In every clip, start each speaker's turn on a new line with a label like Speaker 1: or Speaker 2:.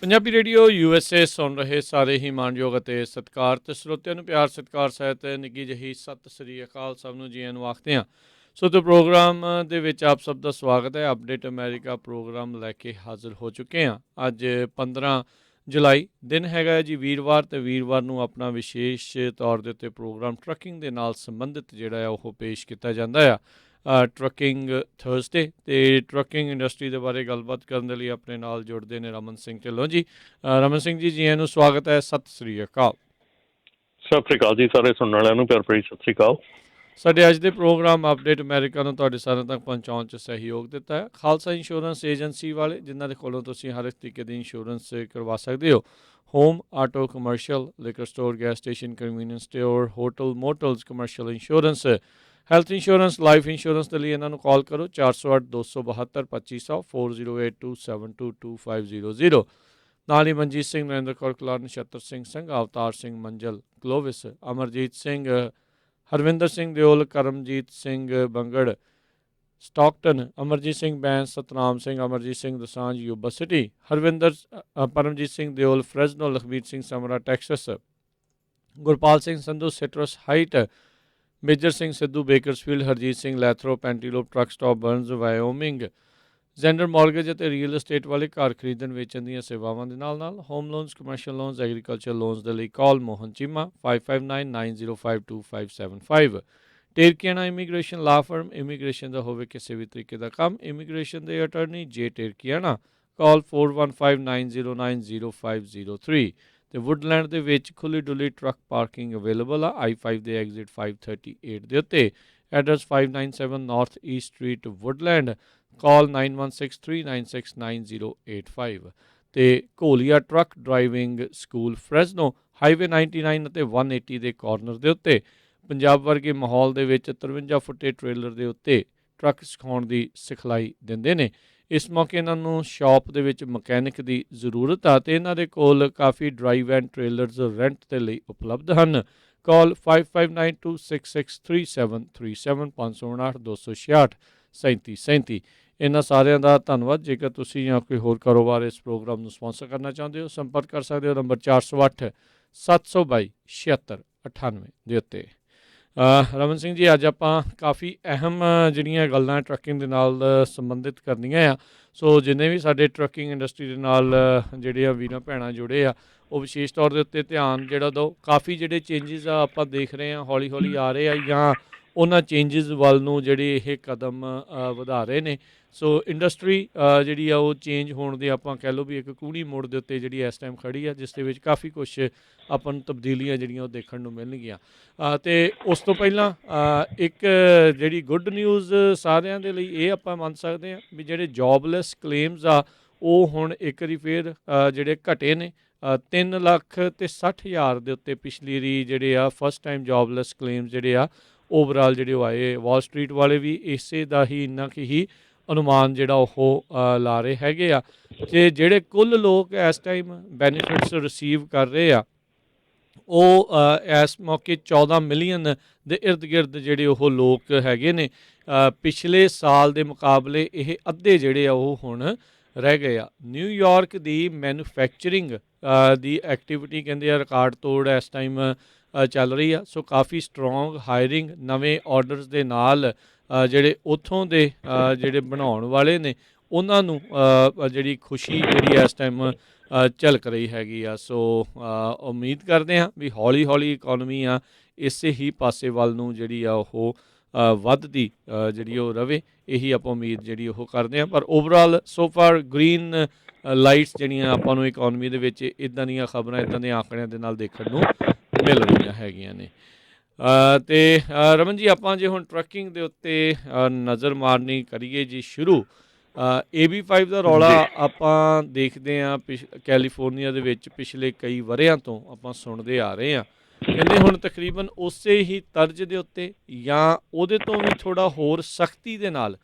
Speaker 1: Punjabi radio USA ਸੁਣ ਰਹੇ ਸਾਰੇ ਹੀ ਮਾਣਯੋਗ ਅਤੇ ਸਤਿਕਾਰਤ ਸਰੋਤਿਆਂ ਨੂੰ ਪਿਆਰ ਸਤਿਕਾਰ ਸਹਿਤ ਨਿੱਘੀ ਜਿਹੀ ਸਤਿ ਸ੍ਰੀ ਅਕਾਲ। ਸਭ ਨੂੰ ਜੀਆਂ ਨੂੰ ਆਖਦੇ ਹਾਂ। ਸੋ ਤੇ ਪ੍ਰੋਗਰਾਮ ਦੇ ਵਿੱਚ ਆਪ ਸਭ ਦਾ ਸਵਾਗਤ ਹੈ। ਅਪਡੇਟ ਅਮਰੀਕਾ ਪ੍ਰੋਗਰਾਮ ਲੈ ਕੇ ਹਾਜ਼ਰ ਹੋ ਚੁੱਕੇ ਹਾਂ। ਅੱਜ 15 ਜੁਲਾਈ ਦਿਨ ਹੈਗਾ ਜੀ ਵੀਰਵਾਰ, ਅਤੇ ਵੀਰਵਾਰ ਨੂੰ ਆਪਣਾ ਵਿਸ਼ੇਸ਼ ਤੌਰ ਦੇ ਉੱਤੇ ਪ੍ਰੋਗਰਾਮ ਟਰੱਕਿੰਗ ਦੇ ਨਾਲ ਸੰਬੰਧਿਤ ਜਿਹੜਾ ਆ ਉਹ ਪੇਸ਼ ਕੀਤਾ ਜਾਂਦਾ ਆ। ਟਰੱਕਿੰਗ ਥਰਸਡੇ, ਅਤੇ ਟਰੱਕਿੰਗ ਇੰਡਸਟਰੀ ਦੇ ਬਾਰੇ ਗੱਲਬਾਤ ਕਰਨ ਦੇ ਲਈ ਆਪਣੇ ਨਾਲ ਜੁੜਦੇ ਨੇ ਰਮਨ ਸਿੰਘ ਢਿੱਲੋਂ ਜੀ। ਰਮਨ ਸਿੰਘ ਜੀ, ਜੀਆਂ ਨੂੰ ਸਵਾਗਤ ਹੈ। ਸਤਿ ਸ੍ਰੀ ਅਕਾਲ।
Speaker 2: ਸਤਿ ਸ੍ਰੀ ਅਕਾਲ ਜੀ, ਸਾਰੇ ਸੁਣਨ ਵਾਲਿਆਂ ਨੂੰ ਪਿਆਰ ਭਰੀ ਸਤਿ ਸ੍ਰੀ ਅਕਾਲ।
Speaker 1: ਸਾਡੇ ਅੱਜ ਦੇ ਪ੍ਰੋਗਰਾਮ ਅਪਡੇਟ ਅਮਰੀਕਾ ਨੂੰ ਤੁਹਾਡੇ ਸਾਰਿਆਂ ਤੱਕ ਪਹੁੰਚਾਉਣ 'ਚ ਸਹਿਯੋਗ ਦਿੱਤਾ ਹੈ ਖਾਲਸਾ ਇੰਸ਼ੋਰੈਂਸ ਏਜੰਸੀ ਵਾਲੇ, ਜਿਨ੍ਹਾਂ ਦੇ ਕੋਲੋਂ ਤੁਸੀਂ ਹਰ ਇੱਕ ਤਰੀਕੇ ਦੀ ਇੰਸ਼ੋਰੈਂਸ ਕਰਵਾ ਸਕਦੇ ਹੋ। Home, auto, commercial, liquor store, gas station, convenience store, hotel, motels, commercial insurance, health insurance, life insurance ਦੇ ਲਈ ਇਹਨਾਂ ਨੂੰ ਕਾਲ ਕਰੋ 408-272-2500 4082722500। ਨਾਲ ਹੀ Manjit Singh, Narinder Kaur Kalar, Nachhatar Singh Sangh, Avtar Singh Manjal, Clovis, Amarjit Singh, Harvinder Singh Deol, Karamjit Singh Bangar, Stockton, Amarjit Singh Bains, Satnam Singh, Amarjit Singh Dosanjh, Yuba City, Paramjit Singh Deol, Fresno, Lakhbir Singh Samra, Texas, Gurpal Singh Sandhu, Citrus Height, Major Singh Sidhu, Bakersfield, Harjit Singh Lathrop, ਪੈਂਟੀਲੋਪ truck stop, Burns, Wyoming, Xander mortgage ਅਤੇ real estate ਵਾਲੇ ਘਰ ਖਰੀਦਣ ਵੇਚਣ ਦੀਆਂ ਸੇਵਾਵਾਂ ਦੇ ਨਾਲ home loans, commercial loans, agriculture loans ਦੇ ਲਈ call Mohan Cheema 5599052575। Terkiana immigration law firm, immigration ਦਾ ਹੋਵੇ ਕਿਸੇ ਵੀ ਤਰੀਕੇ ਦਾ ਕੰਮ, ਇਮੀਗ੍ਰੇਸ਼ਨ ਦੇ ਅਟਰਨੀ ਜੇ ਟੇਰਕੀਆਣਾ, ਕਾਲ 4159090503। ਅਤੇ ਵੁੱਡਲੈਂਡ ਦੇ ਵਿੱਚ ਖੁੱਲੀ ਡੁੱਲੀ ਟਰੱਕ ਪਾਰਕਿੰਗ ਅਵੇਲੇਬਲ ਆ I-5 ਦੇ ਐਗਜ਼ਿਟ 538 ਦੇ ਉੱਤੇ। Address 597 north east street, Woodland, call 9163969085। ਅਤੇ Gholia truck driving school, Fresno, highway 99 ਅਤੇ 180 ਦੇ ਕਾਰਨਰ ਦੇ ਉੱਤੇ। ਪੰਜਾਬ ਵਰਗੇ ਮਾਹੌਲ ਦੇ ਵਿੱਚ 53 ਫੁੱਟੇ ਟ੍ਰੇਲਰ ਦੇ ਉੱਤੇ ਟਰੱਕ ਸਿਖਾਉਣ ਦੀ ਸਿਖਲਾਈ ਦਿੰਦੇ ਨੇ। ਇਸ ਮੌਕੇ ਇਹਨਾਂ ਨੂੰ ਸ਼ਾਪ ਦੇ ਵਿੱਚ ਮਕੈਨਿਕ ਦੀ ਜ਼ਰੂਰਤ ਆ, ਅਤੇ ਇਹਨਾਂ ਦੇ ਕੋਲ ਕਾਫੀ ਡਰਾਈਵ ਐਂਡ ਟ੍ਰੇਲਰਜ਼ ਰੈਂਟ ਦੇ ਲਈ ਉਪਲਬਧ ਹਨ। ਕਾਲ 5592663737 559-266-3737। ਇਹਨਾਂ ਸਾਰਿਆਂ ਦਾ ਧੰਨਵਾਦ। ਜੇਕਰ ਤੁਸੀਂ ਜਾਂ ਕੋਈ ਹੋਰ ਕਾਰੋਬਾਰ ਇਸ ਪ੍ਰੋਗਰਾਮ ਨੂੰ ਸਪਾਂਸਰ ਕਰਨਾ ਚਾਹੁੰਦੇ ਹੋ, ਸੰਪਰਕ ਕਰ ਸਕਦੇ ਹੋ ਨੰਬਰ 408-722-7698 ਦੇ ਉੱਤੇ। ਰਮਨ ਸਿੰਘ ਜੀ, ਅੱਜ ਆਪਾਂ ਕਾਫੀ ਅਹਿਮ ਜਿਹੜੀਆਂ ਗੱਲਾਂ ਟਰੱਕਿੰਗ ਦੇ ਨਾਲ ਸੰਬੰਧਿਤ ਕਰਨੀਆਂ ਆ। ਸੋ ਜਿੰਨੇ ਵੀ ਸਾਡੇ ਟਰੱਕਿੰਗ ਇੰਡਸਟਰੀ ਦੇ ਨਾਲ ਜਿਹੜੇ ਆ ਵੀਰਾਂ ਭੈਣਾਂ ਜੁੜੇ ਆ, ਉਹ ਵਿਸ਼ੇਸ਼ ਤੌਰ ਦੇ ਉੱਤੇ ਧਿਆਨ ਜਿਹੜਾ ਦਿਓ। ਕਾਫੀ ਜਿਹੜੇ ਚੇਂਜਿਸ ਆ ਆਪਾਂ ਦੇਖ ਰਹੇ ਹਾਂ ਹੌਲੀ ਹੌਲੀ ਆ ਰਹੇ ਆ, ਜਾਂ ਉਹਨਾਂ ਚੇਂਜਿਸ ਵੱਲ ਨੂੰ ਜਿਹੜੇ ਇਹ ਕਦਮ ਵਧਾ ਰਹੇ ਨੇ। ਸੋ ਇੰਡਸਟਰੀ ਜਿਹੜੀ ਆ ਉਹ ਚੇਂਜ ਹੋਣ ਦੇ ਆਪਾਂ ਕਹਿ ਲਓ ਵੀ ਇੱਕ ਕੂਹਣੀ ਮੋੜ ਦੇ ਉੱਤੇ ਜਿਹੜੀ ਇਸ ਟਾਈਮ ਖੜੀ ਆ, ਜਿਸ ਦੇ ਵਿੱਚ ਕਾਫੀ ਕੁਛ ਆਪਾਂ ਨੂੰ ਤਬਦੀਲੀਆਂ ਜਿਹੜੀਆਂ ਉਹ ਦੇਖਣ ਨੂੰ ਮਿਲਣਗੀਆਂ। ਅਤੇ ਉਸ ਤੋਂ ਪਹਿਲਾਂ ਇੱਕ ਜਿਹੜੀ ਗੁੱਡ ਨਿਊਜ਼ ਸਾਰਿਆਂ ਦੇ ਲਈ ਇਹ ਆਪਾਂ ਮੰਨ ਸਕਦੇ ਹਾਂ ਵੀ ਜਿਹੜੇ ਜੋਬਲੈਸ ਕਲੇਮਸ ਆ ਉਹ ਹੁਣ ਇੱਕ ਵਾਰੀ ਫੇਰ ਜਿਹੜੇ ਘਟੇ ਨੇ। 3,60,000 ਦੇ ਉੱਤੇ ਪਿਛਲੀ ਰੀ ਜਿਹੜੇ ਆ ਫਸਟ ਟਾਈਮ ਜੋਬਲੈਸ ਕਲੇਮਸ ਜਿਹੜੇ ਆ ਓਵਰਆਲ ਜਿਹੜੇ ਉਹ ਆਏ। ਵਾਲ ਸਟਰੀਟ ਵਾਲੇ ਵੀ ਇਸੇ ਦਾ ਹੀ ਇੰਨਾ ਕੁ ਹੀ ਅਨੁਮਾਨ ਜਿਹੜਾ ਉਹ ਲਾ ਰਹੇ ਹੈਗੇ ਆ। ਅਤੇ ਜਿਹੜੇ ਕੁੱਲ ਲੋਕ ਇਸ ਟਾਈਮ ਬੈਨੀਫਿਟਸ ਰਿਸੀਵ ਕਰ ਰਹੇ ਆ ਉਹ ਇਸ ਮੌਕੇ 14 ਮਿਲੀਅਨ ਦੇ ਇਰਦ ਗਿਰਦ ਜਿਹੜੇ ਉਹ ਲੋਕ ਹੈਗੇ ਨੇ। ਪਿਛਲੇ ਸਾਲ ਦੇ ਮੁਕਾਬਲੇ ਇਹ ਅੱਧੇ ਜਿਹੜੇ ਆ ਉਹ ਹੁਣ ਰਹਿ ਗਏ ਆ। ਨਿਊਯਾਰਕ ਦੀ ਮੈਨੂਫੈਕਚਰਿੰਗ ਦੀ ਐਕਟੀਵਿਟੀ ਕਹਿੰਦੇ ਆ ਰਿਕਾਰਡ ਤੋੜ ਇਸ ਟਾਈਮ ਚੱਲ ਰਹੀ ਆ। ਸੋ ਕਾਫੀ ਸਟਰੋਂਗ ਹਾਇਰਿੰਗ, ਨਵੇਂ ਆਰਡਰਸ ਦੇ ਨਾਲ ਜਿਹੜੇ ਉੱਥੋਂ ਦੇ ਜਿਹੜੇ ਬਣਾਉਣ ਵਾਲੇ ਨੇ ਉਹਨਾਂ ਨੂੰ ਜਿਹੜੀ ਖੁਸ਼ੀ ਜਿਹੜੀ ਇਸ ਟਾਈਮ ਝਲਕ ਰਹੀ ਹੈਗੀ ਆ। ਸੋ ਉਮੀਦ ਕਰਦੇ ਹਾਂ ਵੀ ਹੌਲੀ ਹੌਲੀ ਇਕੋਨਮੀ ਆ ਇਸੇ ਹੀ ਪਾਸੇ ਵੱਲ ਨੂੰ ਜਿਹੜੀ ਆ ਉਹ ਵੱਧਦੀ ਜਿਹੜੀ ਉਹ ਰਵੇ, ਇਹੀ ਆਪਾਂ ਉਮੀਦ ਜਿਹੜੀ ਉਹ ਕਰਦੇ ਹਾਂ। ਪਰ overall so far green lights ਜਿਹੜੀਆਂ ਆਪਾਂ ਨੂੰ ਇਕੋਨਮੀ ਦੇ ਵਿੱਚ ਇੱਦਾਂ ਦੀਆਂ ਖਬਰਾਂ, ਇੱਦਾਂ ਦੇ ਆંકੜਿਆਂ ਦੇ ਨਾਲ ਦੇਖਣ ਨੂੰ ਮਿਲ ਰਹੀਆਂ ਹੈਗੀਆਂ ਨੇ। ਅਤੇ ਰਮਨ ਜੀ, ਆਪਾਂ ਜੇ ਹੁਣ ਟਰੱਕਿੰਗ ਦੇ ਉੱਤੇ ਨਜ਼ਰ ਮਾਰਨੀ ਕਰੀਏ ਜੀ ਸ਼ੁਰੂ, AB5 ਦਾ ਰੌਲਾ ਆਪਾਂ ਦੇਖਦੇ ਹਾਂ ਕੈਲੀਫੋਰਨੀਆ ਦੇ ਵਿੱਚ ਪਿਛਲੇ ਕਈ ਵਰ੍ਹਿਆਂ ਤੋਂ ਆਪਾਂ ਸੁਣਦੇ ਆ ਰਹੇ ਹਾਂ। ਕਹਿੰਦੇ ਹੁਣ ਤਕਰੀਬਨ ਉਸੇ ਹੀ ਤਰਜ਼ ਦੇ ਉੱਤੇ ਜਾਂ ਉਹਦੇ ਤੋਂ ਵੀ ਥੋੜ੍ਹਾ ਹੋਰ ਸਖਤੀ ਦੇ ਨਾਲ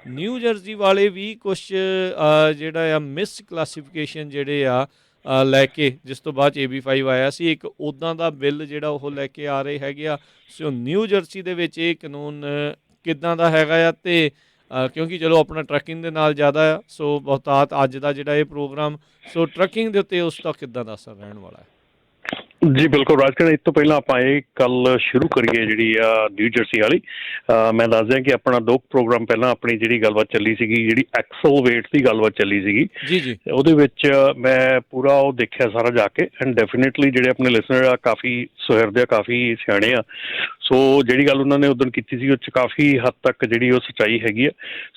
Speaker 1: ਨਿਊ ਜਰਜ਼ੀ ਵਾਲੇ ਵੀ ਕੁਛ ਜਿਹੜਾ ਆ ਮਿਸ ਕਲਾਸੀਫਿਕੇਸ਼ਨ ਜਿਹੜੇ ਆ ਲੈ ਕੇ, ਜਿਸ ਤੋਂ ਬਾਅਦ 'ਚ AB5 ਆਇਆ ਸੀ, ਇੱਕ ਉੱਦਾਂ ਦਾ ਬਿੱਲ ਜਿਹੜਾ ਉਹ ਲੈ ਕੇ ਆ ਰਹੇ ਹੈਗੇ ਆ। ਸੋ ਨਿਊ ਜਰਸੀ ਦੇ ਵਿੱਚ ਇਹ ਕਾਨੂੰਨ ਕਿੱਦਾਂ ਦਾ ਹੈਗਾ ਆ, ਅਤੇ ਕਿਉਂਕਿ ਚਲੋ ਆਪਣਾ ਟਰੈਕਿੰਗ ਦੇ ਨਾਲ ਜ਼ਿਆਦਾ ਆ, ਸੋ ਬਹੁਤਾਤ ਅੱਜ ਦਾ ਜਿਹੜਾ ਇਹ ਪ੍ਰੋਗਰਾਮ ਸੋ ਟਰੈਕਿੰਗ ਦੇ ਉੱਤੇ ਉਸ ਦਾ ਕਿੱਦਾਂ ਦਾ ਅਸਰ ਰਹਿਣ ਵਾਲਾ ਹੈ?
Speaker 2: ਜੀ ਬਿਲਕੁਲ ਰਾਜਕਰਨ, ਇਸ ਤੋਂ ਪਹਿਲਾਂ ਆਪਾਂ ਇਹ ਗੱਲ ਸ਼ੁਰੂ ਕਰੀਏ ਜਿਹੜੀ ਆ ਨਿਊ ਜਰਸੀ ਵਾਲੀ। ਮੈਂ ਦੱਸ ਦਿਆਂ ਕਿ ਆਪਣਾ 2 ਪ੍ਰੋਗਰਾਮ ਪਹਿਲਾਂ ਆਪਣੀ ਜਿਹੜੀ ਗੱਲਬਾਤ ਚੱਲੀ ਸੀਗੀ, ਜਿਹੜੀ ਐਕਸਲ ਵੇਟ ਦੀ ਗੱਲਬਾਤ ਚੱਲੀ ਸੀਗੀ,
Speaker 1: ਜੀ ਜੀ,
Speaker 2: ਉਹਦੇ ਵਿੱਚ ਮੈਂ ਪੂਰਾ ਉਹ ਦੇਖਿਆ ਸਾਰਾ ਜਾ ਕੇ। ਐਂਡ ਡੈਫੀਨੇਟਲੀ ਜਿਹੜੇ ਆਪਣੇ ਲਿਸਨਰ ਆ ਕਾਫੀ ਸੁਹਿਰਦ ਆ, ਕਾਫੀ ਸਿਆਣੇ ਆ। ਸੋ ਜਿਹੜੀ ਗੱਲ ਉਹਨਾਂ ਨੇ ਉਦੋਂ ਕੀਤੀ ਸੀ ਉਹ 'ਚ ਕਾਫੀ ਹੱਦ ਤੱਕ ਜਿਹੜੀ ਉਹ ਸੱਚਾਈ ਹੈਗੀ ਆ।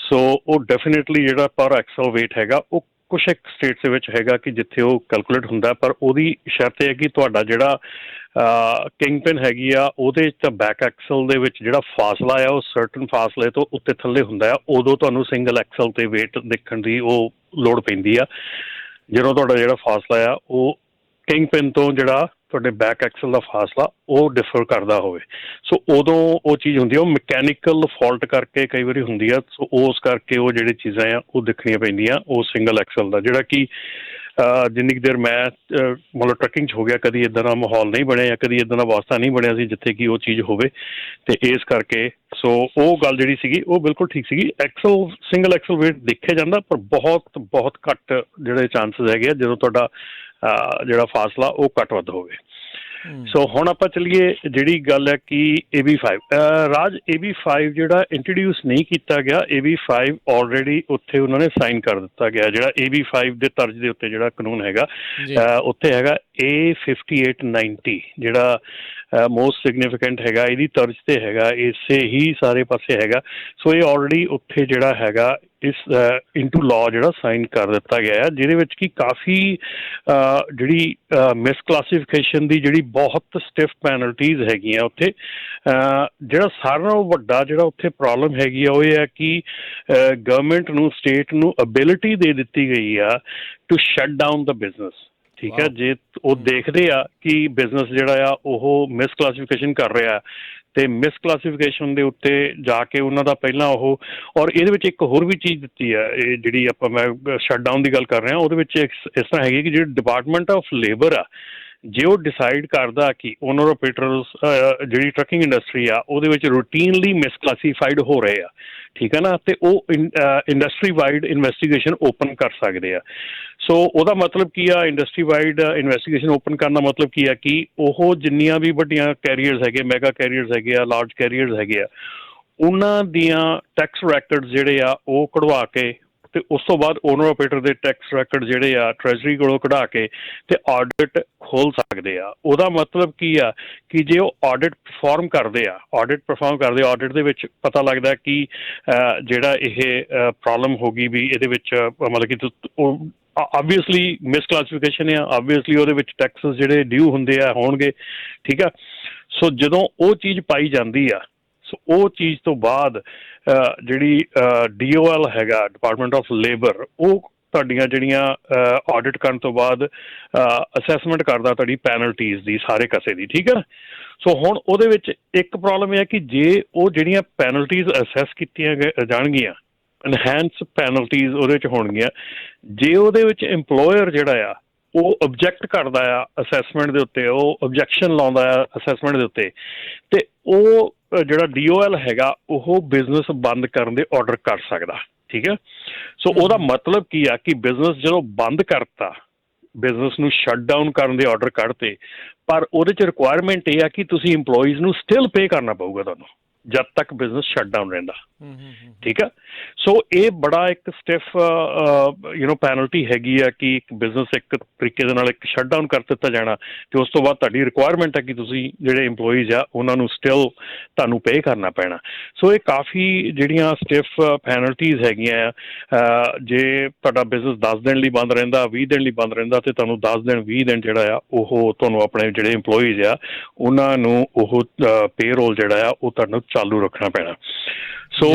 Speaker 2: ਸੋ ਉਹ ਡੈਫੀਨੇਟਲੀ ਜਿਹੜਾ ਪਰ ਐਕਸਲ ਵੇਟ ਹੈਗਾ ਉਹ ਕੁਛ ਇੱਕ ਸਟੇਟਸ ਦੇ ਵਿੱਚ ਹੈਗਾ ਕਿ ਜਿੱਥੇ ਉਹ ਕੈਲਕੂਲੇਟ ਹੁੰਦਾ, ਪਰ ਉਹਦੀ ਸ਼ਰਤ ਇਹ ਹੈ ਕਿ ਤੁਹਾਡਾ ਜਿਹੜਾ ਕਿੰਗ ਪਿਨ ਹੈਗੀ ਆ ਉਹਦੇ 'ਚ ਤਾਂ ਬੈਕ ਐਕਸਲ ਦੇ ਵਿੱਚ ਜਿਹੜਾ ਫਾਸਲਾ ਆ ਉਹ ਸਰਟਨ ਫਾਸਲੇ ਤੋਂ ਉੱਤੇ ਥੱਲੇ ਹੁੰਦਾ ਆ, ਉਦੋਂ ਤੁਹਾਨੂੰ ਸਿੰਗਲ ਐਕਸਲ 'ਤੇ ਵੇਟ ਦੇਖਣ ਦੀ ਉਹ ਲੋੜ ਪੈਂਦੀ ਆ। ਜਦੋਂ ਤੁਹਾਡਾ ਜਿਹੜਾ ਫਾਸਲਾ ਆ ਉਹ ਕਿੰਗ ਪਿਨ ਤੋਂ ਜਿਹੜਾ ਤੁਹਾਡੇ ਬੈਕ ਐਕਸਲ ਦਾ ਫਾਸਲਾ ਉਹ ਡਿਫਰ ਕਰਦਾ ਹੋਵੇ, ਸੋ ਉਦੋਂ ਉਹ ਚੀਜ਼ ਹੁੰਦੀ ਆ। ਉਹ ਮਕੈਨੀਕਲ ਫਾਲਟ ਕਰਕੇ ਕਈ ਵਾਰੀ ਹੁੰਦੀ ਆ, ਸੋ ਉਸ ਕਰਕੇ ਉਹ ਜਿਹੜੀ ਚੀਜ਼ਾਂ ਆ ਉਹ ਦੇਖਣੀਆਂ ਪੈਂਦੀਆਂ ਉਹ ਸਿੰਗਲ ਐਕਸਲ ਦਾ, ਜਿਹੜਾ ਕਿ ਜਿੰਨੀ ਕੁ ਦੇਰ ਮੈਂ ਮਤਲਬ ਟਰੈਕਿੰਗ 'ਚ ਹੋ ਗਿਆ, ਕਦੀ ਇੱਦਾਂ ਦਾ ਮਾਹੌਲ ਨਹੀਂ ਬਣਿਆ ਜਾਂ ਕਦੀ ਇੱਦਾਂ ਦਾ ਵਾਸਤਾ ਨਹੀਂ ਬਣਿਆ ਸੀ ਜਿੱਥੇ ਕਿ ਉਹ ਚੀਜ਼ ਹੋਵੇ। ਅਤੇ ਇਸ ਕਰਕੇ ਸੋ ਉਹ ਗੱਲ ਜਿਹੜੀ ਸੀਗੀ ਉਹ ਬਿਲਕੁਲ ਠੀਕ ਸੀਗੀ। ਐਕਸਲ ਸਿੰਗਲ ਐਕਸਲ ਵੇਟ ਦੇਖਿਆ ਜਾਂਦਾ, ਪਰ ਬਹੁਤ ਬਹੁਤ ਘੱਟ ਜਿਹੜੇ ਚਾਂਸਿਸ ਹੈਗੇ ਆ ਜਦੋਂ ਤੁਹਾਡਾ ਜਿਹੜਾ ਫਾਸਲਾ ਉਹ ਘੱਟ ਵੱਧ ਹੋਵੇ। ਸੋ ਹੁਣ ਆਪਾਂ ਚੱਲੀਏ, ਜਿਹੜੀ ਗੱਲ ਹੈ ਕਿ AB5 ਰਾਜ AB5 ਜਿਹੜਾ ਇੰਟਰੋਡਿਊਸ ਨਹੀਂ ਕੀਤਾ ਗਿਆ, AB5 ਆਲਰੇਡੀ ਉੱਥੇ ਉਹਨਾਂ ਨੇ ਸਾਈਨ ਕਰ ਦਿੱਤਾ ਗਿਆ। ਜਿਹੜਾ AB5 ਦੇ ਤਰਜ਼ ਦੇ ਉੱਤੇ ਜਿਹੜਾ ਕਾਨੂੰਨ ਹੈਗਾ ਉੱਥੇ ਹੈਗਾ A5890, ਜਿਹੜਾ ਮੋਸਟ ਸਿਗਨੀਫਿਕੈਂਟ ਹੈਗਾ, ਇਹਦੀ ਤਰਜ਼ 'ਤੇ ਹੈਗਾ, ਇਸੇ ਹੀ ਸਾਰੇ ਪਾਸੇ ਹੈਗਾ। ਸੋ ਇਹ ਆਲਰੇਡੀ ਉੱਥੇ ਜਿਹੜਾ ਹੈਗਾ ਇਸ ਇਨਟੂ ਲਾਅ ਜਿਹੜਾ ਸਾਈਨ ਕਰ ਦਿੱਤਾ ਗਿਆ ਹੈ, ਜਿਹਦੇ ਵਿੱਚ ਕਿ ਕਾਫੀ ਜਿਹੜੀ ਮਿਸਕਲਾਸੀਫਿਕੇਸ਼ਨ ਦੀ ਜਿਹੜੀ ਬਹੁਤ ਸਟਿਫ ਪੈਨਲਟੀਜ਼ ਹੈਗੀਆਂ ਉੱਥੇ। ਜਿਹੜਾ ਸਾਰਿਆਂ ਨਾਲੋਂ ਵੱਡਾ ਜਿਹੜਾ ਉੱਥੇ ਪ੍ਰੋਬਲਮ ਹੈਗੀ ਆ ਉਹ ਇਹ ਹੈ ਕਿ ਗਵਰਨਮੈਂਟ ਨੂੰ, ਸਟੇਟ ਨੂੰ ਅਬਿਲਿਟੀ ਦੇ ਦਿੱਤੀ ਗਈ ਆ ਟੂ ਸ਼ਟ ਡਾਊਨ ਦਾ ਬਿਜ਼ਨਸ। ਠੀਕ ਹੈ, ਜੇ ਉਹ ਦੇਖਦੇ ਆ ਕਿ ਬਿਜ਼ਨਸ ਜਿਹੜਾ ਆ ਉਹ ਮਿਸਕਲਾਸੀਫਿਕੇਸ਼ਨ ਕਰ ਰਿਹਾ ਅਤੇ ਮਿਸਕਲਾਸੀਫਿਕੇਸ਼ਨ ਦੇ ਉੱਤੇ ਜਾ ਕੇ ਉਹਨਾਂ ਦਾ ਪਹਿਲਾਂ ਉਹ, ਔਰ ਇਹਦੇ ਵਿੱਚ ਇੱਕ ਹੋਰ ਵੀ ਚੀਜ਼ ਦਿੱਤੀ ਆ, ਇਹ ਜਿਹੜੀ ਆਪਾਂ ਮੈਂ ਸ਼ਟ ਡਾਊਨ ਦੀ ਗੱਲ ਕਰ ਰਿਹਾ, ਉਹਦੇ ਵਿੱਚ ਇਸ ਤਰ੍ਹਾਂ ਹੈਗੀ ਕਿ ਜਿਹੜੀ ਡਿਪਾਰਟਮੈਂਟ ਆਫ ਲੇਬਰ ਆ, ਜੇ ਉਹ ਡਿਸਾਈਡ ਕਰਦਾ ਕਿ ਓਨਰ ਆਪਰੇਟਰਸ ਜਿਹੜੀ ਟਰੱਕਿੰਗ ਇੰਡਸਟਰੀ ਆ ਉਹਦੇ ਵਿੱਚ ਰੂਟੀਨਲੀ ਮਿਸਕਲਾਸੀਫਾਈਡ ਹੋ ਰਹੇ ਆ, ਠੀਕ ਹੈ ਨਾ, ਅਤੇ ਉਹ ਇੰਡਸਟਰੀ ਵਾਈਡ ਇਨਵੈਸਟੀਗੇਸ਼ਨ ਓਪਨ ਕਰ ਸਕਦੇ ਆ। ਸੋ ਉਹਦਾ ਮਤਲਬ ਕੀ ਆ, ਇੰਡਸਟਰੀ ਵਾਈਡ ਇਨਵੈਸਟੀਗੇਸ਼ਨ ਓਪਨ ਕਰਨ ਦਾ ਮਤਲਬ ਕੀ ਆ ਕਿ ਉਹ ਜਿੰਨੀਆਂ ਵੀ ਵੱਡੀਆਂ ਕੈਰੀਅਰਸ ਹੈਗੇ, ਮੈਗਾ ਕੈਰੀਅਰਸ ਹੈਗੇ ਆ, ਲਾਰਜ ਕੈਰੀਅਰਸ ਹੈਗੇ ਆ, ਉਹਨਾਂ ਦੀਆਂ ਟੈਕਸ ਰੈਕਰਡਸ ਜਿਹੜੇ ਆ ਉਹ ਕਢਵਾ ਕੇ, ਅਤੇ ਉਸ ਤੋਂ ਬਾਅਦ ਓਨਰ ਆਪਰੇਟਰ ਦੇ ਟੈਕਸ ਰੈਕਰਡ ਜਿਹੜੇ ਆ ਟਰੈਜਰੀ ਕੋਲੋਂ ਕਢਾ ਕੇ ਅਤੇ ਆਡਿਟ ਖੋਲ੍ਹ ਸਕਦੇ ਆ। ਉਹਦਾ ਮਤਲਬ ਕੀ ਆ ਕਿ ਜੇ ਉਹ ਆਡਿਟ ਪਰਫੋਰਮ ਕਰਦੇ ਆ, ਆਡਿਟ ਦੇ ਵਿੱਚ ਪਤਾ ਲੱਗਦਾ ਕਿ ਜਿਹੜਾ ਇਹ ਪ੍ਰੋਬਲਮ ਹੋ ਗਈ ਵੀ ਇਹਦੇ ਵਿੱਚ ਮਤਲਬ ਕਿ ਉਹ ਆਬਵੀਅਸਲੀ ਮਿਸਕਲਾਸੀਫਿਕੇਸ਼ਨ ਆ, ਆਬਵੀਅਸਲੀ ਉਹਦੇ ਵਿੱਚ ਟੈਕਸਿਸ ਜਿਹੜੇ ਡਿਊ ਹੁੰਦੇ ਆ ਹੋਣਗੇ, ਠੀਕ ਆ। ਸੋ ਜਦੋਂ ਉਹ ਚੀਜ਼ ਪਾਈ ਜਾਂਦੀ ਆ, ਸੋ ਉਹ ਚੀਜ਼ ਤੋਂ ਬਾਅਦ ਜਿਹੜੀ DOL ਹੈਗਾ, ਡਿਪਾਰਟਮੈਂਟ ਆਫ ਲੇਬਰ, ਉਹ ਤੁਹਾਡੀਆਂ ਜਿਹੜੀਆਂ ਆਡਿਟ ਕਰਨ ਤੋਂ ਬਾਅਦ ਅਸੈਸਮੈਂਟ ਕਰਦਾ ਤੁਹਾਡੀ ਪੈਨਲਟੀਜ਼ ਦੀ ਸਾਰੇ ਕਸੇ ਦੀ, ਠੀਕ ਹੈ। ਸੋ ਹੁਣ ਉਹਦੇ ਵਿੱਚ ਇੱਕ ਪ੍ਰੋਬਲਮ ਇਹ ਹੈ ਕਿ ਜੇ ਉਹ ਜਿਹੜੀਆਂ ਪੈਨਲਟੀਜ਼ ਅਸੈਸ ਕੀਤੀਆਂ ਜਾਣਗੀਆਂ, ਇਨਹੈਂਸ ਪੈਨਲਟੀਜ਼ ਉਹਦੇ 'ਚ ਹੋਣਗੀਆਂ, ਜੇ ਉਹਦੇ ਵਿੱਚ ਇੰਪਲੋਇਰ ਜਿਹੜਾ ਆ ਉਹ ਓਬਜੈਕਟ ਕਰਦਾ ਆ ਅਸੈਸਮੈਂਟ ਦੇ ਉੱਤੇ, ਉਹ ਓਬਜੈਕਸ਼ਨ ਲਾਉਂਦਾ ਆ ਅਸੈਸਮੈਂਟ ਦੇ ਉੱਤੇ, ਅਤੇ ਉਹ ਜਿਹੜਾ DOL ਹੈਗਾ ਉਹ ਬਿਜ਼ਨਸ ਬੰਦ ਕਰਨ ਦੇ ਆਰਡਰ ਕਰ ਸਕਦਾ, ਠੀਕ ਹੈ। ਸੋ ਉਹਦਾ ਮਤਲਬ ਕੀ ਆ ਕਿ ਬਿਜ਼ਨਸ ਜਦੋਂ ਬੰਦ ਕਰਤਾ, ਬਿਜ਼ਨਸ ਨੂੰ ਸ਼ਟ ਡਾਊਨ ਕਰਨ ਦੇ ਆਰਡਰ ਕੱਢਤੇ, ਪਰ ਉਹਦੇ 'ਚ ਰਿਕੁਆਇਰਮੈਂਟ ਇਹ ਆ ਕਿ ਤੁਸੀਂ ਇੰਪਲੋਈਜ਼ ਨੂੰ ਸਟਿਲ ਪੇ ਕਰਨਾ ਪਊਗਾ ਤੁਹਾਨੂੰ ਜਦ ਤੱਕ ਬਿਜ਼ਨਸ ਸ਼ਟ ਡਾਊਨ ਰਹਿੰਦਾ, ਠੀਕ ਆ। ਸੋ ਇਹ ਬੜਾ ਇੱਕ ਸਟਿਫ ਪੈਨਲਟੀ ਹੈਗੀ ਆ ਕਿ ਇੱਕ ਬਿਜ਼ਨਸ ਇੱਕ ਤਰੀਕੇ ਦੇ ਨਾਲ ਇੱਕ ਸ਼ਟ ਡਾਊਨ ਕਰ ਦਿੱਤਾ ਜਾਣਾ, ਅਤੇ ਉਸ ਤੋਂ ਬਾਅਦ ਤੁਹਾਡੀ ਰਿਕੁਆਇਰਮੈਂਟ ਹੈ ਕਿ ਤੁਸੀਂ ਜਿਹੜੇ ਇੰਪਲੋਈਜ਼ ਆ ਉਹਨਾਂ ਨੂੰ ਸਟਿਲ ਤੁਹਾਨੂੰ ਪੇ ਕਰਨਾ ਪੈਣਾ। ਸੋ ਇਹ ਕਾਫੀ ਜਿਹੜੀਆਂ ਸਟਿਫ ਪੈਨਲਟੀਜ਼ ਹੈਗੀਆਂ ਆ। ਜੇ ਤੁਹਾਡਾ ਬਿਜ਼ਨਸ 10 ਦਿਨ ਲਈ ਬੰਦ ਰਹਿੰਦਾ, 20 ਦਿਨ ਲਈ ਬੰਦ ਰਹਿੰਦਾ, ਅਤੇ ਤੁਹਾਨੂੰ 10 ਦਿਨ 20 ਦਿਨ ਜਿਹੜਾ ਆ ਉਹ ਤੁਹਾਨੂੰ ਆਪਣੇ ਜਿਹੜੇ ਇੰਪਲੋਈਜ਼ ਆ ਉਹਨਾਂ ਨੂੰ ਉਹ ਪੇਰੋਲ ਜਿਹੜਾ ਆ ਉਹ ਤੁਹਾਨੂੰ ਚਾਲੂ ਰੱਖਣਾ ਪੈਣਾ। ਸੋ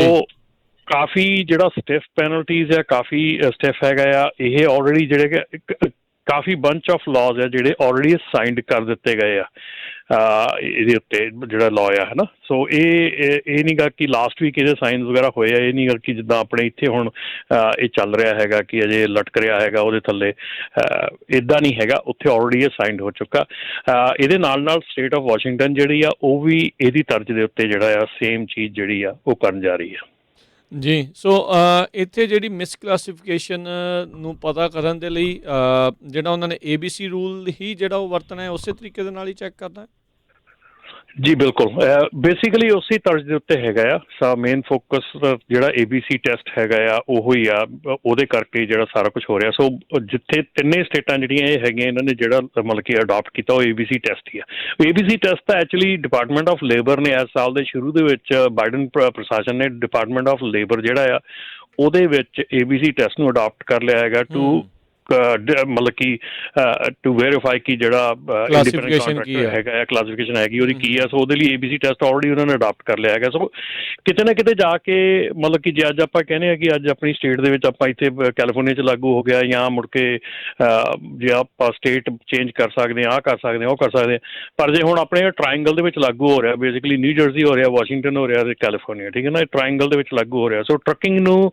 Speaker 2: ਕਾਫੀ ਜਿਹੜਾ ਸਟਿਫ ਪੈਨਲਟੀਜ਼ ਆ, ਕਾਫੀ ਸਟਿਫ ਹੈਗਾ ਆ। ਇਹ ਆਲਰੇਡੀ ਜਿਹੜੇ ਕਾਫੀ ਬੰਚ ਆਫ ਲਾਜ਼ ਆ ਜਿਹੜੇ ਆਲਰੇਡੀ ਸਾਈਨਡ ਕਰ ਦਿੱਤੇ ਗਏ ਆ ਇਹਦੇ ਉੱਤੇ ਜਿਹੜਾ ਲਾਅ ਆ, ਹੈ ਨਾ। ਸੋ ਇਹ ਨਹੀਂ ਗਾ ਕਿ ਲਾਸਟ ਵੀਕ ਇਹਦੇ ਸਾਈਨਸ ਵਗੈਰਾ ਹੋਏ ਆ, ਇਹ ਨਹੀਂ ਗਾ ਕਿ ਜਿੱਦਾਂ ਆਪਣੇ ਇੱਥੇ ਹੁਣ ਇਹ ਚੱਲ ਰਿਹਾ ਹੈਗਾ ਕਿ ਅਜੇ ਲਟਕ ਰਿਹਾ ਹੈਗਾ ਉਹਦੇ ਥੱਲੇ, ਇੱਦਾਂ ਨਹੀਂ ਹੈਗਾ। ਉੱਥੇ ਆਲਰੇਡੀ ਇਹ ਸਾਈਨਡ ਹੋ ਚੁੱਕਾ। ਇਹਦੇ ਨਾਲ ਨਾਲ ਸਟੇਟ ਆਫ ਵਾਸ਼ਿੰਗਟਨ ਜਿਹੜੀ ਆ ਉਹ ਵੀ ਇਹਦੀ ਤਰਜ਼ ਦੇ ਉੱਤੇ ਜਿਹੜਾ ਆ ਸੇਮ ਚੀਜ਼ ਜਿਹੜੀ ਆ ਉਹ ਕਰਨ ਜਾ ਰਹੀ ਆ।
Speaker 1: ਜੀ। ਸੋ ਇੱਥੇ ਜਿਹੜੀ ਮਿਸਕਲਾਸੀਫਿਕੇਸ਼ਨ ਨੂੰ ਪਤਾ ਕਰਨ ਦੇ ਲਈ ਜਿਹੜਾ ਉਹਨਾਂ ਨੇ ABC ਰੂਲ ਹੀ ਜਿਹੜਾ ਉਹ ਵਰਤਣਾ ਹੈ, ਉਸੇ ਤਰੀਕੇ ਦੇ ਨਾਲ ਹੀ ਚੈੱਕ ਕਰਨਾ ਹੈ।
Speaker 2: ਜੀ ਬਿਲਕੁਲ, ਬੇਸਿਕਲੀ ਉਸੇ ਤਰਜ਼ ਦੇ ਉੱਤੇ ਹੈਗਾ ਆ। ਮੇਨ ਫੋਕਸ ਜਿਹੜਾ ABC ਟੈਸਟ ਹੈਗਾ ਆ ਉਹੋ ਹੀ ਆ, ਉਹਦੇ ਕਰਕੇ ਜਿਹੜਾ ਸਾਰਾ ਕੁਝ ਹੋ ਰਿਹਾ। ਸੋ ਜਿੱਥੇ ਤਿੰਨੇ ਸਟੇਟਾਂ ਜਿਹੜੀਆਂ ਇਹ ਹੈਗੀਆਂ, ਇਹਨਾਂ ਨੇ ਜਿਹੜਾ ਮਤਲਬ ਕਿ ਅਡਾਪਟ ਕੀਤਾ ਉਹ ABC ਟੈਸਟ ਹੀ ਆ। ABC ਟੈਸਟ ਤਾਂ ਐਕਚੁਅਲੀ ਡਿਪਾਰਟਮੈਂਟ ਆਫ ਲੇਬਰ ਨੇ ਇਸ ਸਾਲ ਦੇ ਸ਼ੁਰੂ ਦੇ ਵਿੱਚ, ਬਾਈਡਨ ਪ੍ਰਸ਼ਾਸਨ ਨੇ ਡਿਪਾਰਟਮੈਂਟ ਆਫ ਲੇਬਰ ਜਿਹੜਾ ਆ ਉਹਦੇ ਵਿੱਚ ABC ਟੈਸਟ ਨੂੰ ਅਡਾਪਟ ਕਰ ਲਿਆ ਹੈਗਾ ਟੂ ਮਤਲਬ ਕਿ ਟੂ ਵੈਰੀਫਾਈ ਕਿ ਜਿਹੜਾ ਇੰਡੀਪੈਂਡੈਂਟ ਕੰਟਰੈਕਟਰ ਹੈਗਾ, ਕਲਾਸੀਫਿਕੇਸ਼ਨ ਹੈਗੀ ਉਹਦੀ ਕੀ ਆ। ਸੋ ਉਹਦੇ ਲਈ ABC ਟੈਸਟ ਆਲਰੇਡੀ ਉਹਨਾਂ ਨੇ ਅਡਾਪਟ ਕਰ ਲਿਆ ਹੈਗਾ। ਸੋ ਕਿਤੇ ਨਾ ਕਿਤੇ ਜਾ ਕੇ ਮਤਲਬ ਕਿ ਜੇ ਅੱਜ ਆਪਾਂ ਕਹਿੰਦੇ ਹਾਂ ਕਿ ਅੱਜ ਆਪਣੀ ਸਟੇਟ ਦੇ ਵਿੱਚ ਆਪਾਂ ਇੱਥੇ ਕੈਲੀਫੋਰਨੀਆ 'ਚ ਲਾਗੂ ਹੋ ਗਿਆ, ਜਾਂ ਮੁੜ ਕੇ ਜੇ ਆਪਾਂ ਸਟੇਟ ਚੇਂਜ ਕਰ ਸਕਦੇ ਹਾਂ, ਆਹ ਕਰ ਸਕਦੇ ਹਾਂ, ਉਹ ਕਰ ਸਕਦੇ ਹਾਂ, ਪਰ ਜੇ ਹੁਣ ਆਪਣੇ ਟਰਾਇੰਗਲ ਦੇ ਵਿੱਚ ਲਾਗੂ ਹੋ ਰਿਹਾ, ਬੇਸਿਕਲੀ ਨਿਊ ਜਰਸੀ ਹੋ ਰਿਹਾ, ਵਾਸ਼ਿੰਗਟਨ ਹੋ ਰਿਹਾ ਤੇ ਕੈਲੀਫੋਰਨੀਆ, ਠੀਕ ਹੈ ਨਾ, ਟਰਾਇੰਗਲ ਦੇ ਵਿੱਚ ਲਾਗੂ ਹੋ ਰਿਹਾ। ਸੋ ਟਰੱਕਿੰਗ ਨੂੰ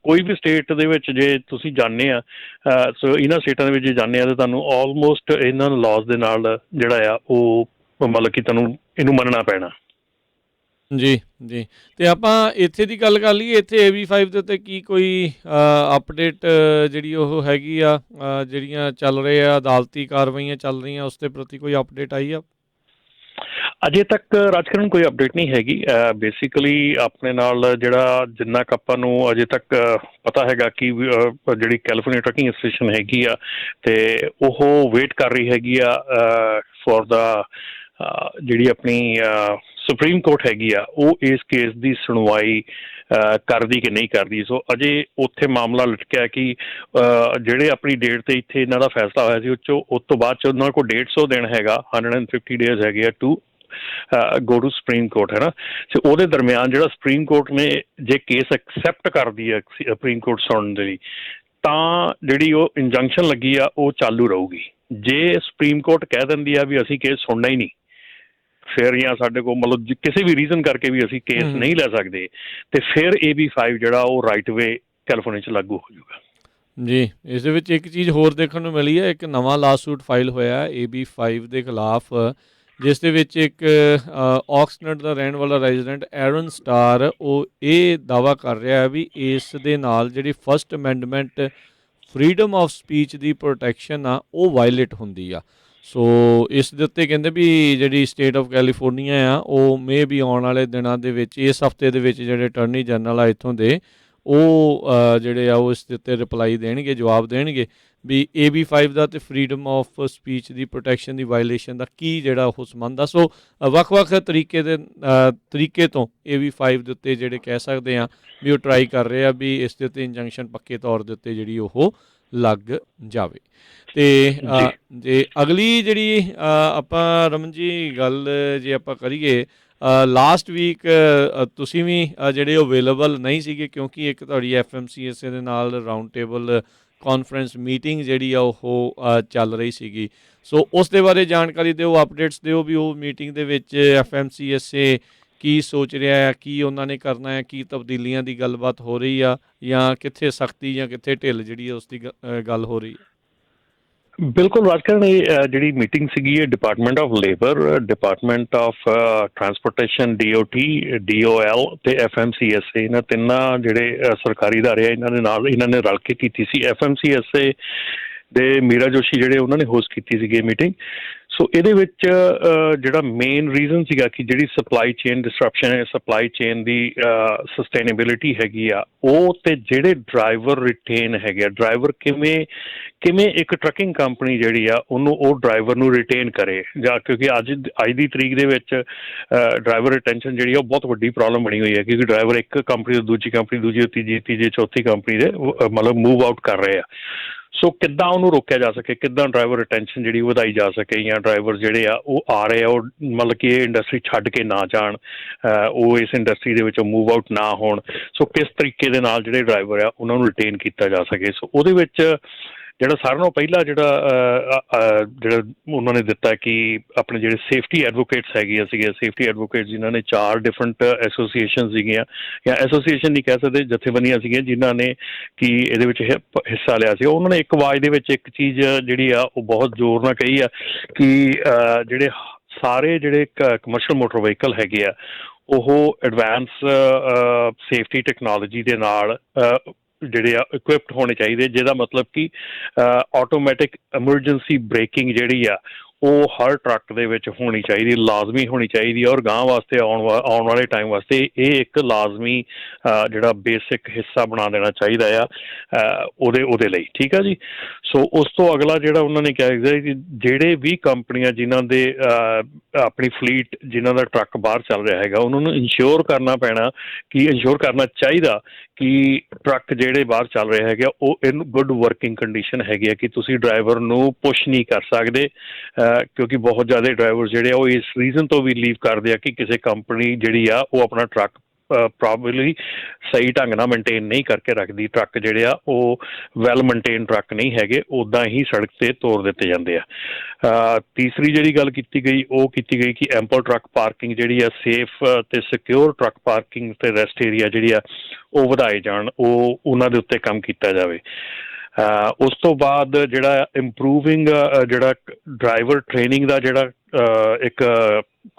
Speaker 2: ਕੋਈ ਵੀ ਸਟੇਟ ਦੇ ਵਿੱਚ ਜੇ ਤੁਸੀਂ ਜਾਂਦੇ ਆ, ਸੋ ਇਹਨਾਂ ਸਟੇਟਾਂ ਦੇ ਵਿੱਚ ਜੇ ਜਾਂਦੇ ਆ ਤਾਂ ਤੁਹਾਨੂੰ ਆਲਮੋਸਟ ਇਹਨਾਂ ਲਾਜ਼ ਦੇ ਨਾਲ ਜਿਹੜਾ ਆ ਉਹ ਮਤਲਬ ਕਿ ਤੁਹਾਨੂੰ ਇਹਨੂੰ ਮੰਨਣਾ ਪੈਣਾ।
Speaker 1: ਜੀ ਜੀ। ਤੇ ਆਪਾਂ ਇੱਥੇ ਦੀ ਗੱਲ ਕਰ ਲਈਏ, ਇੱਥੇ AB5 ਦੇ ਉੱਤੇ ਕੀ ਕੋਈ ਅਪਡੇਟ ਜਿਹੜੀ ਉਹ ਹੈਗੀ ਆ, ਜਿਹੜੀਆਂ ਚੱਲ ਰਹੇ ਆ ਅਦਾਲਤੀ ਕਾਰਵਾਈਆਂ ਚੱਲ ਰਹੀਆਂ, ਉਸ ਦੇ ਪ੍ਰਤੀ ਕੋਈ ਅਪਡੇਟ ਆਈ ਆ?
Speaker 2: ਅਜੇ ਤੱਕ ਰਾਜਕਰਨ ਕੋਈ ਅਪਡੇਟ ਨਹੀਂ ਹੈਗੀ। ਬੇਸਿਕਲੀ ਆਪਣੇ ਨਾਲ ਜਿਹੜਾ ਜਿੰਨਾ ਕੁ ਆਪਾਂ ਨੂੰ ਅਜੇ ਤੱਕ ਪਤਾ ਹੈਗਾ ਕਿ ਜਿਹੜੀ ਕੈਲੀਫੋਰਨੀਆ ਟਰੱਕਿੰਗ ਐਸੋਸੀਏਸ਼ਨ ਹੈਗੀ ਆ ਤੇ ਉਹ ਵੇਟ ਕਰ ਰਹੀ ਹੈਗੀ ਆ ਫॉर ਦਾ ਜਿਹੜੀ ਆਪਣੀ ਸੁਪਰੀਮ ਕੋਰਟ ਹੈਗੀ ਆ ਉਹ ਇਸ ਕੇਸ ਦੀ ਸੁਣਵਾਈ ਕਰਦੀ ਕਿ ਨਹੀਂ ਕਰਦੀ। ਸੋ ਅਜੇ ਉੱਥੇ ਮਾਮਲਾ ਲਟਕਿਆ ਕਿ ਜਿਹੜੇ ਆਪਣੀ ਡੇਟ 'ਤੇ ਇੱਥੇ ਇਹਨਾਂ ਦਾ ਫੈਸਲਾ ਹੋਇਆ ਸੀ ਉਸ ਤੋਂ ਬਾਅਦ 'ਚ ਉਹਨਾਂ ਕੋਲ 150 ਦਿਨ ਹੈਗਾ, 150 ਡੇਜ਼ ਹੈਗੇ ਆ to go to supreme court, ਹੈ ਨਾ। ਸੋ ਉਹਦੇ ਦਰਮਿਆਨ ਜਿਹੜਾ ਸੁਪਰੀਮ ਕੋਰਟ ਨੇ ਜੇ ਕੇਸ ਐਕਸੈਪਟ ਕਰਦੀ ਹੈ ਸੁਪਰੀਮ ਕੋਰਟ ਸੁਣਨ ਦੇ ਲਈ, ਤਾਂ ਜਿਹੜੀ ਉਹ ਇੰਜੰਕਸ਼ਨ ਲੱਗੀ ਆ ਉਹ ਚਾਲੂ ਰਹੂਗੀ। ਜੇ ਸੁਪਰੀਮ ਕੋਰਟ ਕਹਿ ਦਿੰਦੀ ਆ ਵੀ ਅਸੀਂ ਕੇਸ ਸੁਣਨਾ ਹੀ ਨਹੀਂ, ਫਿਰ ਜਾਂ ਸਾਡੇ ਕੋਲ ਮਤਲਬ ਕਿਸੇ ਵੀ ਰੀਜ਼ਨ ਕਰਕੇ ਵੀ ਅਸੀਂ ਕੇਸ ਨਹੀਂ ਲੈ ਸਕਦੇ, ਤੇ ਫਿਰ AB5 ਜਿਹੜਾ ਉਹ ਰਾਈਟ ਵੇ ਕੈਲੀਫੋਰਨੀਆ 'ਚ ਲਾਗੂ ਹੋ ਜਾਊਗਾ।
Speaker 1: ਜੀ। ਇਸ ਦੇ ਵਿੱਚ ਇੱਕ ਚੀਜ਼ ਹੋਰ ਦੇਖਣ ਨੂੰ ਮਿਲੀ ਹੈ, ਇੱਕ ਨਵਾਂ ਲਾਸੂਟ ਫਾਈਲ ਹੋਇਆ AB5 ਦੇ ਖਿਲਾਫ, ਜਿਸ ਦੇ ਵਿੱਚ ਇੱਕ ਆਕਸਨਟ ਦਾ ਰਹਿਣ ਵਾਲਾ ਰੈਜ਼ੀਡੈਂਟ ਐਰਨ ਸਟਾਰ ਉਹ ਇਹ ਦਾਅਵਾ ਕਰ ਰਿਹਾ ਹੈ ਵੀ ਇਸ ਦੇ ਨਾਲ ਜਿਹੜੀ first amendment freedom of speech the protection ਆ ਉਹ ਵਾਇਲੇਟ ਹੁੰਦੀ ਆ। ਸੋ ਇਸ ਦੇ ਉੱਤੇ ਕਹਿੰਦੇ ਵੀ ਜਿਹੜੀ ਸਟੇਟ ਆਫ ਕੈਲੀਫੋਰਨੀਆ ਆ ਉਹ ਮੇ ਵੀ ਆਉਣ ਵਾਲੇ ਦਿਨਾਂ ਦੇ ਵਿੱਚ, ਇਸ ਹਫਤੇ ਦੇ ਵਿੱਚ ਜਿਹੜੇ ਅਟਰਨੀ ਜਨਰਲ ਆ ਇੱਥੋਂ ਦੇ, ਉਹ ਜਿਹੜੇ ਆ ਉਹ ਇਸ ਦੇ ਉੱਤੇ ਰਿਪਲਾਈ ਦੇਣਗੇ, ਜਵਾਬ ਦੇਣਗੇ ਵੀ AB5 ਦਾ ਤੇ freedom of speech the protection the violation ਦਾ ਕੀ ਜਿਹੜਾ ਉਹ ਸੰਬੰਧ ਆ। ਸੋ ਵੱਖ-ਵੱਖ ਤਰੀਕੇ ਤੋਂ AB5 ਦੇ ਉੱਤੇ ਜਿਹੜੇ ਕਹਿ ਸਕਦੇ ਆ ਵੀ ਉਹ ਟਰਾਈ ਕਰ ਰਹੇ ਆ ਵੀ ਇਸ ਦੇ ਉੱਤੇ ਇੰਜੰਕਸ਼ਨ ਪੱਕੇ ਤੌਰ ਦੇ ਉੱਤੇ ਜਿਹੜੀ ਉਹ ਲੱਗ ਜਾਵੇ। ਤੇ ਜੇ ਅਗਲੀ ਜਿਹੜੀ ਆਪਾਂ ਰਮਨ ਜੀ ਗੱਲ ਜੇ ਆਪਾਂ ਕਰੀਏ, ਲਾਸਟ ਵੀਕ ਤੁਸੀਂ ਵੀ ਜਿਹੜੇ ਅਵੇਲੇਬਲ ਨਹੀਂ ਸੀਗੇ ਕਿਉਂਕਿ ਇੱਕ ਤੁਹਾਡੀ FMCSA ਦੇ ਨਾਲ ਰਾਊਂਡ ਟੇਬਲ ਕਾਨਫਰੰਸ ਮੀਟਿੰਗ ਜਿਹੜੀ ਆ ਉਹ ਚੱਲ ਰਹੀ ਸੀਗੀ। ਸੋ ਉਸ ਦੇ ਬਾਰੇ ਜਾਣਕਾਰੀ ਦਿਓ, ਅਪਡੇਟਸ ਦਿਓ ਵੀ ਉਹ ਮੀਟਿੰਗ ਦੇ ਵਿੱਚ FMCSA ਕੀ ਸੋਚ ਰਿਹਾ ਹੈ, ਕੀ ਉਹਨਾਂ ਨੇ ਕਰਨਾ ਹੈ, ਕੀ ਤਬਦੀਲੀਆਂ ਦੀ ਗੱਲਬਾਤ ਹੋ ਰਹੀ ਆ, ਜਾਂ ਕਿੱਥੇ ਸਖਤੀ ਜਾਂ ਕਿੱਥੇ ਢਿੱਲ ਜਿਹੜੀ ਉਸ ਦੀ ਗੱਲ ਹੋ ਰਹੀ ਹੈ?
Speaker 2: ਬਿਲਕੁਲ ਰਾਜਕਰਨ, ਇਹ ਜਿਹੜੀ ਮੀਟਿੰਗ ਸੀਗੀ ਇਹ department of labour, department of transportation DOT, DOL ਤੇ FMCSA, ਇਹਨਾਂ ਤਿੰਨਾਂ ਜਿਹੜੇ ਸਰਕਾਰੀ ਅਦਾਰੇ ਆ ਇਹਨਾਂ ਨੇ ਰਲ ਕੇ ਕੀਤੀ ਸੀ। FMCSA ਦੇ ਮੀਰਾ ਜੋਸ਼ੀ ਜਿਹੜੇ ਉਹਨਾਂ ਨੇ ਹੋਸਟ ਕੀਤੀ ਸੀਗੀ ਮੀਟਿੰਗ। ਸੋ ਇਹਦੇ ਵਿੱਚ ਜਿਹੜਾ ਮੇਨ ਰੀਜ਼ਨ ਸੀਗਾ ਕਿ ਜਿਹੜੀ ਸਪਲਾਈ ਚੇਨ ਡਿਸਟਰਪਸ਼ਨ ਹੈ, ਸਪਲਾਈ ਚੇਨ ਦੀ ਸਸਟੇਨੇਬਿਲਿਟੀ ਹੈਗੀ ਆ ਉਹ, ਤੇ ਜਿਹੜੇ ਡਰਾਈਵਰ ਰਿਟੇਨ ਹੈਗੇ ਆ, ਡਰਾਈਵਰ ਕਿਵੇਂ ਇੱਕ ਟਰੱਕਿੰਗ ਕੰਪਨੀ ਜਿਹੜੀ ਆ ਉਹਨੂੰ ਉਹ ਡਰਾਈਵਰ ਨੂੰ ਰਿਟੇਨ ਕਰੇ, ਜਾਂ ਕਿਉਂਕਿ ਅੱਜ ਦੀ ਤਰੀਕ ਦੇ ਵਿੱਚ ਡਰਾਈਵਰ ਰਿਟੈਂਸ਼ਨ ਜਿਹੜੀ ਆ ਉਹ ਬਹੁਤ ਵੱਡੀ ਪ੍ਰੋਬਲਮ ਬਣੀ ਹੋਈ ਹੈ, ਕਿਉਂਕਿ ਡਰਾਈਵਰ ਇੱਕ ਕੰਪਨੀ ਤੋਂ ਦੂਜੀ ਕੰਪਨੀ, ਦੂਜੀ ਤੀਜੀ ਚੌਥੀ ਕੰਪਨੀ ਦੇ ਮਤਲਬ ਮੂਵ ਆਊਟ ਕਰ ਰਹੇ ਆ। ਸੋ ਕਿੱਦਾਂ ਉਹਨੂੰ ਰੋਕਿਆ ਜਾ ਸਕੇ, ਕਿੱਦਾਂ ਡਰਾਈਵਰ ਰਿਟੈਂਸ਼ਨ ਜਿਹੜੀ ਵਧਾਈ ਜਾ ਸਕੇ, ਜਾਂ ਡਰਾਈਵਰ ਜਿਹੜੇ ਆ ਉਹ ਆ ਰਹੇ ਆ ਉਹ ਮਤਲਬ ਕਿ ਇਹ ਇੰਡਸਟਰੀ ਛੱਡ ਕੇ ਨਾ ਜਾਣ, ਉਹ ਇਸ ਇੰਡਸਟਰੀ ਦੇ ਵਿੱਚੋਂ ਮੂਵ ਆਊਟ ਨਾ ਹੋਣ। ਸੋ ਕਿਸ ਤਰੀਕੇ ਦੇ ਨਾਲ ਜਿਹੜੇ ਡਰਾਈਵਰ ਆ ਉਹਨਾਂ ਨੂੰ ਰਿਟੇਨ ਕੀਤਾ ਜਾ ਸਕੇ। ਸੋ ਉਹਦੇ ਵਿੱਚ ਜਿਹੜਾ ਸਾਰਿਆਂ ਨਾਲੋਂ ਪਹਿਲਾ ਜਿਹੜਾ ਉਹਨਾਂ ਨੇ ਦਿੱਤਾ ਕਿ ਆਪਣੇ ਜਿਹੜੇ ਸੇਫਟੀ ਐਡਵੋਕੇਟਸ ਹੈਗੇ ਸੀਗੇ, ਸੇਫਟੀ ਐਡਵੋਕੇਟਸ ਜਿਨ੍ਹਾਂ ਨੇ 4 ਡਿਫਰੈਂਟ ਐਸੋਸੀਏਸ਼ਨ ਸੀਗੀਆਂ, ਜਾਂ ਐਸੋਸੀਏਸ਼ਨ ਨਹੀਂ ਕਹਿ ਸਕਦੇ, ਜਥੇਬੰਦੀਆਂ ਸੀਗੀਆਂ ਜਿਨ੍ਹਾਂ ਨੇ ਕਿ ਇਹਦੇ ਵਿੱਚ ਹਿੱਸਾ ਲਿਆ ਸੀ। ਉਹਨਾਂ ਨੇ ਇੱਕ ਆਵਾਜ਼ ਦੇ ਵਿੱਚ ਇੱਕ ਚੀਜ਼ ਜਿਹੜੀ ਆ ਉਹ ਬਹੁਤ ਜ਼ੋਰ ਨਾਲ ਕਹੀ ਆ ਕਿ ਜਿਹੜੇ ਸਾਰੇ ਜਿਹੜੇ ਕਮਰਸ਼ੀਅਲ ਮੋਟਰ ਵਹੀਕਲ ਹੈਗੇ ਆ ਉਹ ਐਡਵਾਂਸ ਸੇਫਟੀ ਟੈਕਨੋਲੋਜੀ ਦੇ ਨਾਲ ਜਿਹੜੇ ਆ ਇਕੁਇਪਡ ਹੋਣੇ ਚਾਹੀਦੇ, ਜਿਹਦਾ ਮਤਲਬ ਕਿ ਆਟੋਮੈਟਿਕ ਐਮਰਜੈਂਸੀ ਬ੍ਰੇਕਿੰਗ ਜਿਹੜੀ ਆ ਉਹ ਹਰ ਟਰੱਕ ਦੇ ਵਿੱਚ ਹੋਣੀ ਚਾਹੀਦੀ, ਲਾਜ਼ਮੀ ਹੋਣੀ ਚਾਹੀਦੀ ਹੈ। ਔਰ ਗਾਂਹ ਵਾਸਤੇ ਆਉਣ ਵਾਲੇ ਟਾਈਮ ਵਾਸਤੇ ਇਹ ਇੱਕ ਲਾਜ਼ਮੀ ਜਿਹੜਾ ਬੇਸਿਕ ਹਿੱਸਾ ਬਣਾ ਦੇਣਾ ਚਾਹੀਦਾ ਆ ਉਹਦੇ ਲਈ, ਠੀਕ ਆ ਜੀ। ਸੋ ਉਸ ਤੋਂ ਅਗਲਾ ਜਿਹੜਾ ਉਹਨਾਂ ਨੇ ਕਿਹਾ ਕਿ ਜਿਹੜੇ ਵੀ ਕੰਪਨੀਆਂ ਜਿਨ੍ਹਾਂ ਦੇ ਆਪਣੀ ਫਲੀਟ ਜਿਨ੍ਹਾਂ ਦਾ ਟਰੱਕ ਬਾਹਰ ਚੱਲ ਰਿਹਾ ਹੈਗਾ, ਉਹਨਾਂ ਨੂੰ ਇੰਸ਼ੋਰ ਕਰਨਾ ਪੈਣਾ ਕਿ ਇੰਸ਼ੋਰ ਕਰਨਾ ਚਾਹੀਦਾ ਕਿ ਟਰੱਕ ਜਿਹੜੇ ਬਾਹਰ ਚੱਲ ਰਹੇ ਹੈਗੇ ਉਹ ਇਨ ਗੁੱਡ ਵਰਕਿੰਗ ਕੰਡੀਸ਼ਨ ਹੈਗੀ ਆ, ਕਿ ਤੁਸੀਂ ਡਰਾਈਵਰ ਨੂੰ ਪੁਸ਼ ਨਹੀਂ ਕਰ ਸਕਦੇ, ਕਿਉਂਕਿ ਬਹੁਤ ਜ਼ਿਆਦਾ ਡਰਾਈਵਰ ਜਿਹੜੇ ਆ ਉਹ ਇਸ ਰੀਜ਼ਨ ਤੋਂ ਵੀ ਲੀਵ ਕਰਦੇ ਆ ਕਿ ਕਿਸੇ ਕੰਪਨੀ ਜਿਹੜੀ ਆ ਉਹ ਆਪਣਾ ਟਰੱਕ ਪ੍ਰੋਬਬਲੀ ਸਹੀ ਢੰਗ ਨਾਲ ਮੇਨਟੇਨ ਨਹੀਂ ਕਰਕੇ ਰੱਖਦੀ। ਟਰੱਕ ਜਿਹੜੇ ਆ ਉਹ ਵੈਲ ਮੇਨਟੇਨ ਟਰੱਕ ਨਹੀਂ ਹੈਗੇ, ਉੱਦਾਂ ਹੀ ਸੜਕ 'ਤੇ ਤੋਰ ਦਿੱਤੇ ਜਾਂਦੇ ਆ। ਤੀਸਰੀ ਜਿਹੜੀ ਗੱਲ ਕੀਤੀ ਗਈ ਉਹ ਕੀਤੀ ਗਈ ਕਿ ਐਂਪਲ ਟਰੱਕ ਪਾਰਕਿੰਗ ਜਿਹੜੀ ਆ, ਸੇਫ ਅਤੇ ਸਿਕਿਉਰ ਟਰੱਕ ਪਾਰਕਿੰਗ ਅਤੇ ਰੈਸਟ ਏਰੀਆ ਜਿਹੜੀ ਆ ਉਹ ਵਧਾਏ ਜਾਣ, ਉਹ ਉਹਨਾਂ ਦੇ ਉੱਤੇ ਕੰਮ ਕੀਤਾ ਜਾਵੇ। ਉਸ ਤੋਂ ਬਾਅਦ ਜਿਹੜਾ ਇੰਪਰੂਵਿੰਗ ਜਿਹੜਾ ਡਰਾਈਵਰ ਟ੍ਰੇਨਿੰਗ ਦਾ ਜਿਹੜਾ ਇੱਕ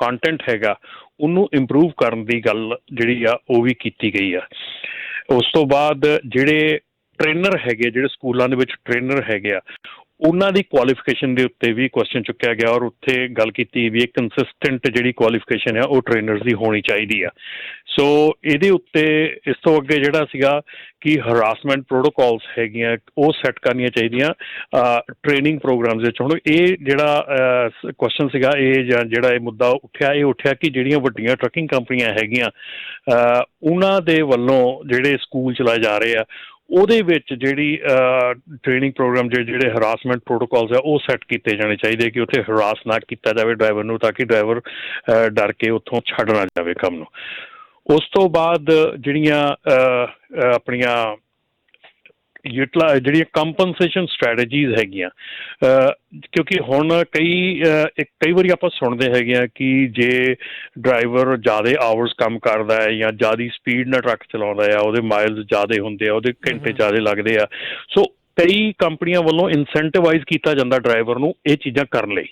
Speaker 2: ਕੰਟੈਂਟ ਹੈਗਾ ਉਹਨੂੰ ਇੰਪਰੂਵ ਕਰਨ ਦੀ ਗੱਲ ਜਿਹੜੀ ਆ ਉਹ ਵੀ ਕੀਤੀ ਗਈ ਆ। ਉਸ ਤੋਂ ਬਾਅਦ ਜਿਹੜੇ ਟ੍ਰੇਨਰ ਹੈਗੇ, ਜਿਹੜੇ ਸਕੂਲਾਂ ਦੇ ਵਿੱਚ ਟ੍ਰੇਨਰ ਹੈਗੇ ਆ, ਉਹਨਾਂ ਦੀ ਕੁਆਲੀਫਿਕੇਸ਼ਨ ਦੇ ਉੱਤੇ ਵੀ ਕੁਐਸਚਨ ਚੁੱਕਿਆ ਗਿਆ ਔਰ ਉੱਥੇ ਗੱਲ ਕੀਤੀ ਵੀ ਇੱਕ ਕੰਸਿਸਟੈਂਟ ਜਿਹੜੀ ਕੁਆਲੀਫਿਕੇਸ਼ਨ ਆ ਉਹ ਟ੍ਰੇਨਰਸ ਦੀ ਹੋਣੀ ਚਾਹੀਦੀ ਆ। ਸੋ ਇਹਦੇ ਉੱਤੇ ਇਸ ਤੋਂ ਅੱਗੇ ਜਿਹੜਾ ਸੀਗਾ ਕਿ ਹਰਾਸਮੈਂਟ ਪ੍ਰੋਟੋਕੋਲਸ ਹੈਗੀਆਂ ਉਹ ਸੈੱਟ ਕਰਨੀਆਂ ਚਾਹੀਦੀਆਂ ਟ੍ਰੇਨਿੰਗ ਪ੍ਰੋਗਰਾਮਸ ਵਿੱਚ। ਹੁਣ ਇਹ ਜਿਹੜਾ ਕੁਐਸਚਨ ਸੀਗਾ, ਇਹ ਜਿਹੜਾ ਇਹ ਮੁੱਦਾ ਉੱਠਿਆ ਕਿ ਜਿਹੜੀਆਂ ਵੱਡੀਆਂ ਟਰੱਕਿੰਗ ਕੰਪਨੀਆਂ ਹੈਗੀਆਂ ਉਹਨਾਂ ਦੇ ਵੱਲੋਂ ਜਿਹੜੇ ਸਕੂਲ ਚਲਾਏ ਜਾ ਰਹੇ ਆ ਉਹਦੇ ਵਿੱਚ ਜਿਹੜੀ ਟ੍ਰੇਨਿੰਗ ਪ੍ਰੋਗਰਾਮ ਜਿਹੜੇ ਹਰਾਸਮੈਂਟ ਪ੍ਰੋਟੋਕੋਲਸ ਆ ਉਹ ਸੈੱਟ ਕੀਤੇ ਜਾਣੇ ਚਾਹੀਦੇ ਕਿ ਉੱਥੇ ਹਰਾਸ ਨਾ ਕੀਤਾ ਜਾਵੇ ਡਰਾਈਵਰ ਨੂੰ, ਤਾਂ ਕਿ ਡਰਾਈਵਰ ਡਰ ਕੇ ਉੱਥੋਂ ਛੱਡ ਨਾ ਜਾਵੇ ਕੰਮ ਨੂੰ। ਉਸ ਤੋਂ ਬਾਅਦ ਜਿਹੜੀਆਂ ਆਪਣੀਆਂ ਜਿਹੜੀਆਂ ਕੰਪਨਸੇਸ਼ਨ ਸਟ੍ਰੈਟਜੀਜ਼ ਹੈਗੀਆਂ, ਕਿਉਂਕਿ ਹੁਣ ਕਈ ਵਾਰੀ ਆਪਾਂ ਸੁਣਦੇ ਹੈਗੇ ਆ ਕਿ ਜੇ ਡਰਾਈਵਰ ਜ਼ਿਆਦਾ ਆਵਰਸ ਕੰਮ ਕਰਦਾ ਹੈ ਜਾਂ ਜ਼ਿਆਦਾ ਸਪੀਡ ਨਾਲ ਟਰੱਕ ਚਲਾਉਂਦਾ ਆ, ਉਹਦੇ ਮਾਈਲਸ ਜ਼ਿਆਦਾ ਹੁੰਦੇ ਆ, ਉਹਦੇ ਘੰਟੇ ਜ਼ਿਆਦਾ ਲੱਗਦੇ ਆ। ਸੋ ਕਈ ਕੰਪਨੀਆਂ ਵੱਲੋਂ ਇਨਸੈਂਟਿਵਾਈਜ਼ ਕੀਤਾ ਜਾਂਦਾ ਡਰਾਈਵਰ ਨੂੰ ਇਹ ਚੀਜ਼ਾਂ ਕਰਨ ਲਈ,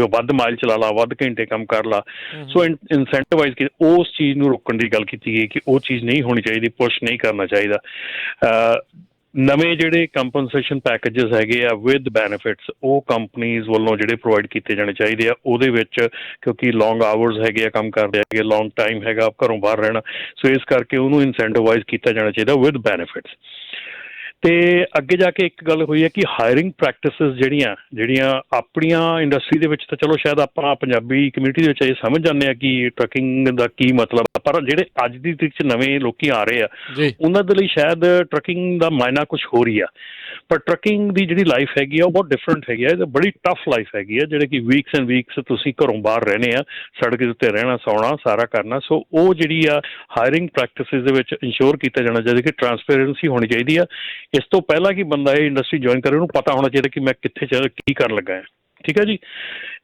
Speaker 2: ਵੱਧ ਮਾਈਲ ਚਲਾ ਲਾ, ਵੱਧ ਘੰਟੇ ਕੰਮ ਕਰ ਲਾ। ਸੋ ਇਨਸੈਂਟਿਵਾਈਜ਼ ਉਸ ਚੀਜ਼ ਨੂੰ ਰੋਕਣ ਦੀ ਗੱਲ ਕੀਤੀ ਗਈ ਕਿ ਉਹ ਚੀਜ਼ ਨਹੀਂ ਹੋਣੀ ਚਾਹੀਦੀ, ਪੁਸ਼ ਨਹੀਂ ਕਰਨਾ ਚਾਹੀਦਾ। ਨਵੇਂ ਜਿਹੜੇ ਕੰਪਨਸੇਸ਼ਨ ਪੈਕੇਜਸ ਹੈਗੇ ਆ ਵਿਦ ਬੈਨੀਫਿਟਸ ਉਹ ਕੰਪਨੀਜ਼ ਵੱਲੋਂ ਜਿਹੜੇ ਪ੍ਰੋਵਾਈਡ ਕੀਤੇ ਜਾਣੇ ਚਾਹੀਦੇ ਆ। ਉਹਦੇ ਵਿੱਚ ਕਿਉਂਕਿ ਲੌਂਗ ਆਵਰਸ ਹੈਗੇ ਆ, ਕੰਮ ਕਰਦੇ ਹੈਗੇ, ਲੌਂਗ ਟਾਈਮ ਹੈਗਾ ਘਰੋਂ ਬਾਹਰ ਰਹਿਣਾ, ਸੋ ਇਸ ਕਰਕੇ ਉਹਨੂੰ ਇਨਸੈਂਟਿਵਾਈਜ਼ ਕੀਤਾ ਜਾਣਾ ਚਾਹੀਦਾ ਵਿਦ ਬੈਨੀਫਿਟਸ। ਤੇ ਅੱਗੇ ਜਾ ਕੇ ਇੱਕ ਗੱਲ ਹੋਈ ਹੈ ਕਿ ਹਾਇਰਿੰਗ ਪ੍ਰੈਕਟਿਸਿਸ ਜਿਹੜੀਆਂ ਆਪਣੀਆਂ ਇੰਡਸਟਰੀ ਦੇ ਵਿੱਚ ਤਾਂ ਚਲੋ ਸ਼ਾਇਦ ਆਪਾਂ ਪੰਜਾਬੀ ਕਮਿਊਨਿਟੀ ਦੇ ਵਿੱਚ ਇਹ ਸਮਝ ਜਾਂਦੇ ਹਾਂ ਕਿ ਟਰੱਕਿੰਗ ਦਾ ਕੀ ਮਤਲਬ, ਪਰ ਜਿਹੜੇ ਅੱਜ ਦੀ ਤਰੀਕ 'ਚ ਨਵੇਂ ਲੋਕੀ ਆ ਰਹੇ ਆ ਉਹਨਾਂ ਦੇ ਲਈ ਸ਼ਾਇਦ ਟਰੱਕਿੰਗ ਦਾ ਮਾਇਨਾ ਕੁਛ ਹੋਰ ਹੀ ਆ। ਪਰ ਟਰੱਕਿੰਗ ਦੀ ਜਿਹੜੀ ਲਾਈਫ ਹੈਗੀ ਆ ਉਹ ਬਹੁਤ ਡਿਫਰੈਂਟ ਹੈਗੀ ਆ, ਇਹ ਬੜੀ ਟਫ ਲਾਈਫ ਹੈਗੀ ਆ, ਜਿਹੜੇ ਕਿ ਵੀਕਸ ਐਂਡ ਵੀਕਸ ਤੁਸੀਂ ਘਰੋਂ ਬਾਹਰ ਰਹਿਣੇ ਆ, ਸੜਕ ਦੇ ਉੱਤੇ ਰਹਿਣਾ, ਸੌਣਾ, ਸਾਰਾ ਕਰਨਾ। ਸੋ ਉਹ ਜਿਹੜੀ ਆ ਹਾਇਰਿੰਗ ਪ੍ਰੈਕਟਿਸਿਸ ਦੇ ਵਿੱਚ ਇੰਸ਼ੋਰ ਕੀਤਾ ਜਾਣਾ ਚਾਹੀਦਾ ਕਿ ਟਰਾਂਸਪੇਰੈਂਸੀ ਹੋਣੀ ਚਾਹੀਦੀ ਆ। ਇਸ ਤੋਂ ਪਹਿਲਾਂ ਕਿ ਬੰਦਾ ਇਹ ਇੰਡਸਟਰੀ ਜੁਆਇਨ ਕਰੇ ਉਹਨੂੰ ਪਤਾ ਹੋਣਾ ਚਾਹੀਦਾ ਕਿ ਮੈਂ ਕਿੱਥੇ ਕੀ ਕਰਨ ਲੱਗਾ ਹਾਂ, ਠੀਕ ਹੈ ਜੀ।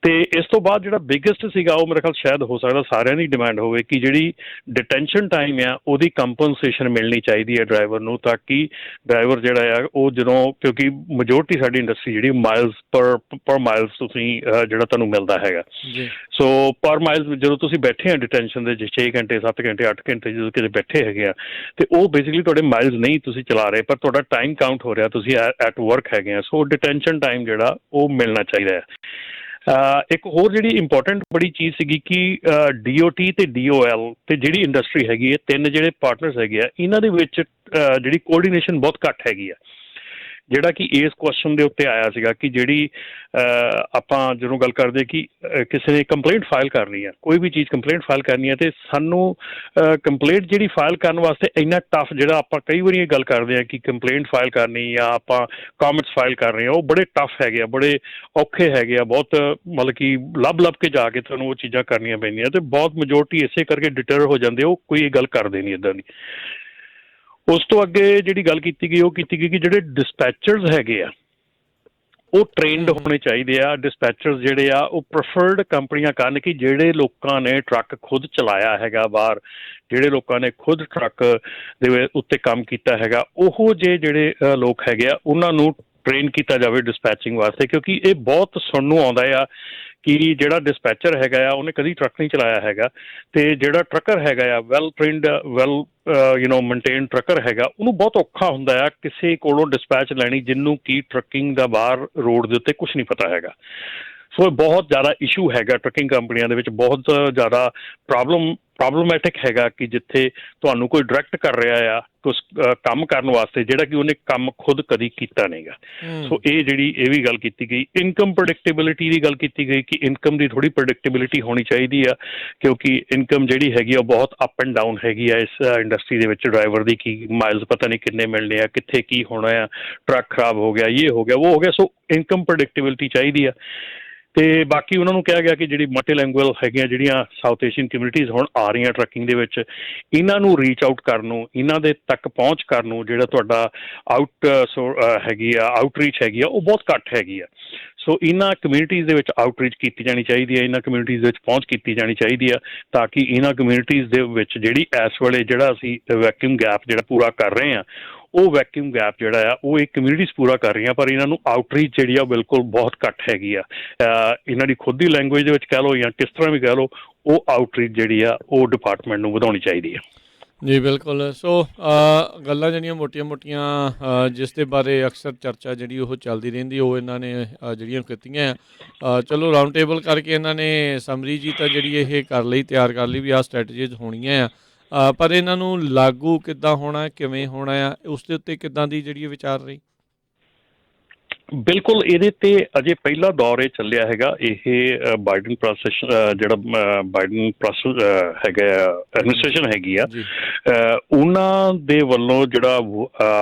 Speaker 2: ਤੇ ਇਸ ਤੋਂ ਬਾਅਦ ਜਿਹੜਾ ਬਿਗੇਸਟ ਸੀਗਾ ਉਹ ਮੇਰੇ ਖਿਆਲ ਸ਼ਾਇਦ ਹੋ ਸਕਦਾ ਸਾਰਿਆਂ ਦੀ ਡਿਮਾਂਡ ਹੋਵੇ ਕਿ ਜਿਹੜੀ ਡਿਟੈਂਸ਼ਨ ਟਾਈਮ ਆ ਉਹਦੀ ਕੰਪਨਸੇਸ਼ਨ ਮਿਲਣੀ ਚਾਹੀਦੀ ਹੈ ਡਰਾਈਵਰ ਨੂੰ, ਤਾਂ ਕਿ ਡਰਾਈਵਰ ਜਿਹੜਾ ਆ ਉਹ ਜਦੋਂ, ਕਿਉਂਕਿ ਮੈਜੋਰਟੀ ਸਾਡੀ ਇੰਡਸਟਰੀ ਜਿਹੜੀ ਮਾਈਲਸ ਪਰ ਮਾਈਲਸ ਤੁਸੀਂ ਜਿਹੜਾ ਤੁਹਾਨੂੰ ਮਿਲਦਾ ਹੈਗਾ, ਸੋ ਪਰ ਮਾਈਲਸ ਜਦੋਂ ਤੁਸੀਂ ਬੈਠੇ ਆ ਡਿਟੈਂਸ਼ਨ ਦੇ 6 ਘੰਟੇ 7 ਘੰਟੇ 8 ਘੰਟੇ ਜਦੋਂ ਕਿਤੇ ਬੈਠੇ ਹੈਗੇ ਆ ਤੇ ਉਹ ਬੇਸਿਕਲੀ ਤੁਹਾਡੇ ਮਾਈਲਸ ਨਹੀਂ ਤੁਸੀਂ ਚਲਾ ਰਹੇ, ਪਰ ਤੁਹਾਡਾ ਟਾਈਮ ਕਾਊਂਟ ਹੋ ਰਿਹਾ, ਤੁਸੀਂ ਐਟ ਵਰਕ ਹੈਗੇ ਆ। ਸੋ ਡਿਟੈਂਸ਼ਨ ਟਾਈਮ ਜਿਹੜਾ ਉਹ ਮਿਲਣਾ ਚਾਹੀਦਾ ਹੈ। ਇੱਕ ਹੋਰ ਜਿਹੜੀ ਇੰਪੋਰਟੈਂਟ ਬੜੀ ਚੀਜ਼ ਸੀਗੀ ਕਿ DOT ਤੇ DOL ਤੇ ਜਿਹੜੀ ਇੰਡਸਟਰੀ ਹੈਗੀ ਹੈ, ਤਿੰਨ ਜਿਹੜੇ ਪਾਰਟਨਰਸ ਹੈਗੇ ਆ, ਇਹਨਾਂ ਦੇ ਵਿੱਚ ਜਿਹੜੀ ਕੋਆਰਡੀਨੇਸ਼ਨ ਬਹੁਤ ਘੱਟ ਹੈਗੀ ਆ। ਜਿਹੜਾ ਕਿ ਇਸ ਕੁਐਸਚਨ ਦੇ ਉੱਤੇ ਆਇਆ ਸੀਗਾ ਕਿ ਜਿਹੜੀ ਆਪਾਂ ਜਦੋਂ ਗੱਲ ਕਰਦੇ ਕਿ ਕਿਸੇ ਨੇ ਕੰਪਲੇਂਟ ਫਾਈਲ ਕਰਨੀ ਆ, ਕੋਈ ਵੀ ਚੀਜ਼ ਕੰਪਲੇਂਟ ਫਾਈਲ ਕਰਨੀ ਹੈ, ਤੇ ਸਾਨੂੰ ਕੰਪਲੇਂਟ ਜਿਹੜੀ ਫਾਈਲ ਕਰਨ ਵਾਸਤੇ ਇੰਨਾ ਟਫ, ਜਿਹੜਾ ਆਪਾਂ ਕਈ ਵਾਰੀ ਇਹ ਗੱਲ ਕਰਦੇ ਹਾਂ ਕਿ ਕੰਪਲੇਂਟ ਫਾਈਲ ਕਰਨੀ ਜਾਂ ਆਪਾਂ ਕਾਮੈਂਟਸ ਫਾਈਲ ਕਰ ਰਹੇ ਹਾਂ, ਉਹ ਬੜੇ ਟਫ ਹੈਗੇ ਆ, ਬੜੇ ਔਖੇ ਹੈਗੇ ਆ, ਬਹੁਤ ਮਤਲਬ ਕਿ ਲੱਭ ਕੇ ਜਾ ਕੇ ਤੁਹਾਨੂੰ ਉਹ ਚੀਜ਼ਾਂ ਕਰਨੀਆਂ ਪੈਂਦੀਆਂ, ਤੇ ਬਹੁਤ ਮੈਜੋਰਟੀ ਇਸੇ ਕਰਕੇ ਡਿਟਰ ਹੋ ਜਾਂਦੇ, ਉਹ ਕੋਈ ਇਹ ਗੱਲ ਕਰਦੇ ਨਹੀਂ ਇੱਦਾਂ ਦੀ। ਉਸ ਤੋਂ ਅੱਗੇ ਜਿਹੜੀ ਗੱਲ ਕੀਤੀ ਗਈ ਉਹ ਕੀਤੀ ਗਈ ਕਿ ਜਿਹੜੇ ਡਿਸਪੈਚਰਸ ਹੈਗੇ ਆ ਉਹ ਟ੍ਰੇਨਡ ਹੋਣੇ ਚਾਹੀਦੇ ਆ। ਡਿਸਪੈਚਰਸ ਜਿਹੜੇ ਆ ਉਹ ਪ੍ਰੈਫਰਡ ਕੰਪਨੀਆਂ ਕਰਨ ਕਿ ਜਿਹੜੇ ਲੋਕਾਂ ਨੇ ਟਰੱਕ ਖੁਦ ਚਲਾਇਆ ਹੈਗਾ ਬਾਹਰ, ਜਿਹੜੇ ਲੋਕਾਂ ਨੇ ਖੁਦ ਟਰੱਕ ਦੇ ਉੱਤੇ ਕੰਮ ਕੀਤਾ ਹੈਗਾ, ਉਹ ਜਿਹੜੇ ਲੋਕ ਹੈਗੇ ਆ ਉਹਨਾਂ ਨੂੰ ਟ੍ਰੇਨ ਕੀਤਾ ਜਾਵੇ ਡਿਸਪੈਚਿੰਗ ਵਾਸਤੇ, ਕਿਉਂਕਿ ਇਹ ਬਹੁਤ ਸੁਣਨ ਨੂੰ ਆਉਂਦਾ ਆ ਕਿ ਜਿਹੜਾ ਡਿਸਪੈਚਰ ਹੈਗਾ ਆ ਉਹਨੇ ਕਦੀ ਟਰੱਕ ਨਹੀਂ ਚਲਾਇਆ ਹੈਗਾ, ਤੇ ਜਿਹੜਾ ਟਰੱਕਰ ਹੈਗਾ ਆ ਵੈਲ ਟ੍ਰੇਨਡ ਮੇਨਟੇਨ ਟਰੱਕਰ ਹੈਗਾ, ਉਹਨੂੰ ਬਹੁਤ ਔਖਾ ਹੁੰਦਾ ਆ ਕਿਸੇ ਕੋਲੋਂ ਡਿਸਪੈਚ ਲੈਣੀ ਜਿਹਨੂੰ ਕਿ ਟਰੱਕਿੰਗ ਦਾ ਬਾਹਰ ਰੋਡ ਦੇ ਉੱਤੇ ਕੁਛ ਨਹੀਂ ਪਤਾ ਹੈਗਾ। ਸੋ ਬਹੁਤ ਜ਼ਿਆਦਾ ਇਸ਼ੂ ਹੈਗਾ ਟਰੱਕਿੰਗ ਕੰਪਨੀਆਂ ਦੇ ਵਿੱਚ, ਬਹੁਤ ਜ਼ਿਆਦਾ ਪ੍ਰੋਬਲਮੈਟਿਕ ਹੈਗਾ ਕਿ ਜਿੱਥੇ ਤੁਹਾਨੂੰ ਕੋਈ ਡਾਇਰੈਕਟ ਕਰ ਰਿਹਾ ਆ ਉਸ ਕੰਮ ਕਰਨ ਵਾਸਤੇ ਜਿਹੜਾ ਕਿ ਉਹਨੇ ਕੰਮ ਖੁਦ ਕਦੀ ਕੀਤਾ ਨਹੀਂ ਗਾ। ਸੋ ਇਹ ਵੀ ਗੱਲ ਕੀਤੀ ਗਈ। ਇਨਕਮ ਪ੍ਰੈਡਿਕਟੇਬਿਲਿਟੀ ਦੀ ਗੱਲ ਕੀਤੀ ਗਈ ਕਿ ਇਨਕਮ ਦੀ ਥੋੜ੍ਹੀ ਪ੍ਰੈਡਿਕਟੇਬਿਲਿਟੀ ਹੋਣੀ ਚਾਹੀਦੀ ਆ, ਕਿਉਂਕਿ ਇਨਕਮ ਜਿਹੜੀ ਹੈਗੀ ਆ ਉਹ ਬਹੁਤ ਅਪ ਐਂਡ ਡਾਊਨ ਹੈਗੀ ਆ ਇਸ ਇੰਡਸਟਰੀ ਦੇ ਵਿੱਚ। ਡਰਾਈਵਰ ਦੀ ਕੀ ਮਾਈਲਸ ਪਤਾ ਨਹੀਂ ਕਿੰਨੇ ਮਿਲਣੇ ਆ, ਕਿੱਥੇ ਕੀ ਹੋਣਾ ਆ, ਟਰੱਕ ਖਰਾਬ ਹੋ ਗਿਆ, ਇਹ ਹੋ ਗਿਆ, ਉਹ ਹੋ ਗਿਆ। ਸੋ ਇਨਕਮ ਪ੍ਰੈਡਿਕਟੇਬਿਲਿਟੀ ਚਾਹੀਦੀ ਆ। ਤੇ ਬਾਕੀ ਉਹਨਾਂ ਨੂੰ ਕਿਹਾ ਗਿਆ ਕਿ ਜਿਹੜੀ ਮਲਟੀਲੈਂਗੁਅਲ ਹੈਗੀਆਂ ਜਿਹੜੀਆਂ ਸਾਊਥ ਏਸ਼ੀਅਨ ਕਮਿਊਨਿਟੀਜ਼ ਹੁਣ ਆ ਰਹੀਆਂ ਟਰੱਕਿੰਗ ਦੇ ਵਿੱਚ, ਇਹਨਾਂ ਨੂੰ ਰੀਚ ਆਊਟ ਕਰਨ ਨੂੰ, ਇਹਨਾਂ ਦੇ ਤੱਕ ਪਹੁੰਚ ਕਰਨ ਨੂੰ ਜਿਹੜਾ ਤੁਹਾਡਾ ਆਊਟਰੀਚ ਹੈਗੀ ਆ ਉਹ ਬਹੁਤ ਘੱਟ ਹੈਗੀ ਆ। ਸੋ ਇਹਨਾਂ ਕਮਿਊਨਿਟੀਜ਼ ਦੇ ਵਿੱਚ ਆਊਟਰੀਚ ਕੀਤੀ ਜਾਣੀ ਚਾਹੀਦੀ ਹੈ, ਇਹਨਾਂ ਕਮਿਊਨਿਟੀਜ਼ ਦੇ ਵਿੱਚ ਪਹੁੰਚ ਕੀਤੀ ਜਾਣੀ ਚਾਹੀਦੀ ਆ, ਤਾਂ ਕਿ ਇਹਨਾਂ ਕਮਿਊਨਿਟੀਜ਼ ਦੇ ਵਿੱਚ ਜਿਹੜੀ ਇਸ ਵੇਲੇ ਜਿਹੜਾ ਅਸੀਂ ਵੈਕਿਊਮ ਗੈਪ ਜਿਹੜਾ ਪੂਰਾ ਕਰ ਰਹੇ ਹਾਂ, ਉਹ ਵੈਕਿਊਮ ਗੈਪ ਜਿਹੜਾ ਆ ਉਹ ਇਹ ਕਮਿਊਨਿਟੀਜ਼ ਪੂਰਾ ਕਰ ਰਹੀਆਂ, ਪਰ ਇਹਨਾਂ ਨੂੰ ਆਊਟਰੀਚ ਜਿਹੜੀ ਆ ਉਹ ਬਿਲਕੁਲ ਬਹੁਤ ਘੱਟ ਹੈਗੀ ਆ। ਇਹਨਾਂ ਦੀ ਖੁਦ ਦੀ ਲੈਂਗੁਏਜ ਦੇ ਵਿੱਚ ਕਹਿ ਲਓ ਜਾਂ ਕਿਸ ਤਰ੍ਹਾਂ ਵੀ ਕਹਿ ਲਓ, ਉਹ ਆਊਟਰੀਚ ਜਿਹੜੀ ਆ ਉਹ ਡਿਪਾਰਟਮੈਂਟ ਨੂੰ ਵਧਾਉਣੀ ਚਾਹੀਦੀ ਆ।
Speaker 1: ਜੀ ਬਿਲਕੁਲ। ਸੋ ਗੱਲਾਂ ਜਿਹੜੀਆਂ ਮੋਟੀਆਂ-ਮੋਟੀਆਂ ਜਿਸ ਦੇ ਬਾਰੇ ਅਕਸਰ ਚਰਚਾ ਜਿਹੜੀ ਉਹ ਚੱਲਦੀ ਰਹਿੰਦੀ, ਉਹ ਇਹਨਾਂ ਨੇ ਜਿਹੜੀਆਂ ਕੀਤੀਆਂ ਆ। ਚਲੋ ਰਾਊਂਡ ਟੇਬਲ ਕਰਕੇ ਇਹਨਾਂ ਨੇ ਸਮਰੀ ਜੀ ਤਾਂ ਜਿਹੜੀ ਇਹ ਕਰ ਲਈ, ਤਿਆਰ ਕਰ ਲਈ ਵੀ ਆਹ ਸਟ੍ਰੈਟਜੀਜ਼ ਹੋਣੀਆਂ ਆ, ਪਰ ਇਹਨਾਂ ਨੂੰ ਲਾਗੂ ਕਿੱਦਾਂ ਹੋਣਾ, ਕਿਵੇਂ ਹੋਣਾ ਆ, ਉਸ ਦੇ ਉੱਤੇ ਕਿੱਦਾਂ ਦੀ ਜਿਹੜੀ ਵਿਚਾਰ ਰਹੀ?
Speaker 2: ਬਿਲਕੁਲ, ਇਹਦੇ ਤੇ ਅਜੇ ਪਹਿਲਾ ਦੌਰ ਇਹ ਚੱਲਿਆ ਹੈਗਾ। ਇਹ ਬਾਈਡਨ ਪ੍ਰੋਸੈਸ ਜਿਹੜਾ ਬਾਈਡਨ ਪ੍ਰੋਸੈਸ ਹੈਗਾ, ਐਡਮਿਨਿਸਟ੍ਰੇਸ਼ਨ ਹੈਗੀ ਆ, ਉਹਨਾਂ ਦੇ ਵੱਲੋਂ ਜਿਹੜਾ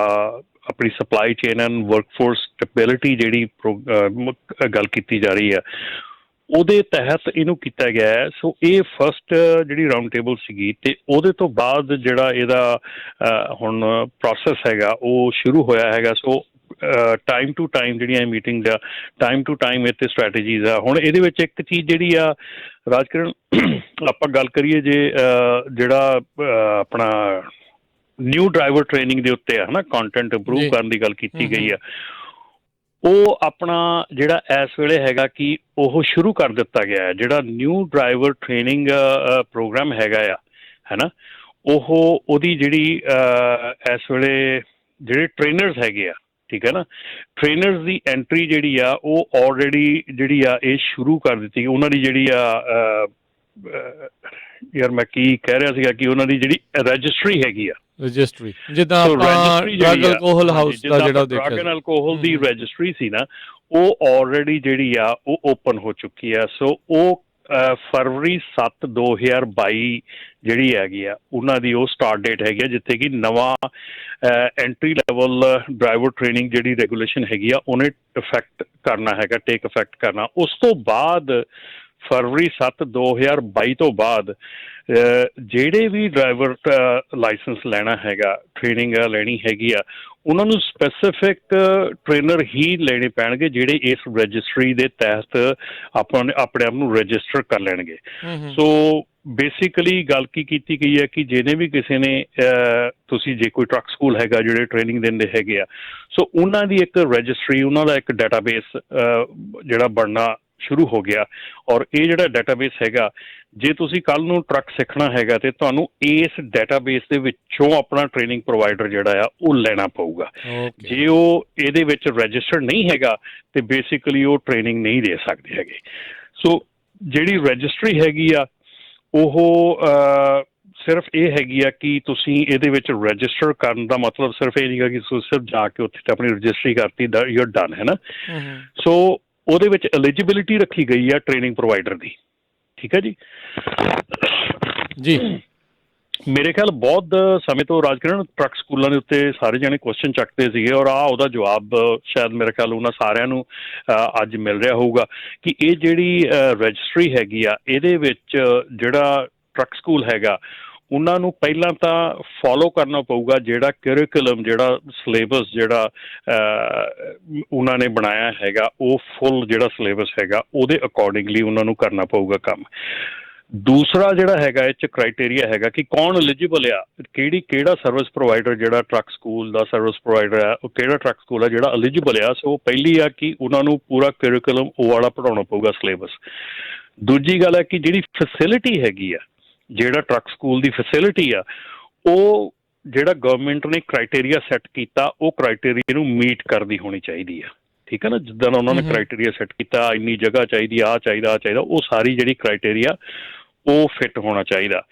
Speaker 2: ਆਪਣੀ supply chain and workforce stability ਜਿਹੜੀ ਗੱਲ ਕੀਤੀ ਜਾ ਰਹੀ ਆ, ਉਹਦੇ ਤਹਿਤ ਇਹਨੂੰ ਕੀਤਾ ਗਿਆ ਹੈ। ਸੋ ਇਹ ਫਸਟ ਜਿਹੜੀ ਰਾਊਂਡ ਟੇਬਲ ਸੀਗੀ, ਤੇ ਉਹਦੇ ਤੋਂ ਬਾਅਦ ਜਿਹੜਾ ਇਹਦਾ ਹੁਣ ਪ੍ਰੋਸੈਸ ਹੈਗਾ ਉਹ ਸ਼ੁਰੂ ਹੋਇਆ ਹੈਗਾ। ਸੋ ਟਾਈਮ ਟੂ ਟਾਈਮ ਜਿਹੜੀਆਂ ਮੀਟਿੰਗਸ ਆ, ਟਾਈਮ ਟੂ ਟਾਈਮ ਇਹ 'ਤੇ ਸਟ੍ਰੈਟੇਜੀਜ਼ ਆ। ਹੁਣ ਇਹਦੇ ਵਿੱਚ ਇੱਕ ਚੀਜ਼ ਜਿਹੜੀ ਆ ਰਾਜਕਿਰਨ, ਆਪਾਂ ਗੱਲ ਕਰੀਏ ਜੇ ਜਿਹੜਾ ਆਪਣਾ ਨਿਊ ਡਰਾਈਵਰ ਟ੍ਰੇਨਿੰਗ ਦੇ ਉੱਤੇ ਆ, ਹੈ ਨਾ, ਕੰਟੈਂਟ ਇੰਪਰੂਵ ਕਰਨ ਦੀ ਗੱਲ ਕੀਤੀ ਗਈ ਆ, ਉਹ ਆਪਣਾ ਜਿਹੜਾ ਇਸ ਵੇਲੇ ਹੈਗਾ ਕਿ ਉਹ ਸ਼ੁਰੂ ਕਰ ਦਿੱਤਾ ਗਿਆ ਹੈ। ਜਿਹੜਾ ਨਿਊ ਡਰਾਈਵਰ ਟ੍ਰੇਨਿੰਗ ਪ੍ਰੋਗਰਾਮ ਹੈਗਾ ਆ, ਹੈ ਨਾ, ਉਹਦੀ ਜਿਹੜੀ ਇਸ ਵੇਲੇ ਜਿਹੜੇ ਟ੍ਰੇਨਰਸ ਹੈਗੇ ਆ, ਠੀਕ ਹੈ ਨਾ, ਟ੍ਰੇਨਰਸ ਦੀ ਐਂਟਰੀ ਜਿਹੜੀ ਆ ਉਹ ਆਲਰੇਡੀ ਜਿਹੜੀ ਆ ਇਹ ਸ਼ੁਰੂ ਕਰ ਦਿੱਤੀ। ਉਹਨਾਂ ਦੀ ਜਿਹੜੀ ਆ ਯਾਰ ਮੈਂ ਕੀ ਕਹਿ ਰਿਹਾ ਸੀਗਾ ਕਿ ਉਹਨਾਂ ਦੀ ਜਿਹੜੀ ਰਜਿਸਟਰੀ ਹੈਗੀ ਆ,
Speaker 1: ਰਜਿਸਟਰੀ ਜਿੱਦਾਂ ਆਪਾਂ ਡਰੱਗ ਐਲਕੋਹਲ ਹਾਊਸ ਦਾ ਜਿਹੜਾ ਦੇਖਿਆ,
Speaker 2: drug and alcohol the registry ਸੀ ਨਾ, ਉਹ ਆਲਰੇਡੀ ਜਿਹੜੀ ਆ ਉਹ ਓਪਨ ਹੋ ਚੁੱਕੀ ਆ। ਸੋ ਉਹ ਫਰਵਰੀ 7 2022 ਜਿਹੜੀ ਹੈਗੀ ਆ ਉਹਨਾਂ ਦੀ ਉਹ ਸਟਾਰਟ ਡੇਟ ਹੈਗੀ ਆ, ਜਿੱਥੇ ਕਿ ਨਵਾਂ ਐਂਟਰੀ ਲੈਵਲ ਡਰਾਈਵਰ ਟ੍ਰੇਨਿੰਗ ਜਿਹੜੀ ਰੈਗੂਲੇਸ਼ਨ ਹੈਗੀ ਆ ਉਹਨੇ ਇਫੈਕਟ ਕਰਨਾ ਹੈਗਾ, ਟੇਕ ਇਫੈਕਟ ਕਰਨਾ। ਉਸ ਤੋਂ ਬਾਅਦ ਫਰਵਰੀ 7 2022 ਤੋਂ ਬਾਅਦ ਜਿਹੜੇ ਵੀ ਡਰਾਈਵਰ ਲਾਇਸੈਂਸ ਲੈਣਾ ਹੈਗਾ, ਟ੍ਰੇਨਿੰਗ ਲੈਣੀ ਹੈਗੀ ਆ, ਉਹਨਾਂ ਨੂੰ ਸਪੈਸੀਫਿਕ ਟ੍ਰੇਨਰ ਹੀ ਲੈਣੇ ਪੈਣਗੇ ਜਿਹੜੇ ਇਸ ਰਜਿਸਟਰੀ ਦੇ ਤਹਿਤ ਆਪਣੇ ਆਪ ਨੂੰ ਰਜਿਸਟਰ ਕਰ ਲੈਣਗੇ। ਸੋ ਬੇਸਿਕਲੀ ਗੱਲ ਕੀ ਕੀਤੀ ਗਈ ਹੈ ਕਿ ਜਿਹਨੇ ਵੀ ਕਿਸੇ ਨੇ ਤੁਸੀਂ ਜੇ ਕੋਈ ਟਰੱਕ ਸਕੂਲ ਹੈਗਾ ਜਿਹੜੇ ਟ੍ਰੇਨਿੰਗ ਦਿੰਦੇ ਹੈਗੇ ਆ, ਸੋ ਉਹਨਾਂ ਦੀ ਇੱਕ ਰਜਿਸਟਰੀ, ਉਹਨਾਂ ਦਾ ਇੱਕ ਡਾਟਾਬੇਸ ਜਿਹੜਾ ਬਣਨਾ ਸ਼ੁਰੂ ਹੋ ਗਿਆ। ਔਰ ਇਹ ਜਿਹੜਾ ਡਾਟਾਬੇਸ ਹੈਗਾ, ਜੇ ਤੁਸੀਂ ਕੱਲ੍ਹ ਨੂੰ ਟਰੱਕ ਸਿੱਖਣਾ ਹੈਗਾ ਤੇ ਤੁਹਾਨੂੰ ਇਸ ਡਾਟਾਬੇਸ ਦੇ ਵਿੱਚੋਂ ਆਪਣਾ ਟ੍ਰੇਨਿੰਗ ਪ੍ਰੋਵਾਈਡਰ ਜਿਹੜਾ ਆ ਉਹ ਲੈਣਾ ਪਊਗਾ। ਜੇ ਉਹ ਇਹਦੇ ਵਿੱਚ ਰਜਿਸਟਰਡ ਨਹੀਂ ਹੈਗਾ ਤੇ ਬੇਸਿਕਲੀ ਉਹ ਟ੍ਰੇਨਿੰਗ ਨਹੀਂ ਦੇ ਸਕਦੇ ਹੈਗੇ। ਸੋ ਜਿਹੜੀ ਰਜਿਸਟਰੀ ਹੈਗੀ ਆ ਉਹ ਸਿਰਫ ਇਹ ਹੈਗੀ ਆ ਕਿ ਤੁਸੀਂ ਇਹਦੇ ਵਿੱਚ ਰਜਿਸਟਰ ਕਰਨ ਦਾ ਮਤਲਬ ਸਿਰਫ ਇਹ ਨਹੀਂ ਗਾ ਕਿ ਤੁਸੀਂ ਸਿਰਫ ਜਾ ਕੇ ਉੱਥੇ ਆਪਣੀ ਰਜਿਸਟਰੀ ਕਰਤੀ, ਯੂ ਆਰ ਡਨ, ਹੈ ਨਾ। ਸੋ ਉਹਦੇ ਵਿੱਚ ਐਲੀਜੀਬਿਲਿਟੀ ਰੱਖੀ ਗਈ ਆ ਟ੍ਰੇਨਿੰਗ ਪ੍ਰੋਵਾਈਡਰ ਦੀ, ਠੀਕ ਹੈ ਜੀ। ਜੀ ਮੇਰੇ ਖਿਆਲ ਬਹੁਤ ਸਮੇਂ ਤੋਂ ਰਾਜਕਿਰਨ ਟਰੱਕ ਸਕੂਲਾਂ ਦੇ ਉੱਤੇ ਸਾਰੇ ਜਾਣੇ ਕੁਐਸਚਨ ਚੱਕਦੇ ਸੀਗੇ, ਔਰ ਉਹਦਾ ਜਵਾਬ ਸ਼ਾਇਦ ਮੇਰੇ ਖਿਆਲ ਉਹਨਾਂ ਸਾਰਿਆਂ ਨੂੰ ਅੱਜ ਮਿਲ ਰਿਹਾ ਹੋਊਗਾ ਕਿ ਇਹ ਜਿਹੜੀ ਰਜਿਸਟਰੀ ਹੈਗੀ ਆ, ਇਹਦੇ ਵਿੱਚ ਜਿਹੜਾ ਟਰੱਕ ਸਕੂਲ ਹੈਗਾ ਉਹਨਾਂ ਨੂੰ ਪਹਿਲਾਂ ਤਾਂ ਫੋਲੋ ਕਰਨਾ ਪਊਗਾ ਜਿਹੜਾ ਕਰਿਕੂਲਮ, ਜਿਹੜਾ ਸਿਲੇਬਸ ਜਿਹੜਾ ਉਹਨਾਂ ਨੇ ਬਣਾਇਆ ਹੈਗਾ, ਉਹ ਫੁੱਲ ਜਿਹੜਾ ਸਿਲੇਬਸ ਹੈਗਾ ਉਹਦੇ ਅਕੋਰਡਿੰਗਲੀ ਉਹਨਾਂ ਨੂੰ ਕਰਨਾ ਪਊਗਾ ਕੰਮ। ਦੂਸਰਾ ਜਿਹੜਾ ਹੈਗਾ ਇਹ 'ਚ ਕ੍ਰਾਈਟੇਰੀਆ ਹੈਗਾ ਕਿ ਕੌਣ ਐਲੀਜੀਬਲ ਆ, ਕਿਹੜਾ ਸਰਵਿਸ ਪ੍ਰੋਵਾਈਡਰ, ਜਿਹੜਾ ਟਰੱਕ ਸਕੂਲ ਦਾ ਸਰਵਿਸ ਪ੍ਰੋਵਾਈਡਰ ਆ, ਉਹ ਕਿਹੜਾ ਟਰੱਕ ਸਕੂਲ ਆ ਜਿਹੜਾ ਐਲੀਜੀਬਲ ਆ। ਸੋ ਪਹਿਲੀ ਆ ਕਿ ਉਹਨਾਂ ਨੂੰ ਪੂਰਾ ਕਰਿਕੂਲਮ ਉਹ ਵਾਲਾ ਪੜ੍ਹਾਉਣਾ ਪਊਗਾ, ਸਿਲੇਬਸ। ਦੂਜੀ ਗੱਲ ਹੈ ਕਿ ਜਿਹੜੀ ਫੈਸਿਲਿਟੀ ਹੈਗੀ ਆ, ਜਿਹੜਾ ਟਰੱਕ ਸਕੂਲ ਦੀ ਫੈਸਿਲਿਟੀ ਆ, ਉਹ ਜਿਹੜਾ ਗਵਰਨਮੈਂਟ ਨੇ ਕ੍ਰਾਈਟੇਰੀਆ ਸੈੱਟ ਕੀਤਾ, ਉਹ ਕ੍ਰਾਈਟੇਰੀਆ ਨੂੰ ਮੀਟ ਕਰਦੀ ਹੋਣੀ ਚਾਹੀਦੀ ਆ। ਠੀਕ ਹੈ ਨਾ, ਜਿੱਦਾਂ ਉਹਨਾਂ ਨੇ ਕ੍ਰਾਈਟੇਰੀਆ ਸੈੱਟ ਕੀਤਾ, ਇੰਨੀ ਜਗ੍ਹਾ ਚਾਹੀਦੀ, ਆਹ ਚਾਹੀਦਾ, ਆਹ ਚਾਹੀਦਾ, ਉਹ ਸਾਰੀ ਜਿਹੜੀ ਕ੍ਰਾਈਟੇਰੀਆ ਉਹ ਫਿੱਟ ਹੋਣਾ ਚਾਹੀਦਾ।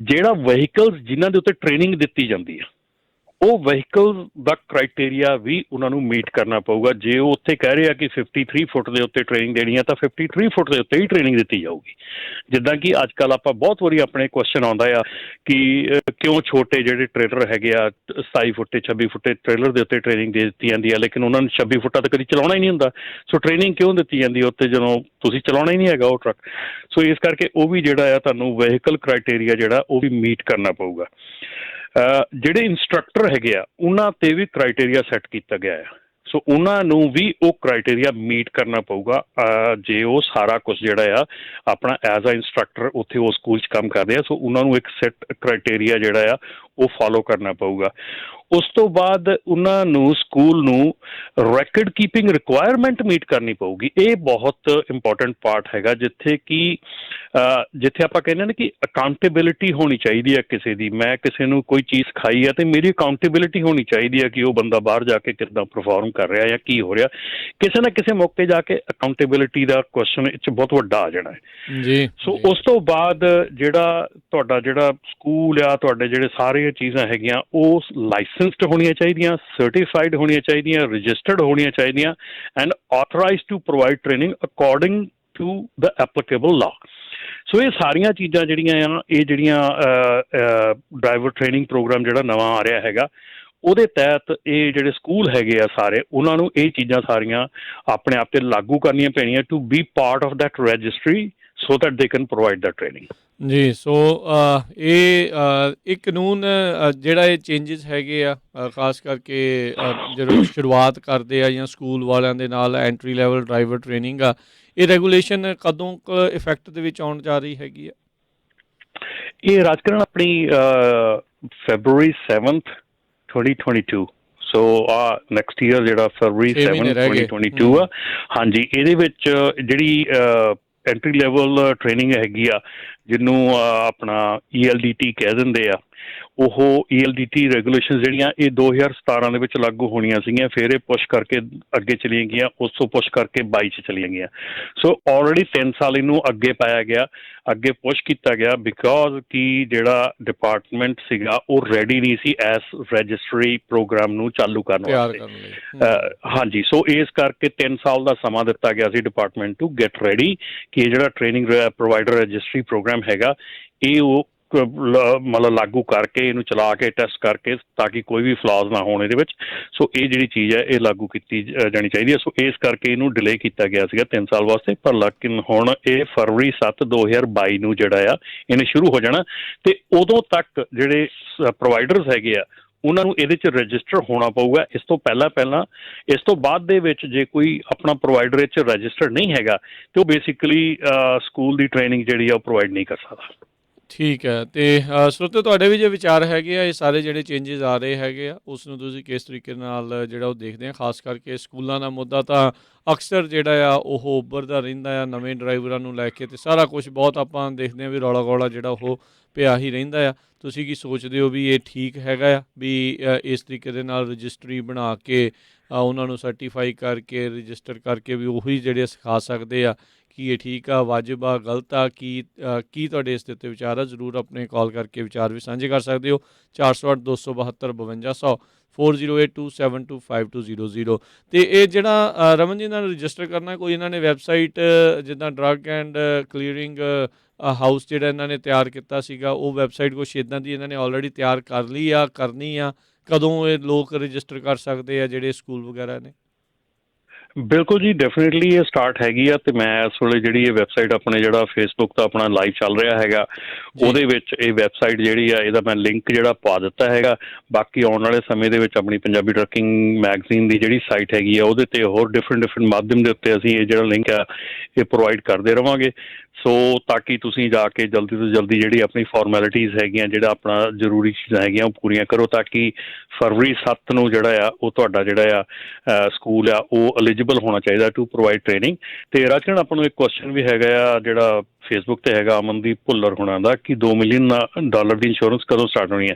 Speaker 2: ਜਿਹੜਾ ਵਹੀਕਲਸ ਜਿਨ੍ਹਾਂ ਦੇ ਉੱਤੇ ਟ੍ਰੇਨਿੰਗ ਦਿੱਤੀ ਜਾਂਦੀ ਆ, ਉਹ ਵਹੀਕਲ ਦਾ ਕ੍ਰਾਈਟੇਰੀਆ ਵੀ ਉਹਨਾਂ ਨੂੰ ਮੀਟ ਕਰਨਾ ਪਊਗਾ। ਜੇ ਉਹ ਉੱਥੇ ਕਹਿ ਰਹੇ ਆ ਕਿ 53 ਫੁੱਟ ਦੇ ਉੱਤੇ ਟ੍ਰੇਨਿੰਗ ਦੇਣੀ ਆ, ਤਾਂ 53 ਫੁੱਟ ਦੇ ਉੱਤੇ ਹੀ ਟ੍ਰੇਨਿੰਗ ਦਿੱਤੀ ਜਾਊਗੀ। ਜਿੱਦਾਂ ਕਿ ਅੱਜ ਕੱਲ੍ਹ ਆਪਾਂ ਬਹੁਤ ਵਾਰੀ ਆਪਣੇ ਕੁਐਸਚਨ ਆਉਂਦਾ ਆ ਕਿ ਕਿਉਂ ਛੋਟੇ ਜਿਹੜੇ ਟ੍ਰੇਲਰ ਹੈਗੇ ਆ, 27 ਫੁੱਟੇ 26 ਫੁੱਟੇ ਟ੍ਰੇਲਰ ਦੇ ਉੱਤੇ ਟ੍ਰੇਨਿੰਗ ਦੇ ਦਿੱਤੀ ਜਾਂਦੀ ਆ, ਲੇਕਿਨ ਉਹਨਾਂ ਨੂੰ 26 ਫੁੱਟਾ ਤਾਂ ਕਦੀ ਚਲਾਉਣਾ ਹੀ ਨਹੀਂ ਹੁੰਦਾ। ਸੋ ਟ੍ਰੇਨਿੰਗ ਕਿਉਂ ਦਿੱਤੀ ਜਾਂਦੀ ਹੈ ਉੱਤੇ ਜਦੋਂ ਤੁਸੀਂ ਚਲਾਉਣਾ ਹੀ ਨਹੀਂ ਹੈਗਾ ਉਹ ਟਰੱਕ। ਸੋ ਇਸ ਕਰਕੇ ਉਹ ਵੀ ਜਿਹੜਾ ਆ ਤੁਹਾਨੂੰ ਵਹੀਕਲ ਕ੍ਰਾਈਟੇਰੀਆ ਜਿਹੜਾ ਉਹ ਵੀ ਮੀਟ ਕਰਨਾ ਪਊਗਾ। ਜਿਹੜੇ ਇੰਸਟਰਕਟਰ ਹੈਗੇ ਆ ਉਹਨਾਂ 'ਤੇ ਵੀ ਕ੍ਰਾਈਟੇਰੀਆ ਸੈੱਟ ਕੀਤਾ ਗਿਆ ਆ। ਸੋ ਉਹਨਾਂ ਨੂੰ ਵੀ ਉਹ ਕ੍ਰਾਈਟੇਰੀਆ ਮੀਟ ਕਰਨਾ ਪਊਗਾ ਜੇ ਉਹ ਸਾਰਾ ਕੁਛ ਜਿਹੜਾ ਆ ਆਪਣਾ ਐਜ਼ ਆ ਇੰਸਟਰਕਟਰ ਉੱਥੇ ਉਹ ਸਕੂਲ 'ਚ ਕੰਮ ਕਰਦੇ ਆ। ਸੋ ਉਹਨਾਂ ਨੂੰ ਇੱਕ ਸੈੱਟ ਕ੍ਰਾਈਟੇਰੀਆ ਜਿਹੜਾ ਆ ਉਹ ਫੋਲੋ ਕਰਨਾ ਪਊਗਾ। ਉਸ ਤੋਂ ਬਾਅਦ ਉਹਨਾਂ ਨੂੰ ਸਕੂਲ ਨੂੰ ਰੈਕਡ ਕੀਪਿੰਗ ਰਿਕੁਆਇਰਮੈਂਟ ਮੀਟ ਕਰਨੀ ਪਊਗੀ। ਇਹ ਬਹੁਤ ਇੰਪੋਰਟੈਂਟ ਪਾਰਟ ਹੈਗਾ, ਜਿੱਥੇ ਆਪਾਂ ਕਹਿੰਦੇ ਨੇ ਕਿ ਅਕਾਊਂਟੇਬਿਲਿਟੀ ਹੋਣੀ ਚਾਹੀਦੀ ਹੈ ਕਿਸੇ ਦੀ। ਮੈਂ ਕਿਸੇ ਨੂੰ ਕੋਈ ਚੀਜ਼ ਸਿਖਾਈ ਹੈ ਅਤੇ ਮੇਰੀ ਅਕਾਊਂਟੇਬਿਲਿਟੀ ਹੋਣੀ ਚਾਹੀਦੀ ਹੈ ਕਿ ਉਹ ਬੰਦਾ ਬਾਹਰ ਜਾ ਕੇ ਕਿੱਦਾਂ ਪਰਫੋਰਮ ਕਰ ਰਿਹਾ ਜਾਂ ਕੀ ਹੋ ਰਿਹਾ। ਕਿਸੇ ਨਾ ਕਿਸੇ ਮੌਕੇ ਜਾ ਕੇ ਅਕਾਊਂਟੇਬਿਲਿਟੀ ਦਾ ਕੁਐਸਚਨ ਇਹ 'ਚ ਬਹੁਤ ਵੱਡਾ ਆ ਜਾਣਾ ਹੈ ਜੀ। ਸੋ ਉਸ ਤੋਂ ਬਾਅਦ ਜਿਹੜਾ ਤੁਹਾਡਾ ਜਿਹੜਾ ਸਕੂਲ ਆ, ਤੁਹਾਡੇ ਜਿਹੜੇ ਸਾਰੀਆਂ ਚੀਜ਼ਾਂ ਹੈਗੀਆਂ ਉਹ ਲਾਇਸੈਂਸਡ ਹੋਣੀਆਂ ਚਾਹੀਦੀਆਂ, ਸਰਟੀਫਾਈਡ ਹੋਣੀਆਂ ਚਾਹੀਦੀਆਂ, ਰਜਿਸਟਰਡ ਹੋਣੀਆਂ ਚਾਹੀਦੀਆਂ and authorized to provide training according to the applicable law. So ਇਹ ਸਾਰੀਆਂ ਚੀਜ਼ਾਂ ਜਿਹੜੀਆਂ ਆ, ਇਹ ਜਿਹੜੀਆਂ ਡਰਾਈਵਰ ਟ੍ਰੇਨਿੰਗ ਪ੍ਰੋਗਰਾਮ ਜਿਹੜਾ ਨਵਾਂ ਆ ਰਿਹਾ ਹੈਗਾ, ਉਹਦੇ ਤਹਿਤ ਇਹ ਜਿਹੜੇ ਸਕੂਲ ਹੈਗੇ ਆ ਸਾਰੇ, ਉਹਨਾਂ ਨੂੰ ਇਹ ਚੀਜ਼ਾਂ ਸਾਰੀਆਂ ਆਪਣੇ ਆਪ 'ਤੇ ਲਾਗੂ ਕਰਨੀਆਂ ਪੈਣੀਆਂ to be part of that registry so that they can provide the training
Speaker 1: ਜੀ। ਸੋ ਇਹ ਕਾਨੂੰਨ ਜਿਹੜਾ ਇਹ ਚੇਂਜਸ ਹੈਗੇ ਆ, ਖਾਸ ਕਰਕੇ ਜਦੋਂ ਸ਼ੁਰੂਆਤ ਕਰਦੇ ਆ ਜਾਂ ਸਕੂਲ ਵਾਲਿਆਂ ਦੇ ਨਾਲ ਐਂਟਰੀ ਲੈਵਲ ਡਰਾਈਵਰ ਟ੍ਰੇਨਿੰਗ ਆ, ਇਹ ਰੈਗੂਲੇਸ਼ਨ ਕਦੋਂ ਕੁ ਇਫੈਕਟ ਦੇ ਵਿੱਚ ਆਉਣ ਜਾ ਰਹੀ ਹੈਗੀ ਆ?
Speaker 2: ਇਹ ਰਾਜਕਰਨ ਆਪਣੀ February 7th 2022, so next year ਜਿਹੜਾ February 7 2022 ਆ। ਹਾਂਜੀ, ਇਹਦੇ ਵਿੱਚ ਜਿਹੜੀ ਐਂਟਰੀ ਲੈਵਲ ਟ੍ਰੇਨਿੰਗ ਹੈਗੀ ਆ, ਜਿਹਨੂੰ ਆਪਣਾ ELDT ਕਹਿ ਦਿੰਦੇ ਆ, ਉਹ ELDT ਰੈਗੂਲੇਸ਼ਨ ਜਿਹੜੀਆਂ ਇਹ 2017 ਦੇ ਵਿੱਚ ਲਾਗੂ ਹੋਣੀਆਂ ਸੀਗੀਆਂ, ਫਿਰ ਇਹ ਪੁਸ਼ ਕਰਕੇ ਅੱਗੇ ਚਲੀਆਂ ਗਈਆਂ, ਉਸ ਤੋਂ ਪੁਸ਼ ਕਰਕੇ 22 'ਚ ਚਲੀਆਂ ਗਈਆਂ। ਸੋ ਆਲਰੇਡੀ 3 ਸਾਲ ਇਹਨੂੰ ਅੱਗੇ ਪਾਇਆ ਗਿਆ, ਅੱਗੇ ਪੁਸ਼ ਕੀਤਾ ਗਿਆ, ਬਿਕੋਜ਼ ਕਿ ਜਿਹੜਾ ਡਿਪਾਰਟਮੈਂਟ ਸੀਗਾ ਉਹ ਰੈਡੀ ਨਹੀਂ ਸੀ ਐਸ ਰਜਿਸਟਰੀ ਪ੍ਰੋਗਰਾਮ ਨੂੰ ਚਾਲੂ ਕਰਨ ਵਾਸਤੇ। ਹਾਂਜੀ, ਸੋ ਇਸ ਕਰਕੇ 3 ਸਾਲ ਦਾ ਸਮਾਂ ਦਿੱਤਾ ਗਿਆ ਸੀ ਡਿਪਾਰਟਮੈਂਟ ਟੂ ਗੈਟ ਰੈਡੀ ਕਿ ਇਹ ਜਿਹੜਾ ਟ੍ਰੇਨਿੰਗ ਪ੍ਰੋਵਾਈਡਰ ਰਜਿਸਟਰੀ ਪ੍ਰੋਗਰਾਮ ਹੈਗਾ ਇਹ ਉਹ ਮਤਲਬ ਲਾਗੂ ਕਰਕੇ ਇਹਨੂੰ ਚਲਾ ਕੇ ਟੈਸਟ ਕਰਕੇ ਤਾਂ ਕਿ ਕੋਈ ਵੀ ਫਲਾਜ਼ ਨਾ ਹੋਣ ਇਹਦੇ ਵਿੱਚ। ਸੋ ਇਹ ਜਿਹੜੀ ਚੀਜ਼ ਹੈ ਇਹ ਲਾਗੂ ਕੀਤੀ ਜਾਣੀ ਚਾਹੀਦੀ ਹੈ। ਸੋ ਇਸ ਕਰਕੇ ਇਹਨੂੰ ਡਿਲੇ ਕੀਤਾ ਗਿਆ ਸੀਗਾ 3 ਸਾਲ ਵਾਸਤੇ, ਪਰ ਲੇਕਿਨ ਹੁਣ ਇਹ February 7 2022 ਨੂੰ ਜਿਹੜਾ ਆ ਇਹਨੇ ਸ਼ੁਰੂ ਹੋ ਜਾਣਾ, ਅਤੇ ਉਦੋਂ ਤੱਕ ਜਿਹੜੇ ਪ੍ਰੋਵਾਈਡਰਸ ਹੈਗੇ ਆ ਉਹਨਾਂ ਨੂੰ ਇਹਦੇ 'ਚ ਰਜਿਸਟਰ ਹੋਣਾ ਪਊਗਾ। ਇਸ ਤੋਂ ਪਹਿਲਾਂ ਇਸ ਤੋਂ ਬਾਅਦ ਦੇ ਵਿੱਚ ਜੇ ਕੋਈ ਆਪਣਾ ਪ੍ਰੋਵਾਈਡਰ ਇਹ 'ਚ ਰਜਿਸਟਰਡ ਨਹੀਂ ਹੈਗਾ ਤਾਂ ਉਹ ਬੇਸਿਕਲੀ ਸਕੂਲ ਦੀ ਟ੍ਰੇਨਿੰਗ ਜਿਹੜੀ ਆ ਉਹ ਪ੍ਰੋਵਾਈਡ ਨਹੀਂ ਕਰ ਸਕਦਾ।
Speaker 1: ਠੀਕ ਹੈ। ਅਤੇ ਸਰੋਤੇ ਤੁਹਾਡੇ ਵੀ ਜੇ ਵਿਚਾਰ ਹੈਗੇ ਆ, ਇਹ ਸਾਰੇ ਜਿਹੜੇ ਚੇਂਜਸ ਆ ਰਹੇ ਹੈਗੇ ਆ, ਉਸ ਨੂੰ ਤੁਸੀਂ ਕਿਸ ਤਰੀਕੇ ਨਾਲ ਜਿਹੜਾ ਉਹ ਦੇਖਦੇ ਆ? ਖਾਸ ਕਰਕੇ ਸਕੂਲਾਂ ਦਾ ਮੁੱਦਾ ਤਾਂ ਅਕਸਰ ਜਿਹੜਾ ਆ ਉਹ ਉੱਭਰਦਾ ਰਹਿੰਦਾ ਆ ਨਵੇਂ ਡਰਾਈਵਰਾਂ ਨੂੰ ਲੈ ਕੇ, ਅਤੇ ਸਾਰਾ ਕੁਛ ਬਹੁਤ ਆਪਾਂ ਦੇਖਦੇ ਹਾਂ ਵੀ ਰੌਲਾ ਗੌਲਾ ਜਿਹੜਾ ਉਹ ਪਿਆ ਹੀ ਰਹਿੰਦਾ ਆ। ਤੁਸੀਂ ਕੀ ਸੋਚਦੇ ਹੋ ਵੀ ਇਹ ਠੀਕ ਹੈਗਾ ਆ ਵੀ ਇਸ ਤਰੀਕੇ ਦੇ ਨਾਲ ਰਜਿਸਟਰੀ ਬਣਾ ਕੇ ਉਹਨਾਂ ਨੂੰ ਸਰਟੀਫਾਈ ਕਰਕੇ ਰਜਿਸਟਰ ਕਰਕੇ ਵੀ ਉਹੀ ਜਿਹੜੇ ਸਿਖਾ ਸਕਦੇ ਆ? ਕੀ ਇਹ ਠੀਕ ਆ, ਵਾਜਬ ਆ, ਗਲਤ ਆ? ਕੀ ਤੁਹਾਡੇ ਇਸ ਦੇ ਉੱਤੇ ਵਿਚਾਰ ਆ? ਜ਼ਰੂਰ ਆਪਣੇ ਕਾਲ ਕਰਕੇ ਵਿਚਾਰ ਵੀ ਸਾਂਝੇ ਕਰ ਸਕਦੇ ਹੋ। 408 272 5200 4082725200। ਅਤੇ ਇਹ ਜਿਹੜਾ ਰਮਨ ਜੀ ਨਾਲ ਰਜਿਸਟਰ ਕਰਨਾ, ਕੋਈ ਇਹਨਾਂ ਨੇ ਵੈਬਸਾਈਟ ਜਿੱਦਾਂ ਡਰੱਗ ਐਂਡ ਕਲੀਅਰਿੰਗ ਹਾਊਸ ਜਿਹੜਾ ਇਹਨਾਂ ਨੇ ਤਿਆਰ ਕੀਤਾ ਸੀਗਾ, ਉਹ ਵੈਬਸਾਈਟ ਕੁਛ ਇੱਦਾਂ ਦੀ ਇਹਨਾਂ ਨੇ ਆਲਰੇਡੀ ਤਿਆਰ ਕਰ ਲਈ ਆ, ਕਰਨੀ ਆ? ਕਦੋਂ ਇਹ ਲੋਕ ਰਜਿਸਟਰ ਕਰ ਸਕਦੇ ਆ ਜਿਹੜੇ ਸਕੂਲ ਵਗੈਰਾ ਨੇ?
Speaker 2: ਬਿਲਕੁਲ ਜੀ, ਡੈਫੀਨਿਟਲੀ ਇਹ ਸਟਾਰਟ ਹੈਗੀ ਆ, ਤੇ ਮੈਂ ਇਸ ਵੇਲੇ ਜਿਹੜੀ ਇਹ ਵੈਬਸਾਈਟ ਆਪਣੇ ਜਿਹੜਾ ਫੇਸਬੁੱਕ ਦਾ ਆਪਣਾ ਲਾਈਵ ਚੱਲ ਰਿਹਾ ਹੈਗਾ,
Speaker 1: ਜੀ
Speaker 2: ਉਹਦੇ ਵਿੱਚ ਇਹ ਵੈਬਸਾਈਟ ਜਿਹੜੀ ਆ ਇਹਦਾ ਮੈਂ ਲਿੰਕ ਜਿਹੜਾ ਪਾ ਦਿੱਤਾ ਹੈਗਾ। ਬਾਕੀ ਆਉਣ ਵਾਲੇ ਸਮੇਂ ਦੇ ਵਿੱਚ ਆਪਣੀ ਪੰਜਾਬੀ ਟਰੱਕਿੰਗ ਮੈਗਜ਼ੀਨ ਦੀ ਜਿਹੜੀ ਸਾਈਟ ਹੈਗੀ ਆ ਉਹਦੇ ਤੇ ਹੋਰ ਡਿਫਰੈਂਟ ਮਾਧਿਅਮ ਦੇ ਉੱਤੇ ਅਸੀਂ ਇਹ ਜਿਹੜਾ ਲਿੰਕ ਆ ਇਹ ਪ੍ਰੋਵਾਈਡ ਕਰਦੇ ਰਵਾਂਗੇ। ਸੋ ਤਾਂ ਕਿ ਤੁਸੀਂ ਜਾ ਕੇ ਜਲਦੀ ਤੋਂ ਜਲਦੀ ਜਿਹੜੀ ਆਪਣੀ ਫਾਰਮੈਲਿਟੀਜ਼ ਹੈਗੀਆਂ, ਜਿਹੜਾ ਆਪਣਾ ਜ਼ਰੂਰੀ ਚੀਜ਼ਾਂ ਹੈਗੀਆਂ ਉਹ ਪੂਰੀਆਂ ਕਰੋ, ਤਾਂ ਕਿ ਫਰਵਰੀ 7 ਨੂੰ ਜਿਹੜਾ ਆ ਉਹ ਤੁਹਾਡਾ ਜਿਹੜਾ ਆ ਸਕੂਲ ਆ ਉਹ ਐਲੀਜੀਬਲ ਹੋਣਾ ਚਾਹੀਦਾ ਟੂ ਪ੍ਰੋਵਾਈਡ ਟ੍ਰੇਨਿੰਗ। ਤੇ ਰਾਜਨ, ਆਪਾਂ ਨੂੰ ਇੱਕ ਕੁਐਸਚਨ ਵੀ ਹੈਗਾ ਆ ਜਿਹੜਾ ਫੇਸਬੁੱਕ ਤੇ ਹੈਗਾ ਅਮਨਦੀਪ ਭੁੱਲਰ ਹੋਣਾ ਦਾ, ਕਿ $2 ਮਿਲੀਅਨ ਦੀ ਇੰਸ਼ੋਰੈਂਸ ਕਦੋਂ ਸਟਾਰਟ ਹੋਣੀ ਹੈ?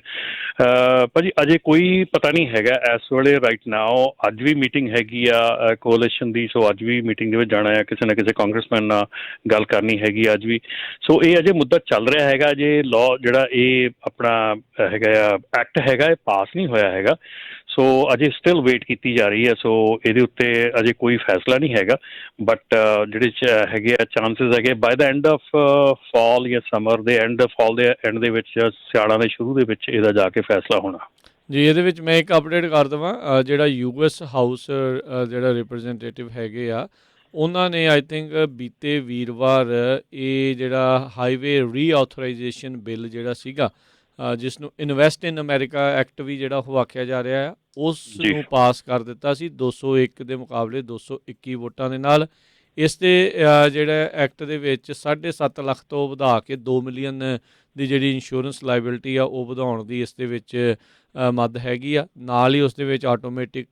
Speaker 2: ਭਾਜੀ ਅਜੇ ਕੋਈ ਪਤਾ ਨਹੀਂ ਹੈਗਾ ਇਸ ਵੇਲੇ, ਰਾਈਟ ਨਾਓ। ਅੱਜ ਵੀ ਮੀਟਿੰਗ ਹੈਗੀ ਆ ਕੋਅਲਿਸ਼ਨ ਦੀ, ਸੋ ਅੱਜ ਵੀ ਮੀਟਿੰਗ ਦੇ ਵਿੱਚ ਜਾਣਾ ਆ, ਕਿਸੇ ਨਾ ਕਿਸੇ ਕਾਂਗਰਸਮੈਨ ਨਾਲ ਗੱਲ ਕਰਨੀ ਹੈਗੀ ਅੱਜ ਵੀ। ਸੋ ਇਹ ਅਜੇ ਮੁੱਦਾ ਚੱਲ ਰਿਹਾ ਹੈਗਾ, ਅਜੇ ਲਾਅ ਜਿਹੜਾ ਇਹ ਆਪਣਾ ਹੈਗਾ ਆ ਐਕਟ ਹੈਗਾ, ਇਹ ਪਾਸ ਨਹੀਂ ਹੋਇਆ ਹੈਗਾ। ਸੋ ਅਜੇ ਸਟਿਲ ਵੇਟ ਕੀਤੀ ਜਾ ਰਹੀ ਹੈ। ਸੋ ਇਹਦੇ ਉੱਤੇ ਅਜੇ ਕੋਈ ਫੈਸਲਾ ਨਹੀਂ ਹੈਗਾ, ਬਟ ਜਿਹੜੇ ਹੈਗੇ ਆ ਚਾਂਸਿਸ ਹੈਗੇ by the end of fall ਜਾਂ ਸਮਰ ਦੇ ਫਾਲ ਦੇ ਐਂਡ ਦੇ ਵਿੱਚ, ਸਿਆਲਾਂ ਦੇ ਸ਼ੁਰੂ ਦੇ ਵਿੱਚ ਇਹਦਾ ਜਾ ਕੇ ਫੈਸਲਾ ਹੋਣਾ।
Speaker 1: ਜੀ ਇਹਦੇ ਵਿੱਚ ਮੈਂ ਇੱਕ ਅਪਡੇਟ ਕਰ ਦੇਵਾਂ, ਜਿਹੜਾ US ਹਾਊਸ ਜਿਹੜਾ ਰਿਪਰੈਜ਼ੈਂਟੇਟਿਵ ਹੈਗੇ ਆ, ਉਹਨਾਂ ਨੇ ਆਈ ਥਿੰਕ ਬੀਤੇ ਵੀਰਵਾਰ ਇਹ ਜਿਹੜਾ ਹਾਈਵੇ ਰੀਆਥੋਰਾਈਜੇਸ਼ਨ ਬਿੱਲ ਜਿਹੜਾ ਸੀਗਾ, ਜਿਸ ਨੂੰ ਇਨਵੈਸਟ ਇਨ ਅਮਰੀਕਾ ਐਕਟ ਵੀ ਜਿਹੜਾ ਉਹ ਆਖਿਆ ਜਾ ਰਿਹਾ ਆ, ਉਸ ਨੂੰ ਪਾਸ ਕਰ ਦਿੱਤਾ ਸੀ 201 ਦੇ ਮੁਕਾਬਲੇ 221 ਵੋਟਾਂ ਦੇ ਨਾਲ। ਇਸ ਦੇ ਜਿਹੜਾ ਐਕਟ ਦੇ ਵਿੱਚ 7.5 ਲੱਖ ਤੋਂ ਵਧਾ ਕੇ 2 ਮਿਲੀਅਨ ਦੀ ਜਿਹੜੀ ਇੰਸ਼ੋਰੈਂਸ ਲਾਇਬਿਲਿਟੀ ਆ ਉਹ ਵਧਾਉਣ ਦੀ ਇਸ ਦੇ ਵਿੱਚ ਮੱਦ ਹੈਗੀ ਆ। ਨਾਲ ਹੀ ਉਸ ਦੇ ਵਿੱਚ ਆਟੋਮੈਟਿਕ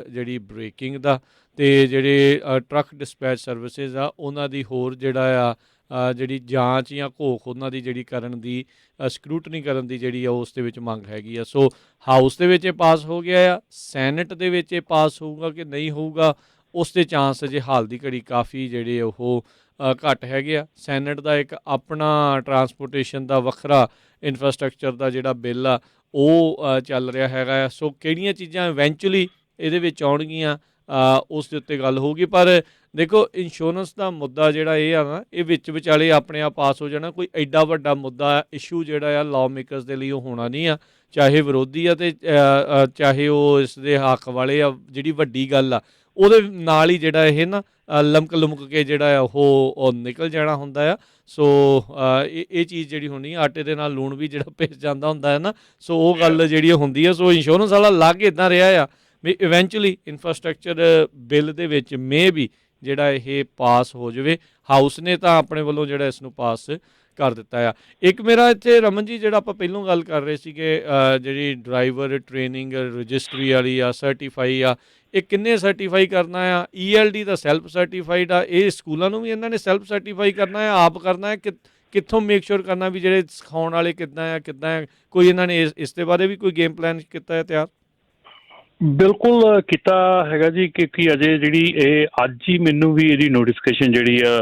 Speaker 1: ਜਿਹੜੀ ਬ੍ਰੇਕਿੰਗ ਦਾ ਤੇ ਜਿਹੜੇ ਟਰੱਕ ਡਿਸਪੈਚ ਸਰਵਿਸਿਜ਼ ਆ ਉਹਨਾਂ ਦੀ ਹੋਰ ਜਿਹੜਾ ਆ ਜਿਹੜੀ ਜਾਂਚ ਜਾਂ ਘੋਖ ਉਹਨਾਂ ਦੀ ਜਿਹੜੀ ਕਰਨ ਦੀ ਸਕਰੂਟਨੀ ਕਰਨ ਦੀ ਜਿਹੜੀ ਆ ਉਸ ਦੇ ਵਿੱਚ ਮੰਗ ਹੈਗੀ ਆ। ਸੋ ਹਾਊਸ ਦੇ ਵਿੱਚ ਇਹ ਪਾਸ ਹੋ ਗਿਆ ਆ, ਸੈਨੇਟ ਦੇ ਵਿੱਚ ਇਹ ਪਾਸ ਹੋਊਗਾ ਕਿ ਨਹੀਂ ਹੋਊਗਾ ਉਸ ਦੇ ਚਾਂਸ ਅਜੇ ਹਾਲ ਦੀ ਘੜੀ ਕਾਫੀ ਜਿਹੜੇ ਉਹ ਘੱਟ ਹੈਗੇ ਆ। ਸੈਨੇਟ ਦਾ ਇੱਕ ਆਪਣਾ ਟਰਾਂਸਪੋਰਟੇਸ਼ਨ ਦਾ ਵੱਖਰਾ ਇਨਫਰਾਸਟਰਕਚਰ ਦਾ ਜਿਹੜਾ ਬਿੱਲ ਆ ਉਹ ਚੱਲ ਰਿਹਾ ਹੈਗਾ ਆ। ਸੋ ਕਿਹੜੀਆਂ ਚੀਜ਼ਾਂ ਇਵੈਂਚੁਅਲੀ ਇਹਦੇ ਵਿੱਚ ਆਉਣਗੀਆਂ ਉਸ ਦੇ ਉੱਤੇ ਗੱਲ ਹੋਊਗੀ। ਪਰ ਦੇਖੋ ਇੰਸ਼ੋਰੈਂਸ ਦਾ ਮੁੱਦਾ ਜਿਹੜਾ ਇਹ ਆ ਨਾ, ਇਹ ਵਿੱਚ ਵਿਚਾਲੇ ਆਪਣੇ ਆਪ ਪਾਸ ਹੋ ਜਾਣਾ, ਕੋਈ ਐਡਾ ਵੱਡਾ ਮੁੱਦਾ ਇਸ਼ੂ ਜਿਹੜਾ ਆ ਲਾਅ ਮੇਕਰਸ ਦੇ ਲਈ ਉਹ ਹੋਣਾ ਨਹੀਂ ਆ, ਚਾਹੇ ਵਿਰੋਧੀ ਆ ਤੇ ਚਾਹੇ ਉਹ ਇਸ ਦੇ ਹੱਕ ਵਾਲੇ ਆ। ਜਿਹੜੀ ਵੱਡੀ ਗੱਲ ਆ ਉਹਦੇ ਨਾਲ ਹੀ ਜਿਹੜਾ ਇਹ ਨਾ ਲਮਕ ਕੇ ਜਿਹੜਾ ਆ ਉਹ ਨਿਕਲ ਜਾਣਾ ਹੁੰਦਾ ਆ। ਸੋ ਇਹ ਚੀਜ਼ ਜਿਹੜੀ ਹੁੰਦੀ ਆ, ਆਟੇ ਦੇ ਨਾਲ ਲੂਣ ਵੀ ਜਿਹੜਾ ਪਿਸ ਜਾਂਦਾ ਹੁੰਦਾ ਹੈ ਨਾ, ਸੋ ਉਹ ਗੱਲ ਜਿਹੜੀ ਹੁੰਦੀ ਆ। ਸੋ ਇੰਸ਼ੋਰੈਂਸ ਵਾਲਾ ਲੱਗ ਇੱਦਾਂ ਰਿਹਾ ਆ ਵੀ ਇਵੈਂਚੁਅਲੀ ਇਨਫਰਾਸਟਰਕਚਰ ਬਿੱਲ ਦੇ ਵਿੱਚ ਮੇ ਵੀ ਜਿਹੜਾ ਇਹ ਪਾਸ ਹੋ ਜਾਵੇ। ਹਾਊਸ ਨੇ ਤਾਂ ਆਪਣੇ ਵੱਲੋਂ ਜਿਹੜਾ ਇਸ ਨੂੰ ਪਾਸ ਕਰ ਦਿੱਤਾ ਆ। ਇੱਕ ਮੇਰਾ ਇੱਥੇ ਰਮਨ ਜੀ ਜਿਹੜਾ ਆਪਾਂ ਪਹਿਲੋਂ ਗੱਲ ਕਰ ਰਹੇ ਸੀਗੇ, ਜਿਹੜੀ ਡਰਾਈਵਰ ਟ੍ਰੇਨਿੰਗ ਰਜਿਸਟਰੀ ਵਾਲੀ ਆ, ਸਰਟੀਫਾਈ ਆ, ਇਹ ਕਿੰਨੇ ਸਰਟੀਫਾਈ ਕਰਨਾ ਆ? ELD ਦਾ ਸੈਲਫ ਸਰਟੀਫਾਈਡ ਆ, ਇਹ ਸਕੂਲਾਂ ਨੂੰ ਵੀ ਇਹਨਾਂ ਨੇ ਸੈਲਫ ਸਰਟੀਫਾਈ ਕਰਨਾ ਹੈ, ਆਪ ਕਰਨਾ ਹੈ ਕਿ ਕਿੱਥੋਂ ਮੇਕ ਸ਼ੋਰ ਕਰਨਾ ਵੀ ਜਿਹੜੇ ਸਿਖਾਉਣ ਵਾਲੇ ਕਿੱਦਾਂ ਆ ਕੋਈ ਇਹਨਾਂ ਨੇ ਇਸ ਦੇ ਬਾਰੇ ਵੀ ਕੋਈ ਗੇਮ ਪਲਾਨ ਕੀਤਾ ਹੈ ਤਿਆਰ?
Speaker 2: ਬਿਲਕੁਲ ਕੀਤਾ ਹੈਗਾ ਜੀ, ਕਿਉਂਕਿ ਅਜੇ ਜਿਹੜੀ ਇਹ ਅੱਜ ਹੀ ਮੈਨੂੰ ਵੀ ਇਹਦੀ ਨੋਟੀਫਿਕੇਸ਼ਨ ਜਿਹੜੀ ਆ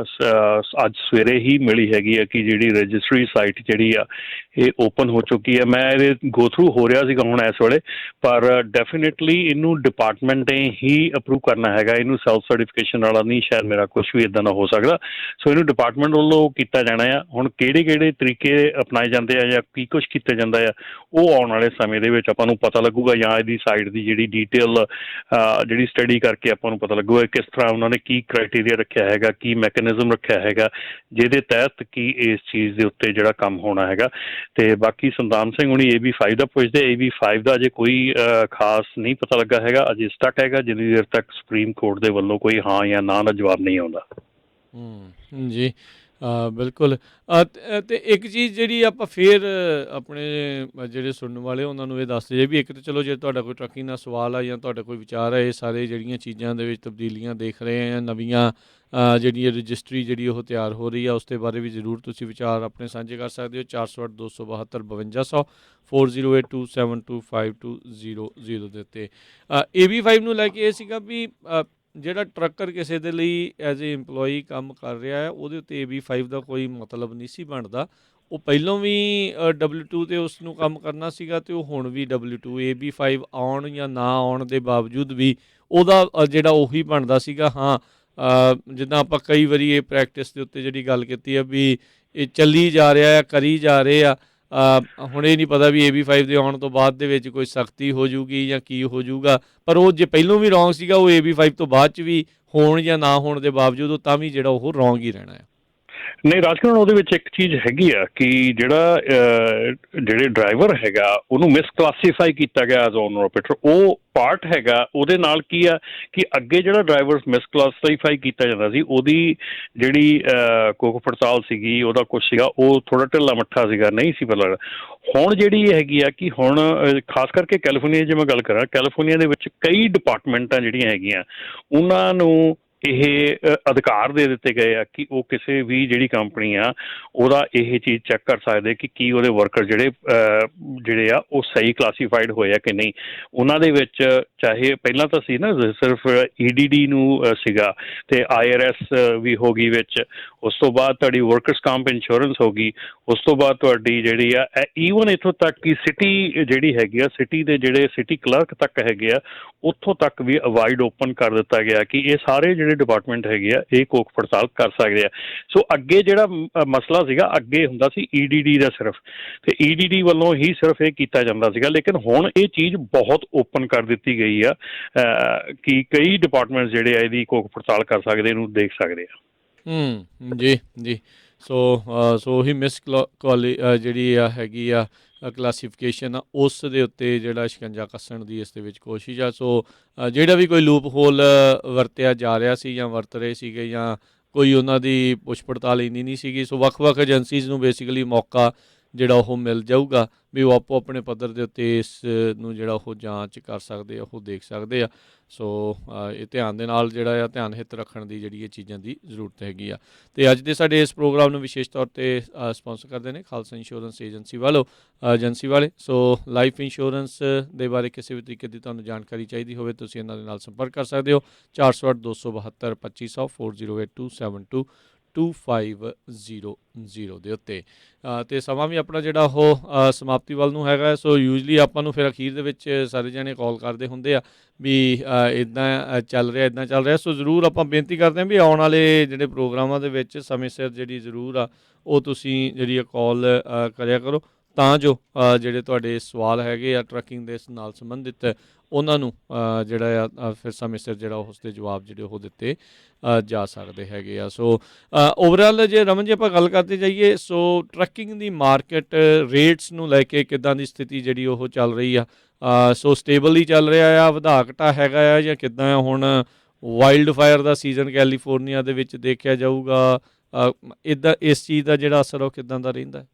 Speaker 2: ਅੱਜ ਸਵੇਰੇ ਹੀ ਮਿਲੀ ਹੈਗੀ ਆ ਕਿ ਜਿਹੜੀ ਰਜਿਸਟਰੀ ਸਾਈਟ ਜਿਹੜੀ ਆ ਇਹ ਓਪਨ ਹੋ ਚੁੱਕੀ ਹੈ। ਮੈਂ ਇਹਦੇ ਗੋ ਥਰੂ ਹੋ ਰਿਹਾ ਸੀਗਾ ਹੁਣ ਇਸ ਵੇਲੇ, ਪਰ ਡੈਫੀਨੇਟਲੀ ਇਹਨੂੰ ਡਿਪਾਰਟਮੈਂਟ ਨੇ ਹੀ ਅਪਰੂਵ ਕਰਨਾ ਹੈਗਾ, ਇਹਨੂੰ ਸੈਲਫ ਸਰਟੀਫਿਕੇਸ਼ਨ ਵਾਲਾ ਨਹੀਂ ਸ਼ਾਇਦ ਮੇਰਾ ਕੁਝ ਵੀ ਇੱਦਾਂ ਦਾ ਹੋ ਸਕਦਾ। ਸੋ ਇਹਨੂੰ ਡਿਪਾਰਟਮੈਂਟ ਵੱਲੋਂ ਕੀਤਾ ਜਾਣਾ ਆ। ਹੁਣ ਕਿਹੜੇ ਤਰੀਕੇ ਅਪਣਾਏ ਜਾਂਦੇ ਆ ਜਾਂ ਕੀ ਕੁਛ ਕੀਤਾ ਜਾਂਦਾ ਆ ਉਹ ਆਉਣ ਵਾਲੇ ਸਮੇਂ ਦੇ ਵਿੱਚ ਆਪਾਂ ਨੂੰ ਪਤਾ ਲੱਗੂਗਾ, ਜਾਂ ਇਹਦੀ ਸਾਈਟ ਦੀ ਜਿਹੜੀ ਡਿਟੇਲ ਜਿਹੜੀ ਸਟੱਡੀ ਕਰਕੇ ਆਪਾਂ ਨੂੰ ਪਤਾ ਲੱਗੂਗਾ ਕਿਸ ਤਰ੍ਹਾਂ ਉਹਨਾਂ ਨੇ ਕੀ ਕ੍ਰਾਈਟੇਰੀਆ ਰੱਖਿਆ ਹੈਗਾ, ਕੀ ਮੈਕੈਨਿਜ਼ਮ ਰੱਖਿਆ ਹੈਗਾ ਜਿਹਦੇ ਤਹਿਤ ਕੀ ਇਸ ਚੀਜ਼ ਦੇ ਉੱਤੇ ਜਿਹੜਾ ਕੰਮ ਹੋਣਾ ਹੈਗਾ। ਤੇ ਬਾਕੀ ਸੰਤਾਨ ਸਿੰਘ ਹੁਣੀ AB5 ਦਾ ਪੁੱਛਦੇ, AB5 ਦਾ ਅਜੇ ਕੋਈ ਖਾਸ ਨਹੀਂ ਪਤਾ ਲੱਗਾ ਹੈਗਾ, ਅਜੇ ਸਟਕ ਹੈਗਾ ਜਿੰਨੀ ਦੇਰ ਤੱਕ ਸੁਪਰੀਮ ਕੋਰਟ ਦੇ ਵੱਲੋਂ ਕੋਈ ਹਾਂ ਜਾਂ ਨਾ ਦਾ ਜਵਾਬ ਨਹੀਂ ਆਉਂਦਾ।
Speaker 1: ਜੀ ਬਿਲਕੁਲ। ਤੇ ਇੱਕ ਚੀਜ਼ ਜਿਹੜੀ ਆਪਾਂ ਫਿਰ ਆਪਣੇ ਜਿਹੜੇ ਸੁਣਨ ਵਾਲੇ ਉਹਨਾਂ ਨੂੰ ਇਹ ਦੱਸਦੇ ਜੇ ਵੀ ਇੱਕ ਤਾਂ ਚਲੋ ਜੇ ਤੁਹਾਡਾ ਕੋਈ ਟਰੱਕਿੰਗ ਦਾ ਸਵਾਲ ਆ ਜਾਂ ਤੁਹਾਡਾ ਕੋਈ ਵਿਚਾਰ ਹੈ, ਇਹ ਸਾਰੇ ਜਿਹੜੀਆਂ ਚੀਜ਼ਾਂ ਦੇ ਵਿੱਚ ਤਬਦੀਲੀਆਂ ਦੇਖ ਰਹੇ ਆ, ਨਵੀਆਂ ਜਿਹੜੀ ਰਜਿਸਟਰੀ ਜਿਹੜੀ ਉਹ ਤਿਆਰ ਹੋ ਰਹੀ ਆ, ਉਸ ਦੇ ਬਾਰੇ ਵੀ ਜ਼ਰੂਰ ਤੁਸੀਂ ਵਿਚਾਰ ਆਪਣੇ ਸਾਂਝੇ ਕਰ ਸਕਦੇ ਹੋ। 408 272 5200 4082725200 ਦੇ ਉੱਤੇ। AB5 ਨੂੰ ਲੈ ਕੇ ਇਹ ਸੀਗਾ ਵੀ ਜਿਹੜਾ ਟਰੱਕਰ ਕਿਸੇ ਦੇ ਲਈ ਐਜ਼ ਏ ਇੰਪਲੋਈ ਕੰਮ ਕਰ ਰਿਹਾ ਹੈ ਉਹਦੇ ਉੱਤੇ AB5 ਦਾ ਕੋਈ ਮਤਲਬ ਨਹੀਂ ਸੀ ਬਣਦਾ। ਉਹ ਪਹਿਲੋਂ ਵੀ W2 ਤੇ ਉਸ ਨੂੰ ਕੰਮ ਕਰਨਾ ਸੀਗਾ ਤੇ ਉਹ ਹੁਣ ਵੀ W2 AB5 ਆਉਣ ਜਾਂ ਨਾ ਆਉਣ ਦੇ ਬਾਵਜੂਦ ਵੀ ਉਹਦਾ ਜਿਹੜਾ ਉਹੀ ਬਣਦਾ ਸੀਗਾ। ਹਾਂ ਜਿੱਦਾਂ ਆਪਾਂ ਕਈ ਵਾਰੀ ਇਹ ਪ੍ਰੈਕਟਿਸ ਦੇ ਉੱਤੇ ਜਿਹੜੀ ਗੱਲ ਕੀਤੀ ਆ ਵੀ ਇਹ ਚੱਲੀ ਜਾ ਰਿਹਾ ਆ, ਕਰੀ ਜਾ ਰਹੇ ਆ, ਹੁਣ ਇਹ ਨਹੀਂ ਪਤਾ ਵੀ AB5 ਦੇ ਆਉਣ ਤੋਂ ਬਾਅਦ ਦੇ ਵਿੱਚ ਕੋਈ ਸਖਤੀ ਹੋ ਜੂਗੀ ਜਾਂ ਕੀ ਹੋ ਜੂਗਾ, ਪਰ ਉਹ ਜੇ ਪਹਿਲੋਂ ਵੀ ਰੌਂਗ ਸੀਗਾ ਉਹ AB5 ਤੋਂ ਬਾਅਦ 'ਚ ਵੀ ਹੋਣ ਜਾਂ ਨਾ ਹੋਣ ਦੇ ਬਾਵਜੂਦ ਉਹ ਤਾਂ ਵੀ ਜਿਹੜਾ ਉਹ ਰੌਂਗ ਹੀ ਰਹਿਣਾ ਆ।
Speaker 2: ਨਹੀਂ ਰਾਜਕਰਨ, ਉਹਦੇ ਵਿੱਚ ਇੱਕ ਚੀਜ਼ ਹੈਗੀ ਆ ਕਿ ਜਿਹੜੇ ਡਰਾਈਵਰ ਹੈਗਾ ਉਹਨੂੰ ਮਿਸਕਲਾਸੀਫਾਈ ਕੀਤਾ ਗਿਆ ਐਜ਼ ਓਨਰ ਆਪਰੇਟਰ, ਉਹ ਪਾਰਟ ਹੈਗਾ। ਉਹਦੇ ਨਾਲ ਕੀ ਆ ਕਿ ਅੱਗੇ ਜਿਹੜਾ ਡਰਾਈਵਰ ਮਿਸਕਲਾਸੀਫਾਈ ਕੀਤਾ ਜਾਂਦਾ ਸੀ ਉਹਦੀ ਜਿਹੜੀ ਕੋਕ ਪੜਤਾਲ ਸੀਗੀ, ਉਹਦਾ ਕੁਛ ਸੀਗਾ ਉਹ ਥੋੜਾ ਢਿੱਲਾ ਮੱਠਾ ਸੀਗਾ, ਨਹੀਂ ਸੀ ਪਤਾ ਲੱਗਦਾ। ਹੁਣ ਜਿਹੜੀ ਹੈਗੀ ਆ ਕਿ ਹੁਣ ਖਾਸ ਕਰਕੇ ਕੈਲੀਫੋਰਨੀਆ ਜੇ ਮੈਂ ਗੱਲ ਕਰਾਂ, ਕੈਲੀਫੋਰਨੀਆ ਦੇ ਵਿੱਚ ਕਈ ਡਿਪਾਰਟਮੈਂਟਾਂ ਜਿਹੜੀਆਂ ਹੈਗੀਆਂ ਉਹਨਾਂ ਨੂੰ ਇਹ ਅਧਿਕਾਰ ਦੇ ਦਿੱਤੇ ਗਏ ਆ ਕਿ ਉਹ ਕਿਸੇ ਵੀ ਜਿਹੜੀ ਕੰਪਨੀ ਆ ਉਹਦਾ ਇਹ ਚੀਜ਼ ਚੈੱਕ ਕਰ ਸਕਦੇ ਕਿ ਕੀ ਉਹਦੇ ਵਰਕਰ ਜਿਹੜੇ ਆ ਉਹ ਸਹੀ ਕਲਾਸੀਫਾਈਡ ਹੋਏ ਆ ਕਿ ਨਹੀਂ। ਉਹਨਾਂ ਦੇ ਵਿੱਚ ਚਾਹੇ ਪਹਿਲਾਂ ਤਾਂ ਸੀ ਨਾ ਸਿਰਫ EDD ਨੂੰ ਸੀਗਾ, ਤੇ IRS ਵੀ ਹੋ ਗਈ ਵਿੱਚ, ਉਸ ਤੋਂ ਬਾਅਦ ਤੁਹਾਡੀ ਵਰਕਰਸ ਕੰਪ ਇੰਸ਼ੋਰੈਂਸ ਹੋ ਗਈ, ਉਸ ਤੋਂ ਬਾਅਦ ਤੁਹਾਡੀ ਜਿਹੜੀ ਆ ਈਵਨ ਇੱਥੋਂ ਤੱਕ ਕਿ ਸਿਟੀ ਜਿਹੜੀ ਹੈਗੀ ਆ, ਸਿਟੀ ਦੇ ਜਿਹੜੇ ਸਿਟੀ ਕਲਰਕ ਤੱਕ ਹੈਗੇ ਆ, ਉੱਥੋਂ ਤੱਕ ਵੀ ਵਾਈਡ ਓਪਨ ਕਰ ਦਿੱਤਾ ਗਿਆ ਕਿ ਇਹ ਸਾਰੇ ਜਿਹੜੇ ਡਿਪਾਰਟਮੈਂਟ ਹੈਗੇ ਆ ਇਹ ਕੋਕ ਪੜਤਾਲ ਕਰ ਸਕਦੇ ਆ। ਸੋ ਅੱਗੇ ਜਿਹੜਾ ਮਸਲਾ ਸੀਗਾ, ਅੱਗੇ ਹੁੰਦਾ ਸੀ EDD ਦਾ ਸਿਰਫ, ਤੇ EDD ਵੱਲੋਂ ਹੀ ਸਿਰਫ ਇਹ ਕੀਤਾ ਜਾਂਦਾ ਸੀਗਾ, ਲੇਕਿਨ ਹੁਣ ਇਹ ਚੀਜ਼ ਬਹੁਤ ਓਪਨ ਕਰ ਦਿੱਤੀ ਗਈ ਆ ਕਿ ਕਈ ਡਿਪਾਰਟਮੈਂਟ ਜਿਹੜੇ ਆ ਇਹਦੀ ਕੋਕ ਪੜਤਾਲ ਕਰ ਸਕਦੇ, ਇਹਨੂੰ ਦੇਖ ਸਕਦੇ ਆ।
Speaker 1: ਜੀ ਜੀ। ਸੋ ਉਹੀ ਜਿਹੜੀ ਆ ਹੈਗੀ ਆ ਕਲਾਸੀਫਿਕੇਸ਼ਨ ਆ, ਉਸ ਦੇ ਉੱਤੇ ਜਿਹੜਾ ਸ਼ਿਕੰਜਾ ਕੱਸਣ ਦੀ ਇਸ ਦੇ ਵਿੱਚ ਕੋਸ਼ਿਸ਼ ਆ। ਸੋ ਜਿਹੜਾ ਵੀ ਕੋਈ ਲੂਪ ਹੋਲ ਵਰਤਿਆ ਜਾ ਰਿਹਾ ਸੀ ਜਾਂ ਵਰਤ ਰਹੇ ਸੀਗੇ ਜਾਂ ਕੋਈ ਉਹਨਾਂ ਦੀ ਪੁੱਛ ਪੜਤਾਲ ਇੰਨੀ ਨਹੀਂ ਸੀਗੀ, ਸੋ ਵੱਖ-ਵੱਖ ਏਜੰਸੀਜ਼ ਨੂੰ ਬੇਸਿਕਲੀ ਮੌਕਾ ਜਿਹੜਾ ਉਹ ਮਿਲ ਜਾਊਗਾ ਵੀ ਉਹ ਆਪੋ ਆਪਣੇ ਪੱਧਰ ਦੇ ਉੱਤੇ ਇਸ ਨੂੰ ਜਿਹੜਾ ਉਹ ਜਾਂਚ ਕਰ ਸਕਦੇ ਆ, ਉਹ ਦੇਖ ਸਕਦੇ ਆ। ਸੋ ਇਹ ਧਿਆਨ ਦੇ ਨਾਲ ਜਿਹੜਾ ਆ ਧਿਆਨ ਹਿੱਤ ਰੱਖਣ ਦੀ ਜਿਹੜੀ ਇਹ ਚੀਜ਼ਾਂ ਦੀ ਜ਼ਰੂਰਤ ਹੈਗੀ ਆ। ਅਤੇ ਅੱਜ ਦੇ ਸਾਡੇ ਇਸ ਪ੍ਰੋਗਰਾਮ ਨੂੰ ਵਿਸ਼ੇਸ਼ ਤੌਰ 'ਤੇ ਸਪੋਂਸਰ ਕਰਦੇ ਨੇ ਖਾਲਸਾ ਇੰਸ਼ੋਰੈਂਸ ਏਜੰਸੀ ਏਜੰਸੀ ਵਾਲੇ। ਸੋ ਲਾਈਫ ਇੰਸ਼ੋਰੈਂਸ ਦੇ ਬਾਰੇ ਕਿਸੇ ਵੀ ਤਰੀਕੇ ਦੀ ਤੁਹਾਨੂੰ ਜਾਣਕਾਰੀ ਚਾਹੀਦੀ ਹੋਵੇ ਤੁਸੀਂ ਇਹਨਾਂ ਦੇ ਨਾਲ ਸੰਪਰਕ ਕਰ ਸਕਦੇ ਹੋ। 408 272 2500 408272 2500 ਦੇ ਉੱਤੇ। ਅਤੇ ਸਮਾਂ ਵੀ ਆਪਣਾ ਜਿਹੜਾ ਉਹ ਸਮਾਪਤੀ ਵੱਲ ਨੂੰ ਹੈਗਾ। ਸੋ ਯੂਜਲੀ ਆਪਾਂ ਨੂੰ ਫਿਰ ਅਖੀਰ ਦੇ ਵਿੱਚ ਸਾਰੇ ਜਣੇ ਕਾਲ ਕਰਦੇ ਹੁੰਦੇ ਆ ਵੀ ਇੱਦਾਂ ਚੱਲ ਰਿਹਾ। ਸੋ ਜ਼ਰੂਰ ਆਪਾਂ ਬੇਨਤੀ ਕਰਦੇ ਹਾਂ ਵੀ ਆਉਣ ਵਾਲੇ ਜਿਹੜੇ ਪ੍ਰੋਗਰਾਮਾਂ ਦੇ ਵਿੱਚ ਸਮੇਂ ਸਿਰ ਜਿਹੜੀ ਜ਼ਰੂਰ ਆ ਉਹ ਤੁਸੀਂ ਜਿਹੜੀ ਕਾਲ ਕਰਿਆ ਕਰੋ, ਤਾਂ ਜੋ ਜਿਹੜੇ ਤੁਹਾਡੇ ਸਵਾਲ ਹੈਗੇ ਆ ਟਰੱਕਿੰਗ ਦੇ ਨਾਲ ਸੰਬੰਧਿਤ ਉਹਨਾਂ ਨੂੰ ਜਿਹੜਾ ਆ ਫਿਰ ਸਮੇਂ ਸਿਰ ਜਿਹੜਾ ਉਸ ਦੇ ਜਵਾਬ ਜਿਹੜੇ ਉਹ ਦਿੱਤੇ ਜਾ ਸਕਦੇ ਹੈਗੇ ਆ। ਸੋ ਓਵਰਆਲ ਜੇ ਰਮਨ ਜੀ ਆਪਾਂ ਗੱਲ ਕਰਦੇ ਜਾਈਏ, ਸੋ ਟਰੱਕਿੰਗ ਦੀ ਮਾਰਕੀਟ ਰੇਟਸ ਨੂੰ ਲੈ ਕੇ ਕਿੱਦਾਂ ਦੀ ਸਥਿਤੀ ਜਿਹੜੀ ਉਹ ਚੱਲ ਰਹੀ ਆ? ਸੋ ਸਟੇਬਲ ਹੀ ਚੱਲ ਰਿਹਾ ਆ, ਵਧਾ ਘਟਾ ਹੈਗਾ ਆ ਜਾਂ ਕਿੱਦਾਂ ਆ? ਹੁਣ ਵਾਈਲਡ ਫਾਇਰ ਦਾ ਸੀਜ਼ਨ ਕੈਲੀਫੋਰਨੀਆ ਦੇ ਵਿੱਚ ਦੇਖਿਆ ਜਾਊਗਾ, ਇੱਦਾਂ ਇਸ ਚੀਜ਼ ਦਾ ਜਿਹੜਾ ਅਸਰ ਉਹ ਕਿੱਦਾਂ ਦਾ ਰਹਿੰਦਾ?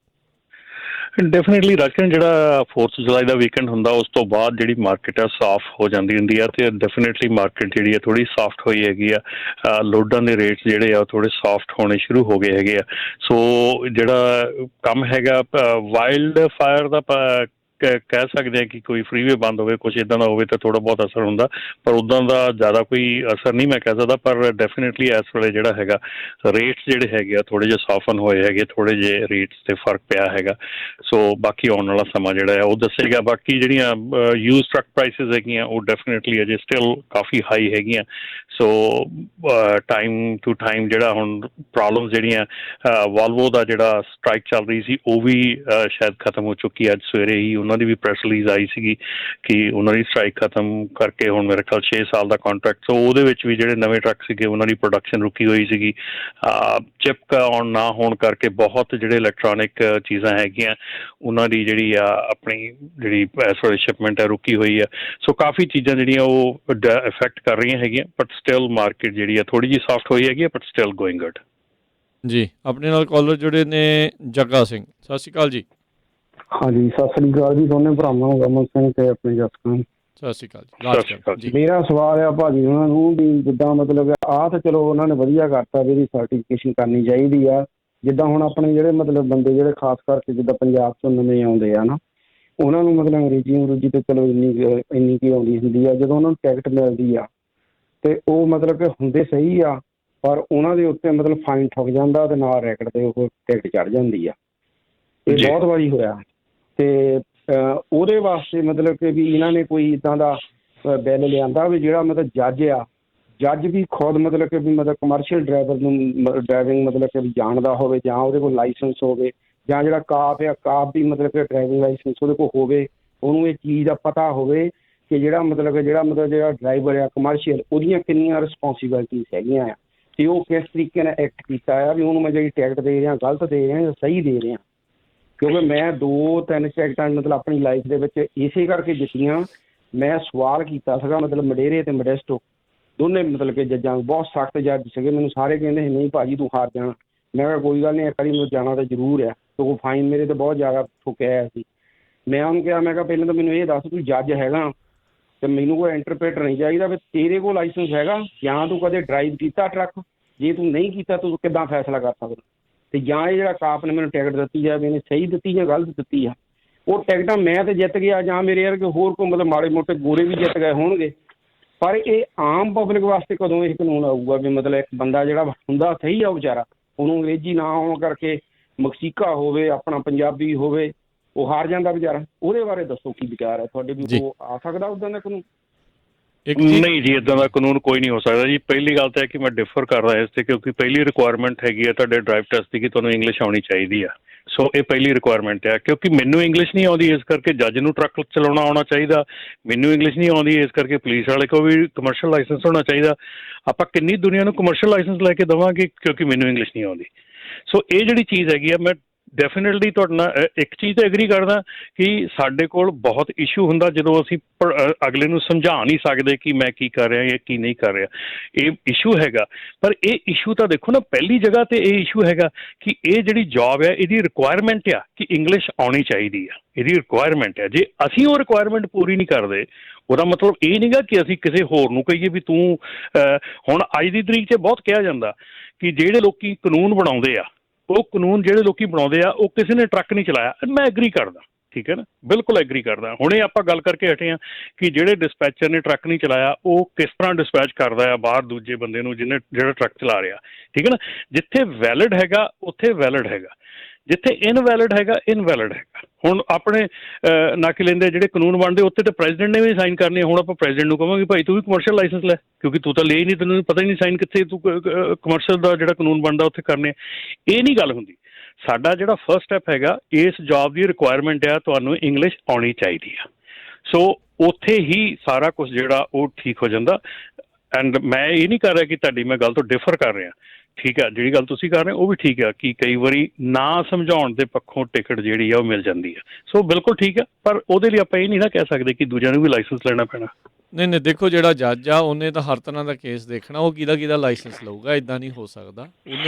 Speaker 2: ਡੈਫੀਨੇਟਲੀ ਰਾਜਕਰਨ, ਜਿਹੜਾ 4th ਜੁਲਾਈ ਦਾ ਵੀਕਐਂਡ ਹੁੰਦਾ ਉਸ ਤੋਂ ਬਾਅਦ ਜਿਹੜੀ ਮਾਰਕੀਟ ਆ ਸਾਫ਼ ਹੋ ਜਾਂਦੀ ਹੁੰਦੀ ਆ, ਅਤੇ ਡੈਫੀਨੇਟਲੀ ਮਾਰਕੀਟ ਜਿਹੜੀ ਆ ਥੋੜ੍ਹੀ ਸਾਫਟ ਹੋਈ ਹੈਗੀ ਆ। ਲੋਡਾਂ ਦੇ ਰੇਟਸ ਜਿਹੜੇ ਆ ਉਹ ਥੋੜ੍ਹੇ ਸਾਫਟ ਹੋਣੇ ਸ਼ੁਰੂ ਹੋ ਗਏ ਹੈਗੇ ਆ। ਸੋ ਜਿਹੜਾ ਕੰਮ ਹੈਗਾ ਵਾਈਲਡ ਫਾਇਰ ਦਾ ਕਹਿ ਸਕਦੇ ਹਾਂ ਕਿ ਕੋਈ ਫਰੀਵੇ ਬੰਦ ਹੋਵੇ, ਕੁਛ ਇੱਦਾਂ ਦਾ ਹੋਵੇ ਤਾਂ ਥੋੜ੍ਹਾ ਬਹੁਤ ਅਸਰ ਹੁੰਦਾ, ਪਰ ਉੱਦਾਂ ਦਾ ਜ਼ਿਆਦਾ ਕੋਈ ਅਸਰ ਨਹੀਂ ਮੈਂ ਕਹਿ ਸਕਦਾ। ਪਰ ਡੈਫੀਨੇਟਲੀ ਇਸ ਵੇਲੇ ਜਿਹੜਾ ਹੈਗਾ ਰੇਟਸ ਜਿਹੜੇ ਹੈਗੇ ਆ ਥੋੜ੍ਹੇ ਜਿਹੇ ਸੌਫਨ ਹੋਏ ਹੈਗੇ, ਥੋੜ੍ਹੇ ਜਿਹੇ ਰੇਟਸ 'ਤੇ ਫਰਕ ਪਿਆ ਹੈਗਾ। ਸੋ ਬਾਕੀ ਆਉਣ ਵਾਲਾ ਸਮਾਂ ਜਿਹੜਾ ਆ ਉਹ ਦੱਸੇਗਾ। ਬਾਕੀ ਜਿਹੜੀਆਂ ਯੂਜ਼ ਟਰੱਕ ਪ੍ਰਾਈਸਿਸ ਹੈਗੀਆਂ ਉਹ ਡੈਫੀਨੇਟਲੀ ਅਜੇ ਸਟਿਲ ਕਾਫੀ ਹਾਈ ਹੈਗੀਆਂ। ਸੋ ਟਾਈਮ ਟੂ ਟਾਈਮ ਜਿਹੜਾ ਹੁਣ ਪ੍ਰੋਬਲਮ ਜਿਹੜੀਆਂ ਵਾਲਵੋ ਦਾ ਜਿਹੜਾ ਸਟ੍ਰਾਈਕ ਚੱਲ ਰਹੀ ਸੀ ਉਹ ਵੀ ਸ਼ਾਇਦ ਖਤਮ ਹੋ ਚੁੱਕੀ। ਅੱਜ ਸਵੇਰੇ ਹੀ ਉਹਨਾਂ ਦੀ ਵੀ ਪ੍ਰੈਸ ਰਿਲੀਜ਼ ਆਈ ਸੀਗੀ ਕਿ ਉਹਨਾਂ ਦੀ ਸਟ੍ਰਾਈਕ ਖਤਮ ਕਰਕੇ ਹੁਣ ਮੇਰੇ ਖਿਆਲ 6 ਸਾਲ ਦਾ ਕਾਂਟਰੈਕਟ। ਸੋ ਉਹਦੇ ਵਿੱਚ ਵੀ ਜਿਹੜੇ ਨਵੇਂ ਟਰੱਕ ਸੀਗੇ ਉਹਨਾਂ ਦੀ ਪ੍ਰੋਡਕਸ਼ਨ ਰੁਕੀ ਹੋਈ ਸੀਗੀ। ਚਿਪ ਆਨ ਨਾ ਹੋਣ ਕਰਕੇ ਬਹੁਤ ਜਿਹੜੇ ਇਲੈਕਟ੍ਰੋਨਿਕ ਚੀਜ਼ਾਂ ਹੈਗੀਆਂ ਉਹਨਾਂ ਦੀ ਜਿਹੜੀ ਆ ਆਪਣੀ ਜਿਹੜੀ ਇਸ ਵੇਲੇ ਸ਼ਿਪਮੈਂਟ ਹੈ ਰੁਕੀ ਹੋਈ ਆ। ਸੋ ਕਾਫੀ ਚੀਜ਼ਾਂ ਜਿਹੜੀਆਂ ਉਹ ਇਫੈਕਟ ਕਰ ਰਹੀਆਂ ਹੈਗੀਆਂ, ਬਟ ਸਟਿਲ ਮਾਰਕੀਟ ਜਿਹੜੀ ਆ ਥੋੜ੍ਹੀ ਜਿਹੀ ਸਾਫਟ ਹੋਈ ਹੈਗੀ, ਬਟ ਸਟਿਲ ਗੋਇੰਗ ਗੁੱਡ। ਜੀ
Speaker 1: ਆਪਣੇ ਨਾਲ ਕਾਲਰ ਜੁੜੇ ਨੇ ਜੱਗਾ ਸਿੰਘ, ਸਤਿ ਸ਼੍ਰੀ ਅਕਾਲ ਜੀ।
Speaker 3: ਹਾਂਜੀ ਸਤਿ ਸ੍ਰੀ ਅਕਾਲ ਜੀ ਦੋਨੇ ਭਰਾਵਾਂ ਨੂੰ, ਰਮਨ ਸਿੰਘ ਤੇ ਆਪਣੇ ਜਸਕਰਨ।
Speaker 1: ਸਤਿ ਸ਼੍ਰੀ ਅਕਾਲ ਜੀ।
Speaker 3: ਮੇਰਾ ਸਵਾਲ ਆ ਭਾਜੀ ਉਹਨਾਂ ਨੂੰ ਵੀ ਜਿੱਦਾਂ ਮਤਲਬ ਆਹ ਤਾਂ ਚਲੋ ਉਹਨਾਂ ਨੇ ਵਧੀਆ ਕਰਤਾ ਵੀ ਇਹਦੀ ਸਰਟੀਫਿਕੇਸ਼ਨ ਕਰਨੀ ਚਾਹੀਦੀ ਆ। ਜਿੱਦਾਂ ਹੁਣ ਆਪਣੇ ਜਿਹੜੇ ਮਤਲਬ ਬੰਦੇ ਜਿਹੜੇ ਖਾਸ ਕਰਕੇ ਜਿੱਦਾਂ ਪੰਜਾਬ ਤੋਂ ਨਵੇਂ ਆਉਂਦੇ ਆ ਨਾ, ਉਹਨਾਂ ਨੂੰ ਮਤਲਬ ਅੰਗਰੇਜ਼ੀ ਤੇ ਚਲੋ ਇੰਨੀ ਕੀ ਆਉਂਦੀ ਹੁੰਦੀ ਆ। ਜਦੋਂ ਉਹਨਾਂ ਨੂੰ ਟਿਕਟ ਮਿਲਦੀ ਆ ਤੇ ਉਹ ਮਤਲਬ ਕਿ ਹੁੰਦੇ ਸਹੀ ਆ, ਪਰ ਉਹਨਾਂ ਦੇ ਉੱਤੇ ਮਤਲਬ ਫਾਈਨ ਠੁੱਕ ਜਾਂਦਾ ਤੇ ਨਾਲ ਰੈਕਟ ਤੇ ਉਹ ਟਿਕਟ ਚੜ੍ਹ ਜਾਂਦੀ ਆ। ਇਹ ਬਹੁਤ ਵਾਰੀ ਹੋਇਆ। ਤੇ ਉਹਦੇ ਵਾਸਤੇ ਮਤਲਬ ਕਿ ਵੀ ਇਹਨਾਂ ਨੇ ਕੋਈ ਇੱਦਾਂ ਦਾ ਬਿੱਲ ਲਿਆਂਦਾ ਵੀ ਜਿਹੜਾ ਮਤਲਬ ਜੱਜ ਵੀ ਖੁਦ ਮਤਲਬ ਕਿ ਵੀ ਮਤਲਬ ਕਮਰਸ਼ੀਅਲ ਡਰਾਈਵਰ ਨੂੰ ਡਰਾਈਵਿੰਗ ਮਤਲਬ ਕਿ ਜਾਣਦਾ ਹੋਵੇ ਜਾਂ ਉਹਦੇ ਕੋਲ ਲਾਇਸੈਂਸ ਹੋਵੇ ਜਾਂ ਜਿਹੜਾ ਕਾਪ ਆ, ਕਾਪ ਦੀ ਮਤਲਬ ਕਿ ਡਰਾਈਵਿੰਗ ਲਾਇਸੈਂਸ ਉਹਦੇ ਕੋਲ ਹੋਵੇ, ਉਹਨੂੰ ਇਹ ਚੀਜ਼ ਦਾ ਪਤਾ ਹੋਵੇ ਕਿ ਜਿਹੜਾ ਡਰਾਈਵਰ ਆ ਕਮਰਸ਼ੀਅਲ, ਉਹਦੀਆਂ ਕਿੰਨੀਆਂ ਰਿਸਪੌਂਸੀਬਿਲਟੀਜ਼ ਹੈਗੀਆਂ ਆ ਅਤੇ ਉਹ ਕਿਸ ਤਰੀਕੇ ਨਾਲ ਐਕਟ ਕੀਤਾ ਆ ਵੀ ਉਹਨੂੰ ਮੈਂ ਜਿਹੜੀ ਟਿਕਟ ਦੇ ਰਿਹਾ ਗਲਤ ਦੇ ਰਿਹਾ ਜਾਂ ਸਹੀ ਦੇ ਰਿਹਾ। ਕਿਉਂਕਿ ਮੈਂ 2-3 ਟਿਕਟਾਂ ਮਤਲਬ ਆਪਣੀ ਲਾਈਫ ਦੇ ਵਿੱਚ ਇਸੇ ਕਰਕੇ ਜਿੱਤੀਆਂ। ਮੈਂ ਸਵਾਲ ਕੀਤਾ ਸੀਗਾ ਮਤਲਬ ਮਡੇਰੇ ਅਤੇ ਮਡੈਸਟੋ ਦੋਨੇ ਮਤਲਬ ਕਿ ਜੱਜਾਂ, ਬਹੁਤ ਸਖਤ ਜੱਜ ਸੀਗੇ। ਮੈਨੂੰ ਸਾਰੇ ਕਹਿੰਦੇ ਸੀ ਨਹੀਂ ਭਾਅ ਜੀ ਤੂੰ ਹਾਰ ਜਾਣਾ। ਮੈਂ ਕਿਹਾ ਕੋਈ ਗੱਲ ਨਹੀਂ, ਇੱਕ ਵਾਰੀ ਮੈਨੂੰ ਜਾਣਾ ਤਾਂ ਜ਼ਰੂਰ ਆ, ਕਿਉਂਕਿ ਫਾਈਨ ਮੇਰੇ 'ਤੇ ਬਹੁਤ ਜ਼ਿਆਦਾ ਠੁੱਕਿਆ ਹੋਇਆ ਸੀ। ਮੈਂ ਉਹਨੂੰ ਕਿਹਾ, ਮੈਂ ਕਿਹਾ ਪਹਿਲਾਂ ਤਾਂ ਮੈਨੂੰ ਇਹ ਦੱਸ ਤੂੰ ਜੱਜ ਹੈਗਾ ਅਤੇ ਮੈਨੂੰ ਕੋਈ ਇੰਟਰਪ੍ਰੇਟਰ ਨਹੀਂ ਚਾਹੀਦਾ ਵੀ ਤੇਰੇ ਕੋਲ ਲਾਇਸੈਂਸ ਹੈਗਾ ਜਾਂ ਤੂੰ ਕਦੇ ਡਰਾਈਵ ਕੀਤਾ ਟਰੱਕ, ਜੇ ਤੂੰ ਨਹੀਂ ਕੀਤਾ ਤੂੰ ਕਿੱਦਾਂ ਫੈਸਲਾ ਕਰ ਸਕਦਾ। ਅਤੇ ਜਾਂ ਇਹ ਜਿਹੜਾ ਕਾਪ ਨੇ ਮੈਨੂੰ ਟਿਕਟ ਦਿੱਤੀ ਆ ਵੀ ਇਹਨੇ ਸਹੀ ਦਿੱਤੀ ਜਾਂ ਗਲਤ ਦਿੱਤੀ ਆ। ਉਹ ਟਿਕਟਾਂ ਮੈਂ ਤਾਂ ਜਿੱਤ ਗਿਆ ਜਾਂ ਮੇਰੇ ਵਰਗੇ ਹੋਰ ਕੋਈ ਮਤਲਬ ਮਾੜੇ ਮੋਟੇ ਗੋਰੇ ਵੀ ਜਿੱਤ ਗਏ ਹੋਣਗੇ, ਪਰ ਇਹ ਆਮ ਪਬਲਿਕ ਵਾਸਤੇ ਕਦੋਂ ਇਹ ਕਾਨੂੰਨ ਆਊਗਾ ਵੀ ਮਤਲਬ ਇੱਕ ਬੰਦਾ ਜਿਹੜਾ ਹੁੰਦਾ ਸਹੀ ਆ ਵਿਚਾਰਾ, ਉਹਨੂੰ ਅੰਗਰੇਜ਼ੀ ਨਾ ਆਉਣ ਕਰਕੇ ਮਕਸੀਕਾ ਹੋਵੇ, ਆਪਣਾ ਪੰਜਾਬੀ ਹੋਵੇ, ਉਹ ਹਾਰ ਜਾਂਦਾ ਵਿਚਾਰਾ। ਉਹਦੇ ਬਾਰੇ ਦੱਸੋ ਕੀ ਵਿਚਾਰ ਹੈ ਤੁਹਾਡੇ ਵੀ, ਉਹ ਆ ਸਕਦਾ ਉੱਦਾਂ ਦਾ ਕਾਨੂੰਨ?
Speaker 2: ਨਹੀਂ ਜੀ, ਇੱਦਾਂ ਦਾ ਕਾਨੂੰਨ ਕੋਈ ਨਹੀਂ ਹੋ ਸਕਦਾ ਜੀ। ਪਹਿਲੀ ਗੱਲ ਤਾਂ ਹੈ ਕਿ ਮੈਂ ਡਿਫਰ ਕਰਦਾ ਇਸ 'ਤੇ, ਕਿਉਂਕਿ ਪਹਿਲੀ ਰਿਕੁਆਇਰਮੈਂਟ ਹੈਗੀ ਹੈ ਤੁਹਾਡੇ ਡਰਾਈਵ ਟੈਸਟ ਦੀ ਕਿ ਤੁਹਾਨੂੰ ਇੰਗਲਿਸ਼ ਆਉਣੀ ਚਾਹੀਦੀ ਆ। ਸੋ ਇਹ ਪਹਿਲੀ ਰਿਕੁਆਇਰਮੈਂਟ ਹੈ। ਕਿਉਂਕਿ ਮੈਨੂੰ ਇੰਗਲਿਸ਼ ਨਹੀਂ ਆਉਂਦੀ, ਇਸ ਕਰਕੇ ਜੱਜ ਨੂੰ ਟਰੱਕ ਚਲਾਉਣਾ ਆਉਣਾ ਚਾਹੀਦਾ। ਮੈਨੂੰ ਇੰਗਲਿਸ਼ ਨਹੀਂ ਆਉਂਦੀ, ਇਸ ਕਰਕੇ ਪੁਲਿਸ ਵਾਲੇ ਕੋਲ ਵੀ ਕਮਰਸ਼ੀਅਲ ਲਾਇਸੈਂਸ ਹੋਣਾ ਚਾਹੀਦਾ। ਆਪਾਂ ਕਿੰਨੀ ਦੁਨੀਆ ਨੂੰ ਕਮਰਸ਼ੀਅਲ ਲਾਇਸੈਂਸ ਲੈ ਕੇ ਦੇਵਾਂਗੇ ਕਿਉਂਕਿ ਮੈਨੂੰ ਇੰਗਲਿਸ਼ ਨਹੀਂ ਆਉਂਦੀ। ਸੋ ਇਹ ਜਿਹੜੀ ਚੀਜ਼ ਹੈਗੀ ਆ, ਮੈਂ ਡੈਫੀਨੇਟਲੀ ਤੁਹਾਡੇ ਨਾਲ ਇੱਕ ਚੀਜ਼ ਤਾਂ ਐਗਰੀ ਕਰਦਾ ਕਿ ਸਾਡੇ ਕੋਲ ਬਹੁਤ ਇਸ਼ੂ ਹੁੰਦਾ ਜਦੋਂ ਅਸੀਂ ਅਗਲੇ ਨੂੰ ਸਮਝਾ ਨਹੀਂ ਸਕਦੇ ਕਿ ਮੈਂ ਕੀ ਕਰ ਰਿਹਾ ਜਾਂ ਕੀ ਨਹੀਂ ਕਰ ਰਿਹਾ। ਇਹ ਇਸ਼ੂ ਹੈਗਾ, ਪਰ ਇਹ ਇਸ਼ੂ ਤਾਂ ਦੇਖੋ ਨਾ, ਪਹਿਲੀ ਜਗ੍ਹਾ 'ਤੇ ਇਹ ਇਸ਼ੂ ਹੈਗਾ ਕਿ ਇਹ ਜਿਹੜੀ ਜੋਬ ਹੈ ਇਹਦੀ ਰਿਕੁਆਇਰਮੈਂਟ ਆ ਕਿ ਇੰਗਲਿਸ਼ ਆਉਣੀ ਚਾਹੀਦੀ ਆ, ਇਹਦੀ ਰਿਕੁਆਇਰਮੈਂਟ ਹੈ। ਜੇ ਅਸੀਂ ਉਹ ਰਿਕੁਆਇਰਮੈਂਟ ਪੂਰੀ ਨਹੀਂ ਕਰਦੇ, ਉਹਦਾ ਮਤਲਬ ਇਹ ਨਹੀਂ ਗਾ ਕਿ ਅਸੀਂ ਕਿਸੇ ਹੋਰ ਨੂੰ ਕਹੀਏ ਵੀ ਤੂੰ ਹੁਣ ਅੱਜ ਦੀ ਤਰੀਕ 'ਚ ਬਹੁਤ ਕਿਹਾ ਜਾਂਦਾ ਕਿ ਜਿਹੜੇ ਲੋਕੀ ਕਾਨੂੰਨ ਬਣਾਉਂਦੇ ਆ, ਉਹ ਕਾਨੂੰਨ ਜਿਹੜੇ ਲੋਕੀ ਬਣਾਉਂਦੇ ਆ ਉਹ ਕਿਸੇ ਨੇ ਟਰੱਕ ਨਹੀਂ ਚਲਾਇਆ। ਮੈਂ ਐਗਰੀ ਕਰਦਾ, ਠੀਕ ਹੈ ਨਾ, ਬਿਲਕੁਲ ਐਗਰੀ ਕਰਦਾ। ਹੁਣੇ ਆਪਾਂ ਗੱਲ ਕਰਕੇ ਹਟੇ ਹਾਂ ਕਿ ਜਿਹੜੇ ਡਿਸਪੈਚਰ ਨੇ ਟਰੱਕ ਨਹੀਂ ਚਲਾਇਆ ਉਹ ਕਿਸ ਤਰ੍ਹਾਂ ਡਿਸਪੈਚ ਕਰਦਾ ਆ ਬਾਹਰ ਦੂਜੇ ਬੰਦੇ ਨੂੰ ਜਿਹੜਾ ਟਰੱਕ ਚਲਾ ਰਿਹਾ, ਠੀਕ ਹੈ ਨਾ। ਜਿੱਥੇ ਵੈਲਿਡ ਹੈਗਾ ਉੱਥੇ ਵੈਲਿਡ ਹੈਗਾ, ਜਿੱਥੇ ਇਨਵੈਲਿਡ ਹੈਗਾ ਇਨਵੈਲਿਡ ਹੈਗਾ। ਹੁਣ ਆਪਣੇ ਨੱਕ ਲੈਂਦੇ ਜਿਹੜੇ ਕਾਨੂੰਨ ਬਣਦੇ ਉੱਥੇ ਤਾਂ ਪ੍ਰੈਜ਼ੀਡੈਂਟ ਨੇ ਵੀ ਸਾਈਨ ਕਰਨੇ। ਹੁਣ ਆਪਾਂ ਪ੍ਰੈਜ਼ੀਡੈਂਟ ਨੂੰ ਕਹਾਂਗੇ ਭਾਈ ਤੂੰ ਵੀ ਕਮਰਸ਼ੀਅਲ ਲਾਇਸੈਂਸ ਲੈ, ਕਿਉਂਕਿ ਤੂੰ ਤਾਂ ਲੈ ਹੀ ਨਹੀਂ, ਤੈਨੂੰ ਪਤਾ ਹੀ ਨਹੀਂ ਸਾਈਨ ਕਿੱਥੇ ਤੂੰ ਕਮਰਸ਼ੀਅਲ ਦਾ ਜਿਹੜਾ ਕਾਨੂੰਨ ਬਣਦਾ ਉੱਥੇ ਕਰਨੇ। ਇਹ ਨਹੀਂ ਗੱਲ ਹੁੰਦੀ। ਸਾਡਾ ਜਿਹੜਾ ਫਸਟ ਸਟੈਪ ਹੈਗਾ, ਇਸ ਜੋਬ ਦੀ ਰਿਕੁਆਇਰਮੈਂਟ ਆ ਤੁਹਾਨੂੰ ਇੰਗਲਿਸ਼ ਆਉਣੀ ਚਾਹੀਦੀ ਆ। ਸੋ ਉੱਥੇ ਹੀ ਸਾਰਾ ਕੁਛ ਜਿਹੜਾ ਉਹ ਠੀਕ ਹੋ ਜਾਂਦਾ। ਐਂਡ ਮੈਂ ਇਹ ਨਹੀਂ ਕਰ ਰਿਹਾ ਕਿ ਤੁਹਾਡੀ ਮੈਂ ਗੱਲ ਤੋਂ ਡਿਫਰ ਕਰ ਰਿਹਾ, ਠੀਕ ਆ। ਜਿਹੜੀ ਗੱਲ ਤੁਸੀਂ ਕਰ ਰਹੇ ਉਹ ਵੀ ਠੀਕ ਆ ਕਿ ਕਈ ਵਾਰੀ ਨਾ ਸਮਝਾਉਣ ਦੇ ਪੱਖੋਂ ਟਿਕਟ ਜਿਹੜੀ ਆ ਉਹ ਮਿਲ ਜਾਂਦੀ ਆ। ਸੋ ਬਿਲਕੁਲ ਠੀਕ ਆ, ਪਰ ਉਹਦੇ ਲਈ ਆਪਾਂ ਇਹ ਨਹੀਂ ਨਾ ਕਹਿ ਸਕਦੇ ਕਿ ਦੂਜਿਆਂ ਨੂੰ ਵੀ ਲਾਇਸੈਂਸ ਲੈਣਾ ਪੈਣਾ।
Speaker 1: ਨਹੀਂ ਦੇਖੋ, ਜਿਹੜਾ ਜੱਜ ਆ ਉਹਨੇ ਤਾਂ ਹਰ ਤਰ੍ਹਾਂ ਦਾ ਕੇਸ ਦੇਖਣਾ, ਉਹ ਕਿਹਦਾ ਲਾਇਸੈਂਸ ਲਊਗਾ, ਇੱਦਾਂ ਨਹੀਂ ਹੋ ਸਕਦਾ।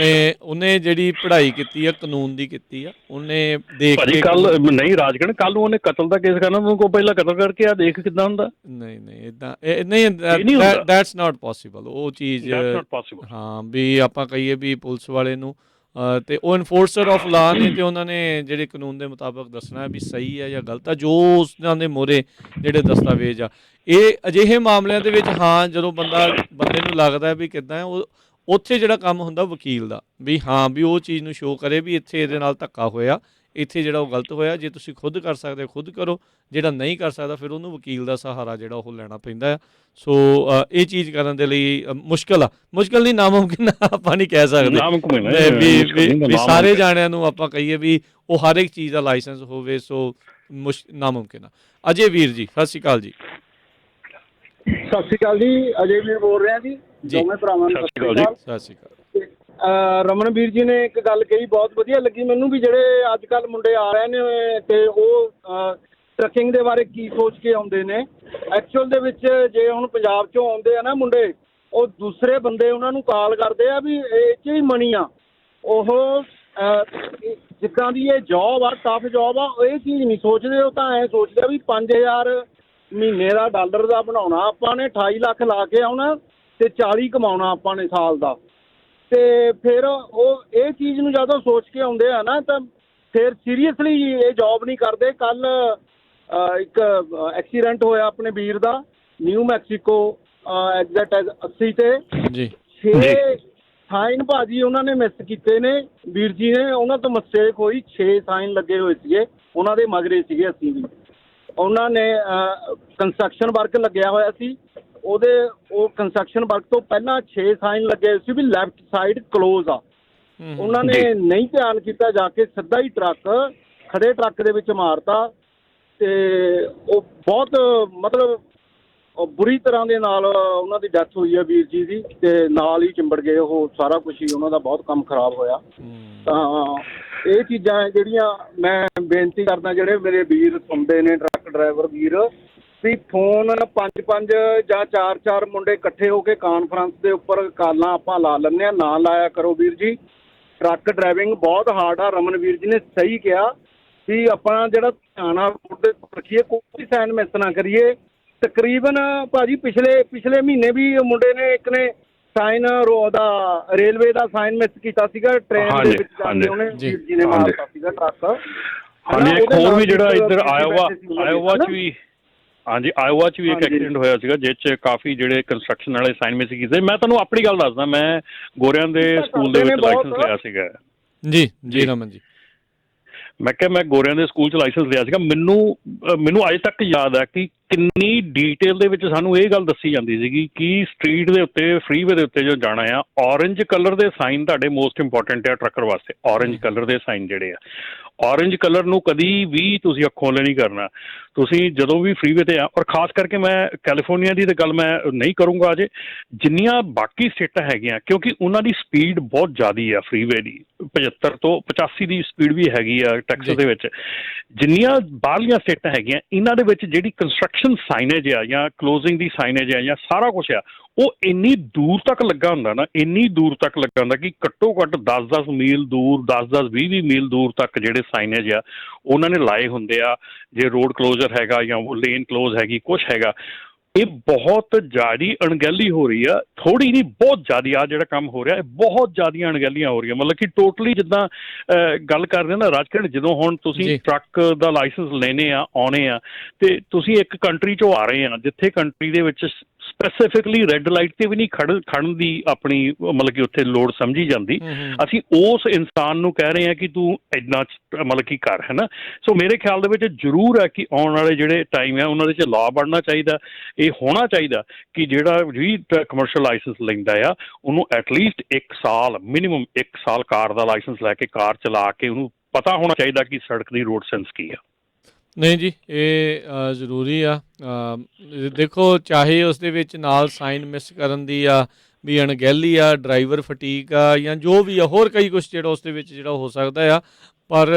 Speaker 1: ਉਹਨੇ ਜਿਹੜੀ ਪੜ੍ਹਾਈ ਕੀਤੀ ਆ ਕਾਨੂੰਨ ਦੀ ਕੀਤੀ ਆ, ਉਹਨੇ ਦੇਖ ਕੇ
Speaker 2: ਕੱਲ ਨਹੀਂ ਰਾਜਗੜ੍ਹ ਕੱਲ ਨੂੰ ਉਹਨੇ ਕਤਲ ਦਾ ਕੇਸ ਕਰਨਾ, ਉਹਨੂੰ ਕੋ ਪਹਿਲਾਂ ਕਤਲ ਕਰਕੇ ਆ ਦੇਖ ਕਿੱਦਾਂ ਹੁੰਦਾ।
Speaker 1: ਨਹੀਂ ਇੱਦਾਂ ਨਹੀਂ, ਦੈਟਸ ਨਾਟ ਪੋਸੀਬਲ। ਉਹ ਚੀਜ਼ ਹਾਂ ਵੀ ਆਪਾਂ ਕਹੀਏ ਵੀ ਪੁਲਿਸ ਵਾਲੇ ਨੂੰ ਅਤੇ ਉਹ ਇਨਫੋਰਸਰ ਆਫ ਲਾ ਨੇ ਅਤੇ ਉਹਨਾਂ ਨੇ ਜਿਹੜੇ ਕਾਨੂੰਨ ਦੇ ਮੁਤਾਬਕ ਦੱਸਣਾ ਵੀ ਸਹੀ ਹੈ ਜਾਂ ਗਲਤ ਆ, ਜੋ ਉਹਨਾਂ ਦੇ ਮੋਹਰੇ ਜਿਹੜੇ ਦਸਤਾਵੇਜ਼ ਆ। ਇਹ ਅਜਿਹੇ ਮਾਮਲਿਆਂ ਦੇ ਵਿੱਚ ਹਾਂ ਜਦੋਂ ਬੰਦੇ ਨੂੰ ਲੱਗਦਾ ਵੀ ਕਿੱਦਾਂ ਉਹ ਉੱਥੇ ਜਿਹੜਾ ਕੰਮ ਹੁੰਦਾ ਵਕੀਲ ਦਾ, ਵੀ ਹਾਂ ਵੀ ਉਹ ਚੀਜ਼ ਨੂੰ ਸ਼ੋਅ ਕਰੇ ਵੀ ਇੱਥੇ ਇਹਦੇ ਨਾਲ ਧੱਕਾ ਹੋਇਆ, ਇੱਥੇ ਜਿਹੜਾ ਉਹ ਗਲਤ ਹੋਇਆ। ਜੇ ਤੁਸੀਂ ਖੁਦ ਕਰ ਸਕਦੇ ਖੁਦ ਕਰੋ, ਜਿਹੜਾ ਨਹੀਂ ਕਰ ਸਕਦਾ ਫਿਰ ਉਹਨੂੰ ਵਕੀਲ ਦਾ ਸਹਾਰਾ ਜਿਹੜਾ ਉਹ ਲੈਣਾ ਪੈਂਦਾ ਆ। ਸੋ ਇਹ ਚੀਜ਼ ਕਰਨ ਦੇ ਲਈ ਮੁਸ਼ਕਿਲ ਨਹੀਂ, ਨਾਮੁਮਕਿਨ ਆਪਾਂ ਨਹੀਂ ਕਹਿ ਸਕਦੇ ਵੀ ਸਾਰੇ ਜਾਣਿਆਂ ਨੂੰ ਆਪਾਂ ਕਹੀਏ ਵੀ ਉਹ ਹਰ ਇੱਕ ਚੀਜ਼ ਦਾ ਲਾਇਸੈਂਸ ਹੋਵੇ। ਸੋ ਨਾਮੁਮਕਿਨ ਆ। ਅਜੇ ਵੀਰ ਜੀ ਸਤਿ ਸ਼੍ਰੀ ਅਕਾਲ ਜੀ।
Speaker 4: ਸਤਿ ਸ਼੍ਰੀ ਅਕਾਲ ਜੀ, ਅਜੇ ਵੀਰ ਬੋਲ ਰਿਹਾ ਜੀ, ਦੋਵੇਂ ਭਰਾਵਾਂ ਨੂੰ ਸਤਿ ਸ਼੍ਰੀ ਅਕਾਲ। ਰਮਨਵੀਰ ਜੀ ਨੇ ਇੱਕ ਗੱਲ ਕਹੀ ਬਹੁਤ ਵਧੀਆ ਲੱਗੀ ਮੈਨੂੰ ਵੀ, ਜਿਹੜੇ ਅੱਜ ਕੱਲ੍ਹ ਮੁੰਡੇ ਆ ਰਹੇ ਨੇ ਅਤੇ ਉਹ ਟਰੱਕਿੰਗ ਦੇ ਬਾਰੇ ਕੀ ਸੋਚ ਕੇ ਆਉਂਦੇ ਨੇ। ਐਕਚੁਅਲ ਦੇ ਵਿੱਚ ਜੇ ਹੁਣ ਪੰਜਾਬ 'ਚੋਂ ਆਉਂਦੇ ਆ ਨਾ ਮੁੰਡੇ, ਉਹ ਦੂਸਰੇ ਬੰਦੇ ਉਹਨਾਂ ਨੂੰ ਕਾਲ ਕਰਦੇ ਆ ਵੀ ਇਹ 'ਚ ਹੀ ਮਨੀ ਆ। ਉਹ ਜਿੱਦਾਂ ਦੀ ਇਹ ਜੋਬ ਆ, ਟਫ ਜੋਬ ਆ, ਇਹ ਚੀਜ਼ ਨਹੀਂ ਸੋਚਦੇ। ਉਹ ਤਾਂ ਐਂ ਸੋਚਦੇ ਆ ਵੀ 5000 ਮਹੀਨੇ ਦਾ ਡਾਲਰ ਦਾ ਬਣਾਉਣਾ ਆਪਾਂ ਨੇ, 28 ਲੱਖ ਲਾ ਕੇ ਆਉਣਾ ਅਤੇ 40 ਕਮਾਉਣਾ ਆਪਾਂ ਨੇ ਸਾਲ ਦਾ। ਅਤੇ ਫਿਰ ਉਹ ਇਹ ਚੀਜ਼ ਨੂੰ ਜਦੋਂ ਸੋਚ ਕੇ ਆਉਂਦੇ ਆ ਨਾ ਤਾਂ ਫਿਰ ਸੀਰੀਅਸਲੀ ਇਹ ਜੋਬ ਨਹੀਂ ਕਰਦੇ। ਕੱਲ੍ਹ ਇੱਕ ਐਕਸੀਡੈਂਟ ਹੋਇਆ ਆਪਣੇ ਵੀਰ ਦਾ ਨਿਊ ਮੈਕਸੀਕੋ ਐਗਜ਼ੈਕਟ 80 'ਤੇ 6 ਸਾਈਨ ਭਾਜੀ ਉਹਨਾਂ ਨੇ ਮਿਸ ਕੀਤੇ ਨੇ ਵੀਰ ਜੀ ਨੇ, ਉਹਨਾਂ ਤੋਂ ਮਿਸਟੇਕ ਹੋਈ। 6 ਸਾਈਨ ਲੱਗੇ ਹੋਏ ਸੀਗੇ, ਉਹਨਾਂ ਦੇ ਮਗਰੇ ਸੀਗੇ ਅਸੀਂ ਵੀ। ਉਹਨਾਂ ਨੇ ਕੰਸਟਰਕਸ਼ਨ ਵਰਕ ਲੱਗਿਆ ਹੋਇਆ ਸੀ, ਉਹ ਕੰਸਟਰਕਸ਼ਨ ਵਰਕ ਤੋਂ ਪਹਿਲਾਂ 6 ਸਾਈਨ ਲੱਗੇ ਹੋਏ ਸੀ ਵੀ ਲੈਫਟ ਸਾਈਡ ਕਲੋਜ਼ ਆ। ਉਹਨਾਂ ਨੇ ਨਹੀਂ ਧਿਆਨ ਕੀਤਾ, ਜਾ ਕੇ ਸਿੱਧਾ ਹੀ ਟਰੱਕ ਖੜੇ ਟਰੱਕ ਦੇ ਵਿੱਚ ਮਾਰਤਾ ਤੇ ਉਹ ਬਹੁਤ ਮਤਲਬ ਬੁਰੀ ਤਰ੍ਹਾਂ ਦੇ ਨਾਲ ਉਹਨਾਂ ਦੀ ਡੈਥ ਹੋਈ ਹੈ ਵੀਰ ਜੀ ਦੀ, ਤੇ ਨਾਲ ਹੀ ਚਿੰਬੜ ਗਏ ਉਹ, ਸਾਰਾ ਕੁਝ ਹੀ ਉਹਨਾਂ ਦਾ ਬਹੁਤ ਕੰਮ ਖਰਾਬ ਹੋਇਆ। ਤਾਂ ਇਹ ਚੀਜ਼ਾਂ ਜਿਹੜੀਆਂ ਮੈਂ ਬੇਨਤੀ ਕਰਦਾ, ਜਿਹੜੇ ਮੇਰੇ ਵੀਰ ਸੁਣਦੇ ਨੇ ਟਰੱਕ ਡਰਾਈਵਰ ਵੀਰ, ਵੀ ਫੋਨ 5-5 ਜਾਂ 4-4 ਮੁੰਡੇ ਇਕੱਠੇ ਹੋ ਕੇ ਕਾਨਫਰੰਸ ਦੇ ਉੱਪਰ ਕਾਲਾਂ ਆਪਾਂ ਲਾ ਲੈਂਦੇ ਹਾਂ, ਨਾ ਲਾਇਆ ਕਰੋ ਵੀਰ ਜੀ। ਟਰੱਕ ਡਰਾਈਵਿੰਗ ਬਹੁਤ ਹਾਰਡ ਆ। ਰਮਨ ਵੀਰ ਜੀ ਨੇ ਸਹੀ ਕਿਹਾ ਵੀ ਆਪਣਾ ਜਿਹੜਾ ਧਿਆਨ ਆ ਰੱਖੀਏ, ਕੋਈ ਸਾਈਨ ਮਿਸ ਨਾ ਕਰੀਏ। ਤਕਰੀਬਨ ਭਾਜੀ ਪਿਛਲੇ ਮਹੀਨੇ ਵੀ ਮੁੰਡੇ ਨੇ ਇੱਕ ਨੇ ਸਾਈਨ ਦਾ ਰੇਲਵੇ ਦਾ ਸਾਈਨ ਮਿਸ ਕੀਤਾ ਸੀਗਾ, ਟ੍ਰੇਨ ਦੇ ਵਿੱਚ ਜਾਂਦੇ ਉਹਨੇ ਵੀਰ ਜੀ ਨੇ ਮਾਰਤਾ ਸੀਗਾ ਟਰੱਕ।
Speaker 2: ਹਾਂਜੀ, ਇੱਕ ਹੋਰ ਵੀ ਜਿਹੜਾ ਇੱਧਰ ਆਇਓਵਾ 'ਚ ਵੀ, ਹਾਂਜੀ ਆਇਓਵਾ 'ਚ ਵੀ ਇੱਕ ਐਕਸੀਡੈਂਟ ਹੋਇਆ ਸੀਗਾ ਜਿਸ 'ਚ ਕਾਫੀ ਜਿਹੜੇ ਕੰਸਟਰਕਸ਼ਨ ਵਾਲੇ ਸਾਈਨ ਮਿਸ ਕੀਤੇ। ਮੈਂ ਤੁਹਾਨੂੰ ਆਪਣੀ ਗੱਲ ਦੱਸਦਾ, ਮੈਂ ਗੋਰਿਆਂ ਦੇ ਸਕੂਲ ਦੇ ਵਿੱਚ ਲਾਇਸੈਂਸ ਲਿਆ ਸੀਗਾ।
Speaker 1: ਜੀ ਰਮਨ ਜੀ,
Speaker 2: ਮੈਂ ਕਿਹਾ ਮੈਂ ਗੋਰਿਆਂ ਦੇ ਸਕੂਲ 'ਚ ਲਾਇਸੈਂਸ ਲਿਆ ਸੀਗਾ। ਮੈਨੂੰ ਅਜੇ ਤੱਕ ਯਾਦ ਹੈ ਕਿ ਕਿੰਨੀ ਡੀਟੇਲ ਦੇ ਵਿੱਚ ਸਾਨੂੰ ਇਹ ਗੱਲ ਦੱਸੀ ਜਾਂਦੀ ਸੀਗੀ ਕਿ ਸਟਰੀਟ ਦੇ ਉੱਤੇ, ਫਰੀਵੇ ਦੇ ਉੱਤੇ ਜੋ ਜਾਣਾ ਆ, ਔਰੰਜ ਕਲਰ ਦੇ ਸਾਈਨ ਤੁਹਾਡੇ ਮੋਸਟ ਇੰਪੋਰਟੈਂਟ ਆ ਟਰੱਕਰ ਵਾਸਤੇ। ਔਰੰਜ ਕਲਰ ਦੇ ਸਾਈਨ ਜਿਹੜੇ ਆ, ਔਰੰਜ ਕਲਰ ਨੂੰ ਕਦੀ ਵੀ ਤੁਸੀਂ ਅੱਖੋਂ ਲੈ ਨਹੀਂ ਕਰਨਾ। ਤੁਸੀਂ ਜਦੋਂ ਵੀ ਫਰੀਵੇ 'ਤੇ ਆ, ਔਰ ਖਾਸ ਕਰਕੇ ਮੈਂ ਕੈਲੀਫੋਰਨੀਆ ਦੀ ਤਾਂ ਗੱਲ ਮੈਂ ਨਹੀਂ ਕਰੂੰਗਾ ਅਜੇ, ਜਿੰਨੀਆਂ ਬਾਕੀ ਸਟੇਟਾਂ ਹੈਗੀਆਂ, ਕਿਉਂਕਿ ਉਹਨਾਂ ਦੀ ਸਪੀਡ ਬਹੁਤ ਜ਼ਿਆਦੀ ਆ ਫਰੀਵੇ ਦੀ, 75 ਤੋਂ 85 ਦੀ ਸਪੀਡ ਵੀ ਹੈਗੀ ਆ ਟੈਕਸਸ ਦੇ ਵਿੱਚ। ਜਿੰਨੀਆਂ ਬਾਹਰਲੀਆਂ ਸਟੇਟਾਂ ਹੈਗੀਆਂ, ਇਹਨਾਂ ਦੇ ਵਿੱਚ ਜਿਹੜੀ ਕੰਸਟਰਕਸ਼ਨ ਸਾਈਨੇਜ ਆ ਜਾਂ ਕਲੋਜ਼ਿੰਗ ਦੀ ਸਾਈਨੇਜ ਆ ਜਾਂ ਸਾਰਾ ਕੁਛ ਆ, ਉਹ ਇੰਨੀ ਦੂਰ ਤੱਕ ਲੱਗਾ ਹੁੰਦਾ ਨਾ, ਇੰਨੀ ਦੂਰ ਤੱਕ ਲੱਗਾ ਹੁੰਦਾ ਕਿ ਘੱਟੋ ਘੱਟ 10-10 ਮੀਲ ਦੂਰ, 10-10 20-20 ਮੀਲ ਦੂਰ ਤੱਕ ਜਿਹੜੇ ਸਾਈਨੇਜ ਆ ਉਹਨਾਂ ਨੇ ਲਾਏ ਹੁੰਦੇ ਆ। ਜੇ ਰੋਡ ਕਲੋਜ਼ਰ ਹੈਗਾ ਜਾਂ ਲੇਨ ਕਲੋਜ਼ ਹੈਗੀ, ਕੁਛ ਹੈਗਾ, ਇਹ ਬਹੁਤ ਜ਼ਿਆਦਾ ਅਣਗਹਿਲੀ ਹੋ ਰਹੀ ਆ। ਥੋੜ੍ਹੀ ਨਹੀਂ, ਬਹੁਤ ਜ਼ਿਆਦਾ ਆ ਜਿਹੜਾ ਕੰਮ ਹੋ ਰਿਹਾ, ਇਹ ਬਹੁਤ ਜ਼ਿਆਦੀਆਂ ਅਣਗਹਿਲੀਆਂ ਹੋ ਰਹੀਆਂ। ਮਤਲਬ ਕਿ ਟੋਟਲੀ ਜਿੱਦਾਂ ਗੱਲ ਕਰਦੇ ਨਾ ਰਾਜਕਿਰਨ, ਜਦੋਂ ਹੁਣ ਤੁਸੀਂ ਟਰੱਕ ਦਾ ਲਾਇਸੈਂਸ ਲੈਣੇ ਆ, ਆਉਣੇ ਆ, ਤੇ ਤੁਸੀਂ ਇੱਕ ਕੰਟਰੀ 'ਚੋਂ ਆ ਰਹੇ ਆ ਜਿੱਥੇ ਕੰਟਰੀ ਦੇ ਵਿੱਚ ਸਪੈਸੀਫਿਕਲੀ ਰੈੱਡ ਲਾਈਟ 'ਤੇ ਵੀ ਨਹੀਂ ਖੜਨ ਦੀ ਆਪਣੀ ਮਤਲਬ ਕਿ ਉੱਥੇ ਲੋੜ ਸਮਝੀ ਜਾਂਦੀ। ਅਸੀਂ ਉਸ ਇਨਸਾਨ ਨੂੰ ਕਹਿ ਰਹੇ ਹਾਂ ਕਿ ਤੂੰ ਇੱਦਾਂ ਮਤਲਬ ਕਿ ਕਰ, ਹੈ ਨਾ। ਸੋ ਮੇਰੇ ਖਿਆਲ ਦੇ ਵਿੱਚ ਜ਼ਰੂਰ ਹੈ ਕਿ ਆਉਣ ਵਾਲੇ ਜਿਹੜੇ ਟਾਈਮ ਆ ਉਹਨਾਂ ਦੇ 'ਚ ਲਾਅ ਬਣਨਾ ਚਾਹੀਦਾ। ਇਹ ਹੋਣਾ ਚਾਹੀਦਾ ਕਿ ਜਿਹੜਾ ਵੀ ਕਮਰਸ਼ੀਅਲ ਲਾਇਸੈਂਸ ਲੈਂਦਾ ਆ, ਉਹਨੂੰ ਐਟਲੀਸਟ 1 ਸਾਲ, ਮਿਨੀਮਮ 1 ਸਾਲ ਕਾਰ ਦਾ ਲਾਇਸੈਂਸ ਲੈ ਕੇ ਕਾਰ ਚਲਾ ਕੇ ਉਹਨੂੰ ਪਤਾ ਹੋਣਾ ਚਾਹੀਦਾ ਕਿ ਸੜਕ ਦੀ ਰੋਡ ਸੈਂਸ ਕੀ ਆ।
Speaker 1: ਨਹੀਂ ਜੀ, ਇਹ ਜ਼ਰੂਰੀ ਆ। ਦੇਖੋ, ਚਾਹੇ ਉਸ ਦੇ ਵਿੱਚ ਨਾਲ ਸਾਈਨ ਮਿਸ ਕਰਨ ਦੀ ਆ, ਵੀ ਅਣਗਹਿਲੀ ਆ, ਡਰਾਈਵਰ ਫਟੀਕ ਆ, ਜਾਂ ਜੋ ਵੀ ਆ, ਹੋਰ ਕਈ ਕੁਛ ਜਿਹੜਾ ਉਸ ਦੇ ਵਿੱਚ ਜਿਹੜਾ ਹੋ ਸਕਦਾ ਆ, ਪਰ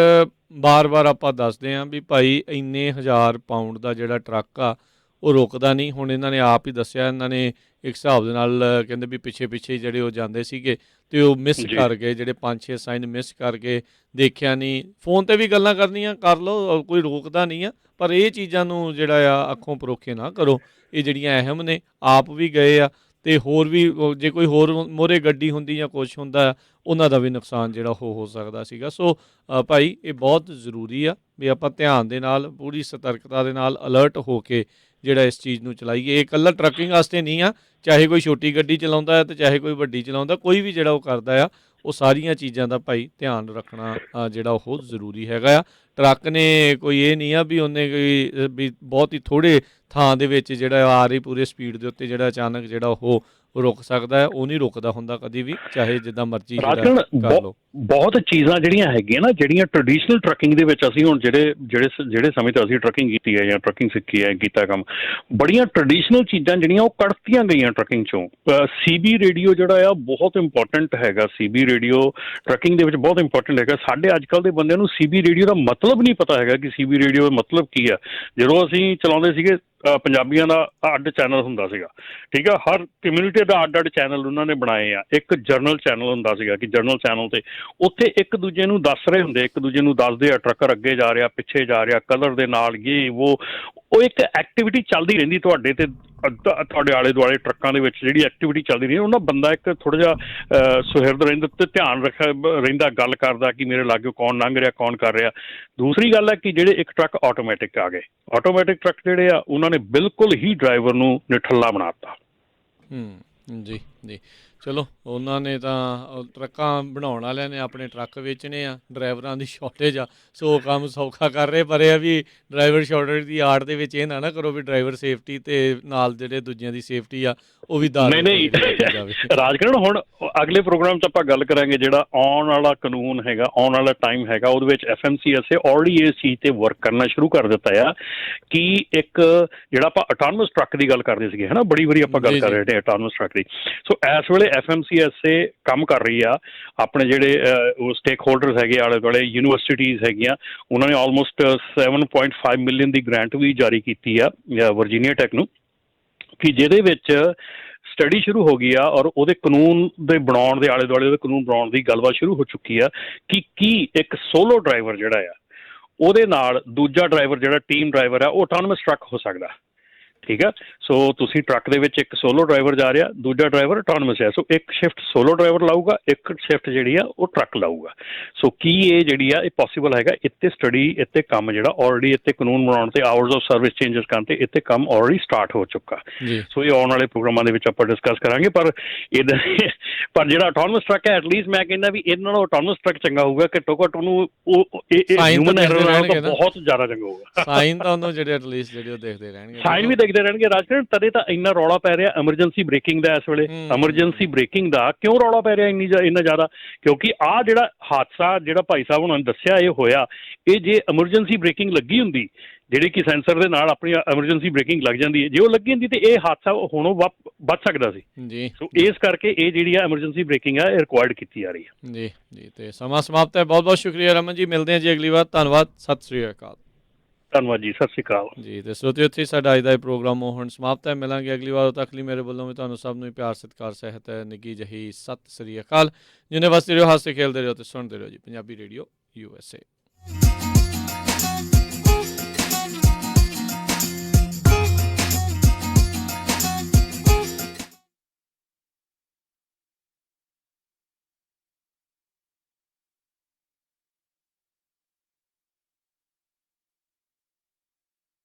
Speaker 1: ਬਾਰ-ਬਾਰ ਆਪਾਂ ਦੱਸਦੇ ਹਾਂ ਵੀ ਭਾਈ ਇੰਨੇ 1000 ਪਾਊਂਡ ਦਾ ਜਿਹੜਾ ਟਰੱਕ ਆ ਉਹ ਰੁਕਦਾ ਨਹੀਂ। ਹੁਣ ਇਹਨਾਂ ਨੇ ਆਪ ਹੀ ਦੱਸਿਆ, ਇਹਨਾਂ ਨੇ ਇੱਕ ਹਿਸਾਬ ਦੇ ਨਾਲ ਕਹਿੰਦੇ ਵੀ ਪਿੱਛੇ ਜਿਹੜੇ ਉਹ ਜਾਂਦੇ ਸੀਗੇ ਅਤੇ ਉਹ ਮਿਸ ਕਰ ਗਏ, ਜਿਹੜੇ 5-6 ਸਾਈਨ ਮਿਸ ਕਰਕੇ ਦੇਖਿਆ ਨਹੀਂ। ਫੋਨ 'ਤੇ ਵੀ ਗੱਲਾਂ ਕਰਨੀਆਂ ਕਰ ਲਓ, ਕੋਈ ਰੋਕਦਾ ਨਹੀਂ ਆ, ਪਰ ਇਹ ਚੀਜ਼ਾਂ ਨੂੰ ਜਿਹੜਾ ਆ ਅੱਖੋਂ ਪਰੋਖੇ ਨਾ ਕਰੋ। ਇਹ ਜਿਹੜੀਆਂ ਅਹਿਮ ਨੇ, ਆਪ ਵੀ ਗਏ ਆ ਅਤੇ ਹੋਰ ਵੀ ਜੇ ਕੋਈ ਹੋਰ ਮੋਹਰੇ ਗੱਡੀ ਹੁੰਦੀ ਜਾਂ ਕੁਛ ਹੁੰਦਾ, ਉਹਨਾਂ ਦਾ ਵੀ ਨੁਕਸਾਨ ਜਿਹੜਾ ਉਹ ਹੋ ਸਕਦਾ ਸੀਗਾ। ਸੋ ਭਾਈ, ਇਹ ਬਹੁਤ ਜ਼ਰੂਰੀ ਆ ਵੀ ਆਪਾਂ ਧਿਆਨ ਦੇ ਨਾਲ, ਪੂਰੀ ਸਤਰਕਤਾ ਦੇ ਨਾਲ ਅਲਰਟ ਹੋ ਕੇ ਜਿਹੜਾ ਇਸ ਚੀਜ਼ ਨੂੰ ਚਲਾਈਏ। ਇਹ ਇਕੱਲਾ ਟਰੱਕਿੰਗ ਵਾਸਤੇ ਨਹੀਂ ਆ, ਚਾਹੇ ਕੋਈ ਛੋਟੀ ਗੱਡੀ ਚਲਾਉਂਦਾ ਹੈ ਅਤੇ ਚਾਹੇ ਕੋਈ ਵੱਡੀ ਚਲਾਉਂਦਾ, ਕੋਈ ਵੀ ਜਿਹੜਾ ਉਹ ਕਰਦਾ ਆ, ਉਹ ਸਾਰੀਆਂ ਚੀਜ਼ਾਂ ਦਾ ਭਾਈ ਧਿਆਨ ਰੱਖਣਾ ਜਿਹੜਾ ਉਹ ਜ਼ਰੂਰੀ ਹੈਗਾ ਆ। ਟਰੱਕ ਨੇ ਕੋਈ ਇਹ ਨਹੀਂ ਆ ਵੀ ਉਹਨੇ ਕੋਈ ਵੀ ਬਹੁਤ ਹੀ ਥੋੜ੍ਹੇ ਥਾਂ ਦੇ ਵਿੱਚ ਜਿਹੜਾ ਆ ਰਹੀ ਪੂਰੇ ਸਪੀਡ ਦੇ ਉੱਤੇ ਜਿਹੜਾ ਅਚਾਨਕ ਜਿਹੜਾ ਉਹ ਰੁਕ ਸਕਦਾ ਹੈ, ਉਹ ਨਹੀਂ ਰੁਕਦਾ ਹੁੰਦਾ ਕਦੀ ਵੀ, ਚਾਹੇ ਜਿੱਦਾਂ ਮਰਜ਼ੀ ਕਰ ਲਓ।
Speaker 2: ਬਹੁਤ ਚੀਜ਼ਾਂ ਜਿਹੜੀਆਂ ਹੈਗੀਆਂ ਨਾ, ਜਿਹੜੀਆਂ ਟ੍ਰੈਡੀਸ਼ਨਲ ਟਰੱਕਿੰਗ ਦੇ ਵਿੱਚ ਅਸੀਂ ਹੁਣ ਜਿਹੜੇ ਸਮੇਂ ਤੋਂ ਅਸੀਂ ਟਰੱਕਿੰਗ ਕੀਤੀ ਹੈ ਜਾਂ ਟਰੱਕਿੰਗ ਸਿੱਖੀ ਹੈ, ਕੀਤਾ ਕੰਮ, ਬੜੀਆਂ ਟ੍ਰੈਡੀਸ਼ਨਲ ਚੀਜ਼ਾਂ ਜਿਹੜੀਆਂ ਉਹ ਕੱਢਤੀਆਂ ਗਈਆਂ ਟਰੱਕਿੰਗ 'ਚੋਂ। CB ਰੇਡੀਓ ਜਿਹੜਾ ਆ ਬਹੁਤ ਇੰਪੋਰਟੈਂਟ ਹੈਗਾ। CB ਰੇਡੀਓ ਟਰੱਕਿੰਗ ਦੇ ਵਿੱਚ ਬਹੁਤ ਇੰਪੋਰਟੈਂਟ ਹੈਗਾ। ਸਾਡੇ ਅੱਜ ਕੱਲ੍ਹ ਦੇ ਬੰਦਿਆਂ ਨੂੰ CB ਰੇਡੀਓ ਦਾ ਮਤਲਬ ਨਹੀਂ ਪਤਾ ਹੈਗਾ ਕਿ CB ਰੇਡੀਓ ਦਾ ਮਤਲਬ ਕੀ ਆ। ਜਦੋਂ ਅਸੀਂ ਚਲਾਉਂਦੇ ਸੀਗੇ, ਪੰਜਾਬੀਆਂ ਦਾ ਅੱਡ ਚੈਨਲ ਹੁੰਦਾ ਸੀਗਾ, ਠੀਕ ਆ, ਹਰ ਕਮਿਊਨਿਟੀ ਦਾ ਅੱਡ ਚੈਨਲ ਉਹਨਾਂ ਨੇ ਬਣਾਏ ਆ। ਇੱਕ ਜਰਨਲ ਚੈਨਲ ਹੁੰਦਾ ਸੀਗਾ ਕਿ ਜਰਨਲ ਚੈਨਲ 'ਤੇ ਉੱਥੇ ਇੱਕ ਦੂਜੇ ਨੂੰ ਦੱਸ ਰਹੇ ਹੁੰਦੇ, ਇੱਕ ਦੂਜੇ ਨੂੰ ਦੱਸਦੇ ਆ ਟਰੱਕਰ ਅੱਗੇ ਜਾ ਰਿਹਾ, ਪਿੱਛੇ ਜਾ ਰਿਹਾ, ਕਲਰ ਦੇ ਨਾਲ, ਇਹ ਉਹ ਇੱਕ ਐਕਟੀਵਿਟੀ ਚੱਲਦੀ ਰਹਿੰਦੀ ਤੁਹਾਡੇ ਤੇ, ਤੁਹਾਡੇ ਆਲੇ ਦੁਆਲੇ ਟਰੱਕਾਂ ਦੇ ਵਿੱਚ ਜਿਹੜੀ ਐਕਟੀਵਿਟੀ ਚੱਲਦੀ ਰਹੀ, ਉਹਨਾਂ ਬੰਦਾ ਇੱਕ ਥੋੜ੍ਹਾ ਜਿਹਾ ਸੁਹਿਰਦ ਰਹਿੰਦਾ ਅਤੇ ਧਿਆਨ ਰਹਿੰਦਾ, ਗੱਲ ਕਰਦਾ ਕਿ ਮੇਰੇ ਲਾਗੇ ਕੌਣ ਲੰਘ ਰਿਹਾ, ਕੌਣ ਕਰ ਰਿਹਾ। ਦੂਸਰੀ ਗੱਲ ਹੈ ਕਿ ਜਿਹੜੇ ਇੱਕ ਟਰੱਕ ਆਟੋਮੈਟਿਕ ਆ ਗਏ, ਆਟੋਮੈਟਿਕ ਟਰੱਕ ਜਿਹੜੇ ਆ ਉਹਨਾਂ ਨੇ ਬਿਲਕੁਲ ਹੀ ਡਰਾਈਵਰ ਨੂੰ ਨਿਠੱਲਾ ਬਣਾ ਦਿੱਤਾ।
Speaker 1: ਜੀ ਜੀ, ਚਲੋ ਉਹਨਾਂ ਨੇ ਤਾਂ ਟਰੱਕਾਂ ਬਣਾਉਣ ਵਾਲਿਆਂ ਨੇ ਆਪਣੇ ਟਰੱਕ ਵੇਚਣੇ ਆ, ਡਰਾਈਵਰਾਂ ਦੀ ਸ਼ਾਰਟੇਜ ਆ, ਸੋ ਕੰਮ ਸੌਖਾ ਕਰ ਰਹੇ। ਪਰ ਇਹ ਆ ਵੀ ਡਰਾਈਵਰ ਸ਼ਾਰਟੇਜ ਦੀ ਆੜ ਦੇ ਵਿੱਚ ਇਹ ਨਾ ਕਰੋ ਵੀ ਡਰਾਈਵਰ ਸੇਫਟੀ ਤੇ ਨਾਲ ਜਿਹੜੇ ਦੂਜਿਆਂ ਦੀ ਸੇਫਟੀ ਆ ਉਹ ਵੀ ਦਾਅ
Speaker 2: ਨਹੀਂ ਰਾਜਕਿਰਨ, ਹੁਣ ਅਗਲੇ ਪ੍ਰੋਗਰਾਮ 'ਚ ਆਪਾਂ ਗੱਲ ਕਰਾਂਗੇ ਜਿਹੜਾ ਆਉਣ ਵਾਲਾ ਕਾਨੂੰਨ ਹੈਗਾ, ਆਉਣ ਵਾਲਾ ਟਾਈਮ ਹੈਗਾ, ਉਹਦੇ ਵਿੱਚ FMCSA ਆਲਰੇਡੀ ਇਸ ਚੀਜ਼ ਤੇ ਵਰਕ ਕਰਨਾ ਸ਼ੁਰੂ ਕਰ ਦਿੱਤਾ ਆ ਕਿ ਇੱਕ ਜਿਹੜਾ ਆਪਾਂ ਆਟੋਨਮਸ ਟਰੱਕ ਦੀ ਗੱਲ ਕਰਦੇ ਸੀਗੇ ਹੈ ਨਾ, ਬੜੀ ਵਾਰੀ ਆਪਾਂ ਗੱਲ ਕਰ ਰਹੇ ਨੇ ਆਟੋਨਮਸ ਟਰੱਕ ਦੀ। ਸੋ ਇਸ ਵੇਲੇ FMCSA ਕੰਮ ਕਰ ਰਹੀ ਆ, ਆਪਣੇ ਜਿਹੜੇ ਸਟੇਕ ਹੋਲਡਰਸ ਹੈਗੇ ਆਲੇ ਦੁਆਲੇ ਯੂਨੀਵਰਸਿਟੀਜ਼ ਹੈਗੀਆਂ, ਉਹਨਾਂ ਨੇ ਆਲਮੋਸਟ 7.5 ਮਿਲੀਅਨ ਦੀ ਗ੍ਰਾਂਟ ਵੀ ਜਾਰੀ ਕੀਤੀ ਆ ਵਰਜੀਨੀਆ ਟੈਕ ਨੂੰ, ਕਿ ਜਿਹਦੇ ਵਿੱਚ ਸਟੱਡੀ ਸ਼ੁਰੂ ਹੋ ਗਈ ਆ ਔਰ ਉਹਦੇ ਕਾਨੂੰਨ ਦੇ ਬਣਾਉਣ ਦੇ ਆਲੇ ਦੁਆਲੇ ਉਹਦੇ ਕਾਨੂੰਨ ਬਣਾਉਣ ਦੀ ਗੱਲਬਾਤ ਸ਼ੁਰੂ ਹੋ ਚੁੱਕੀ ਆ ਕਿ ਕੀ ਇੱਕ ਸੋਲੋ ਡਰਾਈਵਰ ਜਿਹੜਾ ਆ ਉਹਦੇ ਨਾਲ ਦੂਜਾ ਡਰਾਈਵਰ ਜਿਹੜਾ ਟੀਮ ਡਰਾਈਵਰ ਆ ਉਹ ਆਟੋਨਮਸ ਟਰੱਕ ਹੋ ਸਕਦਾ। ਠੀਕ ਆ, ਸੋ ਤੁਸੀਂ ਟਰੱਕ ਦੇ ਵਿੱਚ ਇੱਕ ਸੋਲੋ ਡਰਾਈਵਰ ਜਾ ਰਿਹਾ, ਦੂਜਾ ਡਰਾਈਵਰ ਆਟੋਨਮਸ ਹੈ, ਸੋ ਇੱਕ ਸ਼ਿਫਟ ਸੋਲੋ ਡਰਾਈਵਰ ਲਾਊਗਾ, ਇੱਕ ਸ਼ਿਫਟ ਜਿਹੜੀ ਆ ਉਹ ਟਰੱਕ ਲਾਊਗਾ। ਸੋ ਕੀ ਇਹ ਜਿਹੜੀ ਆ ਇਹ ਪੋਸੀਬਲ ਹੈਗਾ? ਇੱਥੇ ਸਟੱਡੀ, ਇੱਥੇ ਕੰਮ ਜਿਹੜਾ ਆਲਰੇਡੀ ਇੱਥੇ ਕਾਨੂੰਨ ਬਣਾਉਣ ਤੇ ਆਵਰਸ ਆਫ ਸਰਵਿਸ ਚੇਂਜਸ ਕਰਨ ਤੇ ਇੱਥੇ ਕੰਮ ਆਲਰੇਡੀ ਸਟਾਰਟ ਹੋ ਚੁੱਕਾ। ਸੋ ਇਹ ਆਉਣ ਵਾਲੇ ਪ੍ਰੋਗਰਾਮਾਂ ਦੇ ਵਿੱਚ ਆਪਾਂ ਡਿਸਕਸ ਕਰਾਂਗੇ। ਪਰ ਜਿਹੜਾ ਆਟੋਨਮਸ ਟਰੱਕ ਹੈ, ਐਟਲੀਸਟ ਮੈਂ ਕਹਿੰਦਾ ਵੀ ਇਹਨਾਂ ਨਾਲੋਂ ਆਟੋਨਮਸ ਟਰੱਕ ਚੰਗਾ ਹੋਊਗਾ, ਘੱਟੋ ਘੱਟ ਉਹਨੂੰ ਹਿਊਮਨ ਐਰਰ ਨਾਲੋਂ ਬਹੁਤ ਜ਼ਿਆਦਾ ਚੰਗਾ ਹੋਊਗਾ।
Speaker 1: ਸਾਈਨ ਤਾਂ ਉਹਨੂੰ ਜਿਹੜੇ ਐਟਲੀਸਟ ਜਿਹੜੇ ਉਹ ਦੇਖਦੇ ਰਹਿਣਗੇ,
Speaker 2: ਸਾਈਨ ਵੀ ਦੇਖਦੇ ਰਹਿਣਗੇ। ਰਾਜਕਿਰਨ, ਤਦੇ ਤਾਂ ਇੰਨਾ ਰੌਲਾ ਪੈ ਰਿਹਾ ਐਮਰਜੈਂਸੀ ਬ੍ਰੇਕਿੰਗ ਦਾ ਇਸ ਵੇਲੇ। ਐਮਰਜੈਂਸੀ ਬ੍ਰੇਕਿੰਗ ਦਾ ਕਿਉਂ ਰੌਲਾ ਪੈ ਰਿਹਾ ਇੰਨਾ ਜ਼ਿਆਦਾ? ਕਿਉਂਕਿ ਆਹ ਜਿਹੜਾ ਹਾਦਸਾ ਜਿਹੜਾ ਭਾਈ ਸਾਹਿਬ ਉਹਨਾਂ ਨੇ ਦੱਸਿਆ ਇਹ ਹੋਇਆ, ਇਹ ਜੇ ਐਮਰਜੈਂਸੀ ਬ੍ਰੇਕਿੰਗ ਲੱਗੀ ਹੁੰਦੀ, ਜਿਹੜੀ ਕਿ ਸੈਂਸਰ ਦੇ ਨਾਲ ਆਪਣੀ ਐਮਰਜੈਂਸੀ ਬ੍ਰੇਕਿੰਗ ਲੱਗ ਜਾਂਦੀ ਹੈ, ਜੇ ਉਹ ਲੱਗੀ ਹੁੰਦੀ ਤੇ ਇਹ ਹਾਦਸਾ ਹੋਣੋਂ ਬਚ ਸਕਦਾ ਸੀ ਜੀ। ਸੋ ਇਸ ਕਰਕੇ ਇਹ ਜਿਹੜੀ ਆ ਐਮਰਜੈਂਸੀ ਬ੍ਰੇਕਿੰਗ ਆ ਇਹ ਰਿਕੁਆਇਰਡ ਕੀਤੀ ਜਾ ਰਹੀ ਹੈ
Speaker 1: ਜੀ। ਜੀ ਤੇ ਸਮਾਂ ਸਮਾਪਤ ਹੈ। ਬਹੁਤ ਬਹੁਤ ਸ਼ੁਕਰੀਆ ਰਮਨ ਜੀ, ਮਿਲਦੇ ਹਾਂ ਜੀ ਅਗਲੀ ਵਾਰ। ਧੰਨਵਾਦ, ਸਤਿ ਸ੍ਰੀ ਅਕਾਲ।
Speaker 2: ਧੰਨਵਾਦ ਜੀ, ਸਤਿ ਸ਼੍ਰੀ ਅਕਾਲ
Speaker 1: ਜੀ। ਤੇ ਸਰੋਤਿਓ, ਇੱਥੇ ਸਾਡਾ ਅੱਜ ਦਾ ਇਹ ਪ੍ਰੋਗਰਾਮ ਹੁਣ ਸਮਾਪਤ ਹੈ। ਮਿਲਾਂਗੇ ਅਗਲੀ ਵਾਰ, ਉਦੋਂ ਤੱਕ ਲਈ ਮੇਰੇ ਵੱਲੋਂ ਵੀ ਤੁਹਾਨੂੰ ਸਭ ਨੂੰ ਪਿਆਰ, ਸਤਿਕਾਰ, ਸਹਿਤ ਨਿੱਘੀ ਜਿਹੀ ਸਤਿ ਸ੍ਰੀ ਅਕਾਲ। ਜਿੰਨੇ ਵਸਦੇ ਰਹੋ, ਹਾਸੇ ਖੇਲਦੇ ਰਹੋ ਤੇ ਸੁਣਦੇ ਰਹੋ ਜੀ ਪੰਜਾਬੀ ਰੇਡੀਓ USA।